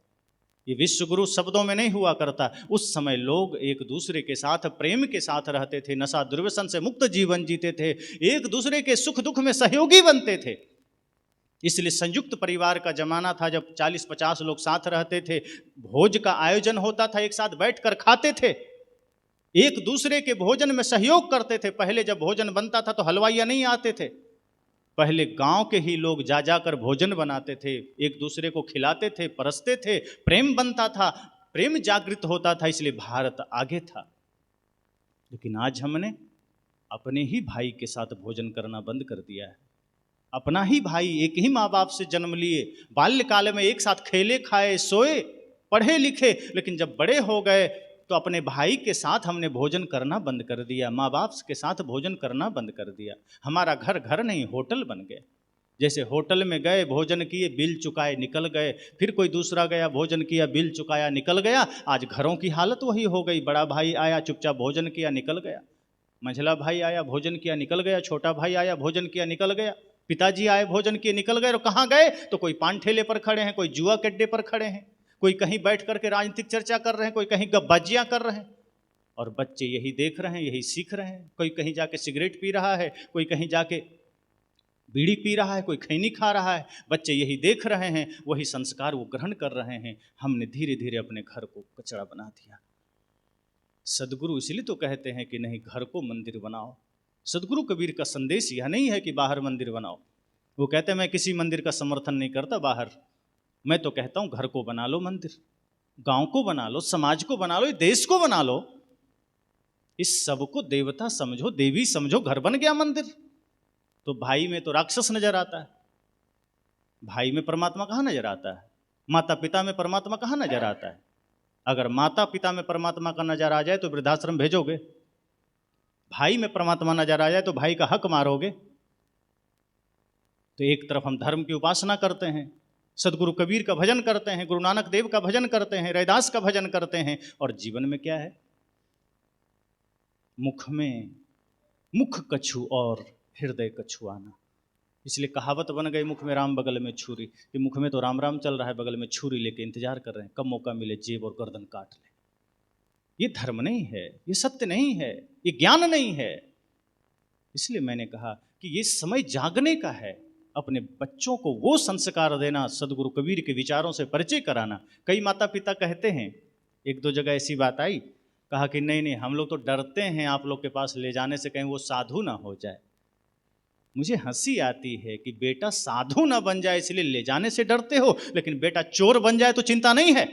ये विश्व गुरु शब्दों में नहीं हुआ करता। उस समय लोग एक दूसरे के साथ प्रेम के साथ रहते थे, नशा दुर्व्यसन से मुक्त जीवन जीते थे, एक दूसरे के सुख दुख में सहयोगी बनते थे। इसलिए संयुक्त परिवार का जमाना था, जब 40-50 लोग साथ रहते थे, भोज का आयोजन होता था, एक साथ बैठकर खाते थे, एक दूसरे के भोजन में सहयोग करते थे। पहले जब भोजन बनता था तो हलवाइया नहीं आते थे, पहले गांव के ही लोग जा जाकर भोजन बनाते थे, एक दूसरे को खिलाते थे, परसते थे, प्रेम बनता था, प्रेम जागृत होता था, इसलिए भारत आगे था। लेकिन आज हमने अपने ही भाई के साथ भोजन करना बंद कर दिया है। अपना ही भाई, एक ही माँ बाप से जन्म लिए, बाल्यकाल में एक साथ खेले खाए सोए पढ़े लिखे, लेकिन जब बड़े हो गए तो अपने भाई के साथ हमने भोजन करना बंद कर दिया, माँ बाप के साथ भोजन करना बंद कर दिया। हमारा घर घर नहीं होटल बन गया। जैसे होटल में गए, भोजन किए, बिल चुकाए, निकल गए, फिर कोई दूसरा गया, भोजन किया, बिल चुकाया, निकल गया। आज घरों की हालत वही हो गई। बड़ा भाई आया, चुपचाप भोजन किया, निकल गया, मंझला भाई आया, भोजन किया, निकल गया, छोटा भाई आया, भोजन किया, निकल गया, पिताजी आए, भोजन किए, निकल गए। और कहाँ गए तो कोई पान ठेले पर खड़े हैं, कोई जुआ के अड्डे पर खड़े हैं, कोई कहीं बैठ करके राजनीतिक चर्चा कर रहे हैं, कोई कहीं गप्पाजियाँ कर रहे हैं। और बच्चे यही देख रहे हैं, यही सीख रहे हैं। कोई कहीं जाके सिगरेट पी रहा है, कोई कहीं जाके बीड़ी पी रहा है, कोई खैनी खा रहा है। बच्चे यही देख रहे हैं, वही संस्कार वो ग्रहण कर रहे हैं। हमने धीरे धीरे अपने घर को कचरा बना दिया। सदगुरु इसलिए तो कहते हैं कि नहीं, घर को मंदिर बनाओ। सदगुरु कबीर का संदेश यह नहीं है कि बाहर मंदिर बनाओ। वो कहते हैं मैं किसी मंदिर का समर्थन नहीं करता बाहर, मैं तो कहता हूँ घर को बना लो मंदिर, गांव को बना लो, समाज को बना लो, देश को बना लो। इस सब को देवता समझो, देवी समझो, घर बन गया मंदिर। तो भाई में तो राक्षस नजर आता है, भाई में परमात्मा कहाँ नजर आता है? माता पिता में परमात्मा कहाँ नजर आता है? अगर माता पिता में परमात्मा का नजर आ जाए तो वृद्धाश्रम भेजोगे? भाई में परमात्मा नजर आ जाए तो भाई का हक मारोगे? तो एक तरफ हम धर्म की उपासना करते हैं, सदगुरु कबीर का भजन करते हैं, गुरु नानक देव का भजन करते हैं, रैदास का भजन करते हैं, और जीवन में क्या है? मुख कछु और हृदय कछुआना। इसलिए कहावत बन गई, मुख में राम बगल में छुरी, कि मुख में तो राम राम चल रहा है, बगल में छुरी लेके इंतजार कर रहे हैं, कब मौका मिले जेब और गर्दन काट ले। ये धर्म नहीं है, ये सत्य नहीं है, ये ज्ञान नहीं है। इसलिए मैंने कहा कि ये समय जागने का है, अपने बच्चों को वो संस्कार देना, सदगुरु कबीर के विचारों से परिचय कराना। कई माता पिता कहते हैं, एक दो जगह ऐसी बात आई, कहा कि नहीं नहीं, हम लोग तो डरते हैं आप लोग के पास ले जाने से, कहीं वो साधु ना हो जाए। मुझे हंसी आती है कि बेटा साधु ना बन जाए इसलिए ले जाने से डरते हो, लेकिन बेटा चोर बन जाए तो चिंता नहीं है,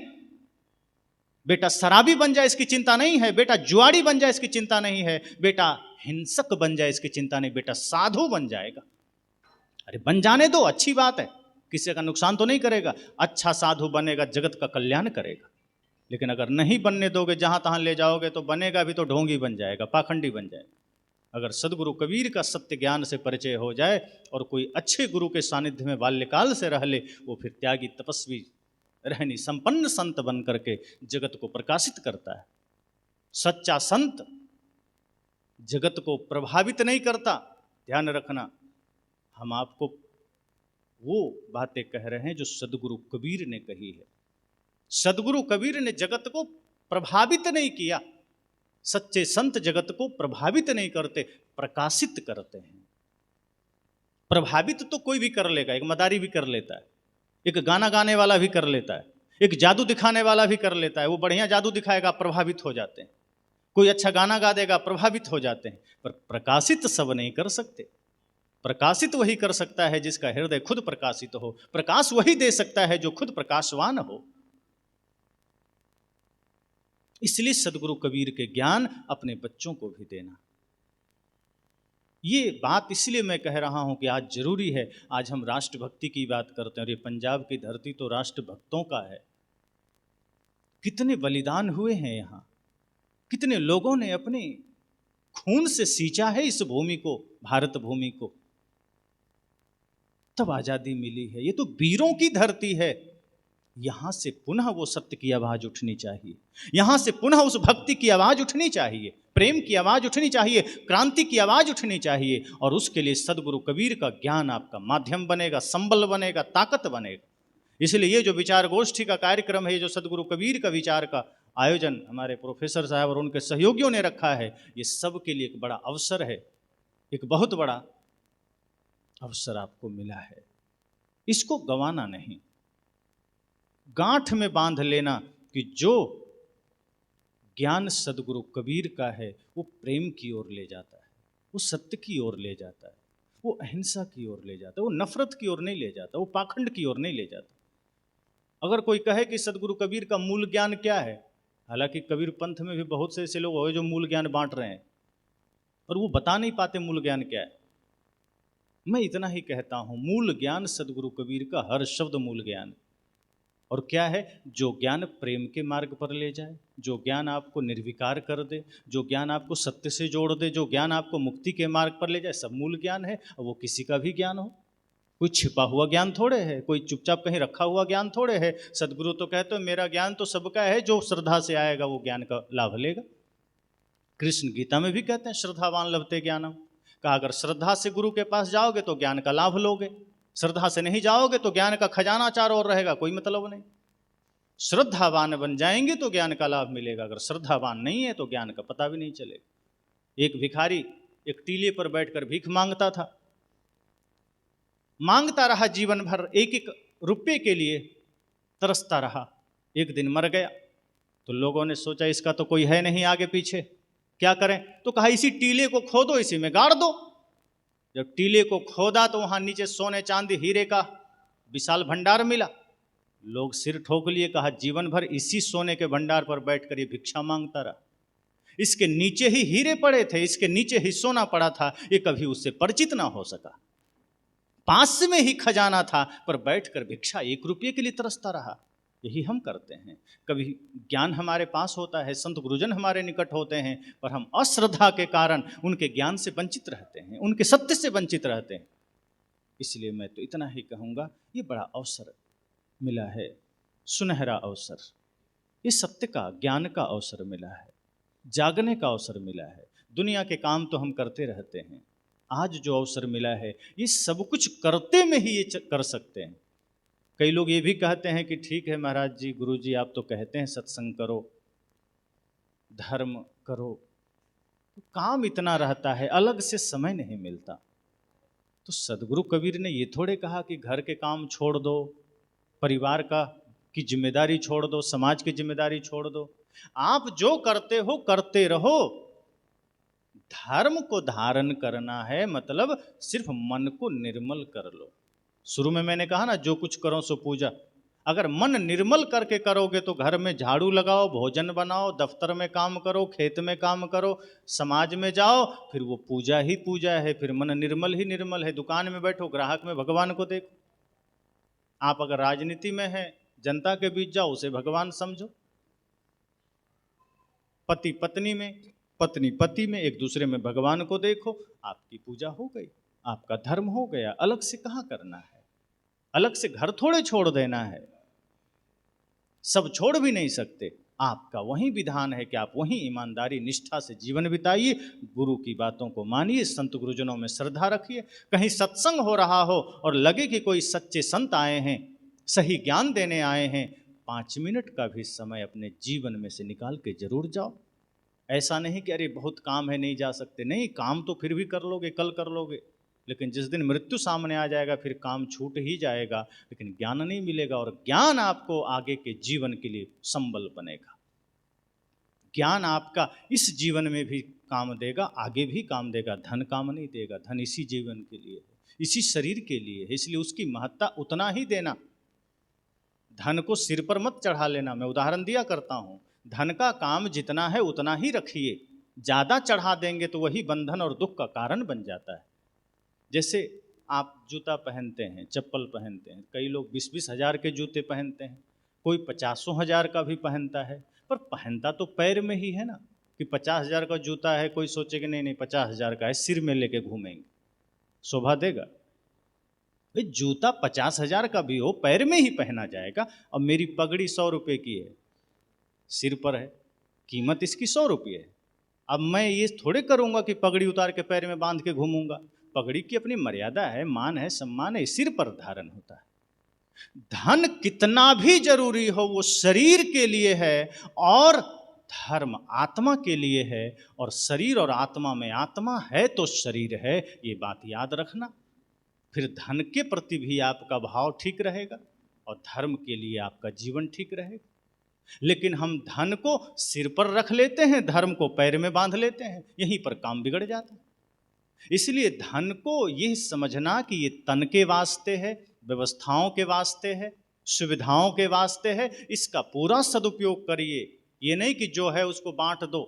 बेटा शराबी बन जाए इसकी चिंता नहीं है, बेटा जुआड़ी बन जाए इसकी चिंता नहीं है, बेटा हिंसक बन जाए इसकी चिंता नहीं, बेटा साधु बन जाएगा। अरे बन जाने दो, अच्छी बात है, किसी का नुकसान तो नहीं करेगा, अच्छा साधु बनेगा, जगत का कल्याण करेगा। लेकिन अगर नहीं बनने दोगे, जहां तहां ले जाओगे, तो बनेगा भी तो ढोंगी बन जाएगा, पाखंडी बन जाएगा। अगर सदगुरु कबीर का सत्य ज्ञान से परिचय हो जाए और कोई अच्छे गुरु के सानिध्य में बाल्यकाल से रह ले, वो फिर त्यागी तपस्वी रहनी संपन्न संत बन करके जगत को प्रकाशित करता है। सच्चा संत जगत को प्रभावित नहीं करता। ध्यान रखना, हम आपको वो बातें कह रहे हैं जो सदगुरु कबीर ने कही है। सदगुरु कबीर ने जगत को प्रभावित नहीं किया। सच्चे संत जगत को प्रभावित नहीं करते, प्रकाशित करते हैं। प्रभावित तो कोई भी कर लेगा, एक मदारी भी कर लेता है, एक गाना गाने वाला भी कर लेता है, एक जादू दिखाने वाला भी कर लेता है। वो बढ़िया जादू दिखाएगा, प्रभावित हो जाते हैं। कोई अच्छा गाना गा देगा, प्रभावित हो जाते हैं। पर प्रकाशित सब नहीं कर सकते। प्रकाशित वही कर सकता है जिसका हृदय खुद प्रकाशित हो। प्रकाश वही दे सकता है जो खुद प्रकाशवान हो। इसलिए सदगुरु कबीर के ज्ञान अपने बच्चों को भी देना। ये बात इसलिए मैं कह रहा हूं कि आज जरूरी है। आज हम राष्ट्रभक्ति की बात करते हैं और ये पंजाब की धरती तो राष्ट्रभक्तों का है। कितने बलिदान हुए हैं यहाँ, कितने लोगों ने अपने खून से सींचा है इस भूमि को, भारत भूमि को, तब आजादी मिली है। ये तो वीरों की धरती है। यहां से पुनः वो सत्य की आवाज उठनी चाहिए, यहां से पुनः उस भक्ति की आवाज उठनी चाहिए, प्रेम की आवाज उठनी चाहिए, क्रांति की आवाज उठनी चाहिए। और उसके लिए सदगुरु कबीर का ज्ञान आपका माध्यम बनेगा, संबल बनेगा, ताकत बनेगा। इसलिए ये जो विचार गोष्ठी का कार्यक्रम है, जो सदगुरु कबीर का विचार का आयोजन हमारे प्रोफेसर साहब और उनके सहयोगियों ने रखा है, ये सब के लिए एक बड़ा अवसर है, एक बहुत बड़ा अवसर आपको मिला है। इसको गंवाना नहीं, गांठ में बांध लेना कि जो ज्ञान सदगुरु कबीर का है वो प्रेम की ओर ले जाता है, वो सत्य की ओर ले जाता है, वो अहिंसा की ओर ले जाता है, वो नफरत की ओर नहीं ले जाता, वो पाखंड की ओर नहीं ले जाता। अगर कोई कहे कि सदगुरु कबीर का मूल ज्ञान क्या है, हालांकि कबीर पंथ में भी बहुत से ऐसे लोग हुए जो मूल ज्ञान बांट रहे हैं और वो बता नहीं पाते मूल ज्ञान क्या है। मैं इतना ही कहता हूं, मूल ज्ञान सदगुरु कबीर का हर शब्द मूल ज्ञान। और क्या है? जो ज्ञान प्रेम के मार्ग पर ले जाए, जो ज्ञान आपको निर्विकार कर दे, जो ज्ञान आपको सत्य से जोड़ दे, जो ज्ञान आपको मुक्ति के मार्ग पर ले जाए, सब मूल ज्ञान है। और वो किसी का भी ज्ञान हो, कोई छिपा हुआ ज्ञान थोड़े है, कोई चुपचाप कहीं रखा हुआ ज्ञान थोड़े है। सदगुरु तो कहते हो मेरा ज्ञान तो सबका है, जो श्रद्धा से आएगा वो ज्ञान का लाभ लेगा। कृष्ण गीता में भी कहते हैं श्रद्धावान लभते ज्ञानम। कहा अगर श्रद्धा से गुरु के पास जाओगे तो ज्ञान का लाभ लोगे, श्रद्धा से नहीं जाओगे तो ज्ञान का खजाना चारों ओर रहेगा, कोई मतलब नहीं। श्रद्धावान बन जाएंगे तो ज्ञान का लाभ मिलेगा, अगर श्रद्धावान नहीं है तो ज्ञान का पता भी नहीं चलेगा। एक भिखारी एक टीले पर बैठकर भीख मांगता था, मांगता रहा जीवन भर, एक एक रुपये के लिए तरसता रहा। एक दिन मर गया तो लोगों ने सोचा इसका तो कोई है नहीं आगे पीछे, क्या करें? तो कहा इसी टीले को खोदो, इसी में गाड़ दो। जब टीले को खोदा तो वहां नीचे सोने चांदी हीरे का विशाल भंडार मिला। लोग सिर ठोक लिए, कहा जीवन भर इसी सोने के भंडार पर बैठकर ये भिक्षा मांगता रहा, इसके नीचे ही हीरे पड़े थे, इसके नीचे ही सोना पड़ा था, ये कभी उससे परिचित ना हो सका। पास में ही खजाना था पर बैठकर भिक्षा 1 रुपये के लिए तरसता रहा। यही हम करते हैं। कभी ज्ञान हमारे पास होता है, संत गुरुजन हमारे निकट होते हैं, पर हम अश्रद्धा के कारण उनके ज्ञान से वंचित रहते हैं, उनके सत्य से वंचित रहते हैं। इसलिए मैं तो इतना ही कहूँगा, ये बड़ा अवसर मिला है, सुनहरा अवसर, ये सत्य का ज्ञान का अवसर मिला है, जागने का अवसर मिला है। दुनिया के काम तो हम करते रहते हैं, आज जो अवसर मिला है ये सब कुछ करते में ही ये कर सकते हैं। कई लोग ये भी कहते हैं कि ठीक है महाराज जी, गुरु जी आप तो कहते हैं सत्संग करो, धर्म करो, तो काम इतना रहता है, अलग से समय नहीं मिलता। तो सदगुरु कबीर ने ये थोड़े कहा कि घर के काम छोड़ दो, परिवार का की जिम्मेदारी छोड़ दो, समाज की जिम्मेदारी छोड़ दो। आप जो करते हो करते रहो, धर्म को धारण करना है, मतलब सिर्फ मन को निर्मल कर लो। शुरू में मैंने कहा ना, जो कुछ करो सो पूजा। अगर मन निर्मल करके करोगे तो घर में झाड़ू लगाओ, भोजन बनाओ, दफ्तर में काम करो, खेत में काम करो, समाज में जाओ, फिर वो पूजा ही पूजा है, फिर मन निर्मल ही निर्मल है। दुकान में बैठो, ग्राहक में भगवान को देखो। आप अगर राजनीति में हैं, जनता के बीच जाओ, उसे भगवान समझो। पति पत्नी में, पत्नी पति में, एक दूसरे में भगवान को देखो, आपकी पूजा हो गई, आपका धर्म हो गया। अलग से कहाँ करना है, अलग से घर थोड़े छोड़ देना है। सब छोड़ भी नहीं सकते। आपका वही विधान है कि आप वहीं ईमानदारी निष्ठा से जीवन बिताइए, गुरु की बातों को मानिए, संत गुरुजनों में श्रद्धा रखिए। कहीं सत्संग हो रहा हो और लगे कि कोई सच्चे संत आए हैं, सही ज्ञान देने आए हैं, 5 मिनट का भी समय अपने जीवन में से निकाल के जरूर जाओ। ऐसा नहीं कि अरे बहुत काम है नहीं जा सकते, नहीं, काम तो फिर भी कर लोगे, कल कर लोगे, लेकिन जिस दिन मृत्यु सामने आ जाएगा फिर काम छूट ही जाएगा, लेकिन ज्ञान नहीं मिलेगा। और ज्ञान आपको आगे के जीवन के लिए संबल बनेगा। ज्ञान आपका इस जीवन में भी काम देगा, आगे भी काम देगा। धन काम नहीं देगा, धन इसी जीवन के लिए है, इसी शरीर के लिए है, इसलिए उसकी महत्ता उतना ही देना। धन को सिर पर मत चढ़ा लेना। मैं उदाहरण दिया करता हूँ, धन का काम जितना है उतना ही रखिए, ज़्यादा चढ़ा देंगे तो वही बंधन और दुख का कारण बन जाता है। जैसे आप जूता पहनते हैं, चप्पल पहनते हैं, कई लोग 20-20 हज़ार के जूते पहनते हैं, कोई 50 हज़ार का भी पहनता है, पर पहनता तो पैर में ही है ना। कि 50 हज़ार का जूता है, कोई सोचे कि नहीं नहीं 50 हज़ार का है, सिर में लेके घूमेंगे, शोभा देगा? भाई जूता 50 हज़ार का भी हो, पैर में ही पहना जाएगा। अब मेरी पगड़ी 100 रुपये की है, सिर पर है, कीमत इसकी 100 रुपये है। अब मैं ये थोड़े करूँगा कि पगड़ी उतार के पैर में बांध के घूमूंगा। पगड़ी की अपनी मर्यादा है, मान है, सम्मान है, सिर पर धारण होता है। धन कितना भी जरूरी हो वो शरीर के लिए है, और धर्म आत्मा के लिए है। और शरीर और आत्मा में आत्मा है तो शरीर है, ये बात याद रखना। फिर धन के प्रति भी आपका भाव ठीक रहेगा और धर्म के लिए आपका जीवन ठीक रहेगा। लेकिन हम धन को सिर पर रख लेते हैं, धर्म को पैर में बांध लेते हैं, यहीं पर काम बिगड़ जाता है। इसलिए धन को यह समझना कि ये तन के वास्ते है, व्यवस्थाओं के वास्ते है, सुविधाओं के वास्ते है, इसका पूरा सदुपयोग करिए। ये नहीं कि जो है उसको बांट दो।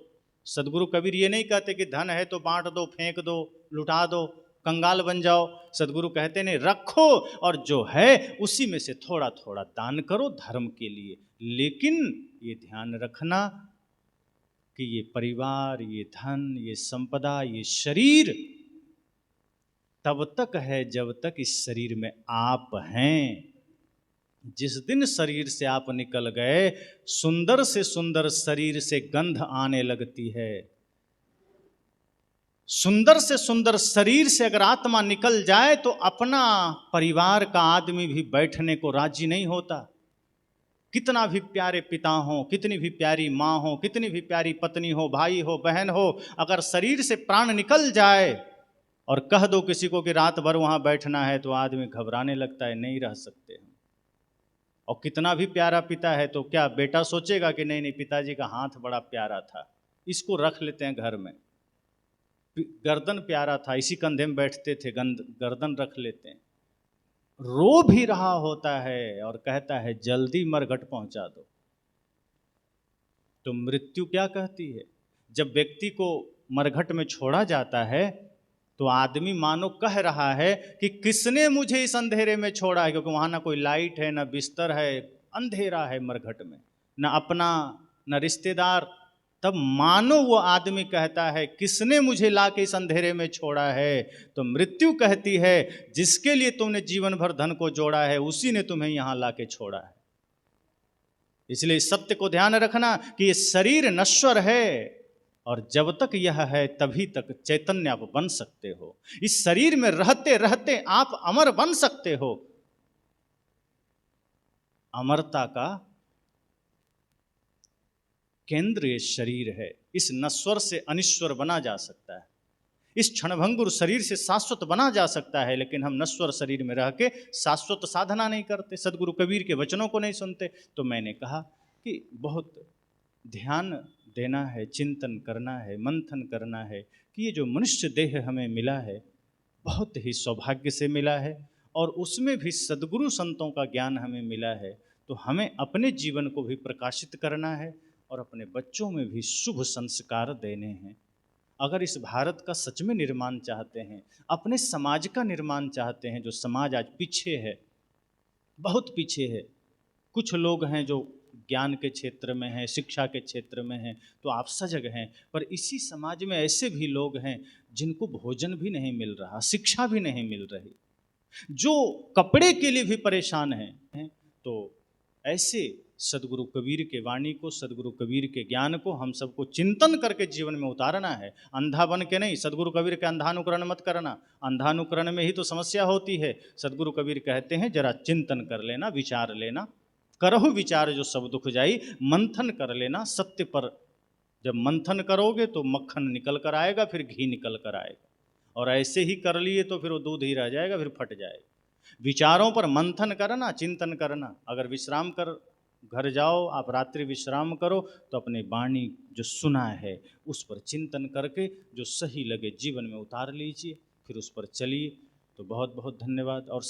सदगुरु कबीर ये नहीं कहते कि धन है तो बांट दो, फेंक दो, लुटा दो, कंगाल बन जाओ। सदगुरु कहते नहीं, रखो और जो है उसी में से थोड़ा थोड़ा दान करो धर्म के लिए। लेकिन ये ध्यान रखना कि ये परिवार, ये धन, ये संपदा, ये शरीर तब तक है जब तक इस शरीर में आप हैं। जिस दिन शरीर से आप निकल गए, सुंदर से सुंदर शरीर से गंध आने लगती है। सुंदर से सुंदर शरीर से अगर आत्मा निकल जाए तो अपना परिवार का आदमी भी बैठने को राजी नहीं होता। कितना भी प्यारे पिता हो, कितनी भी प्यारी माँ हो, कितनी भी प्यारी पत्नी हो, भाई हो, बहन हो, अगर शरीर से प्राण निकल जाए और कह दो किसी को कि रात भर वहाँ बैठना है तो आदमी घबराने लगता है, नहीं रह सकते हम। और कितना भी प्यारा पिता है तो क्या बेटा सोचेगा कि नहीं नहीं पिताजी का हाथ बड़ा प्यारा था, इसको रख लेते हैं घर में। गर्दन प्यारा था, इसी कंधे में बैठते थे, गर्दन रख लेते हैं। रो भी रहा होता है और कहता है जल्दी मरघट पहुंचा दो। तो मृत्यु क्या कहती है? जब व्यक्ति को मरघट में छोड़ा जाता है तो आदमी मानो कह रहा है कि किसने मुझे इस अंधेरे में छोड़ा है, क्योंकि वहां ना कोई लाइट है, ना बिस्तर है, अंधेरा है मरघट में, ना अपना ना रिश्तेदार। तब मानो वो आदमी कहता है किसने मुझे लाके इस अंधेरे में छोड़ा है। तो मृत्यु कहती है जिसके लिए तुमने जीवन भर धन को जोड़ा है उसी ने तुम्हें यहां लाके छोड़ा है। इसलिए सत्य को ध्यान रखना कि ये शरीर नश्वर है और जब तक यह है तभी तक चैतन्य आप बन सकते हो। इस शरीर में रहते रहते आप अमर बन सकते हो। अमरता का केंद्र ये शरीर है। इस नश्वर से अनिश्वर बना जा सकता है, इस क्षणभंगुर शरीर से शाश्वत बना जा सकता है, लेकिन हम नश्वर शरीर में रह के शाश्वत साधना नहीं करते, सदगुरु कबीर के वचनों को नहीं सुनते। तो मैंने कहा कि बहुत ध्यान देना है, चिंतन करना है, मंथन करना है कि ये जो मनुष्य देह हमें मिला है बहुत ही सौभाग्य से मिला है, और उसमें भी सदगुरु संतों का ज्ञान हमें मिला है। तो हमें अपने जीवन को भी प्रकाशित करना है और अपने बच्चों में भी शुभ संस्कार देने हैं। अगर इस भारत का सच में निर्माण चाहते हैं, अपने समाज का निर्माण चाहते हैं, जो समाज आज पीछे है, बहुत पीछे है, कुछ लोग हैं जो ज्ञान के क्षेत्र में हैं, शिक्षा के क्षेत्र में हैं, तो आप सजग हैं, पर इसी समाज में ऐसे भी लोग हैं जिनको भोजन भी नहीं मिल रहा, शिक्षा भी नहीं मिल रही, जो कपड़े के लिए भी परेशान हैं। तो ऐसे सदगुरु कबीर के वाणी को, सदगुरु कबीर के ज्ञान को हम सबको चिंतन करके जीवन में उतारना है, अंधा बन के नहीं। सदगुरु कबीर के अंधानुकरण मत करना, अंधानुकरण में ही तो समस्या होती है। सदगुरु कबीर कहते हैं जरा चिंतन कर लेना, विचार लेना, करहु विचार जो सब दुख जाई, मंथन कर लेना सत्य पर। जब मंथन करोगे तो मक्खन निकल कर आएगा, फिर घी निकल कर आएगा, और ऐसे ही कर लिए तो फिर वो दूध ही रह जाएगा, फिर फट जाएगा। विचारों पर मंथन करना, चिंतन करना। अगर विश्राम कर घर जाओ, आप रात्रि विश्राम करो, तो अपने वाणी जो सुना है उस पर चिंतन करके जो सही लगे जीवन में उतार लीजिए, फिर उस पर चलिए। तो बहुत बहुत धन्यवाद। और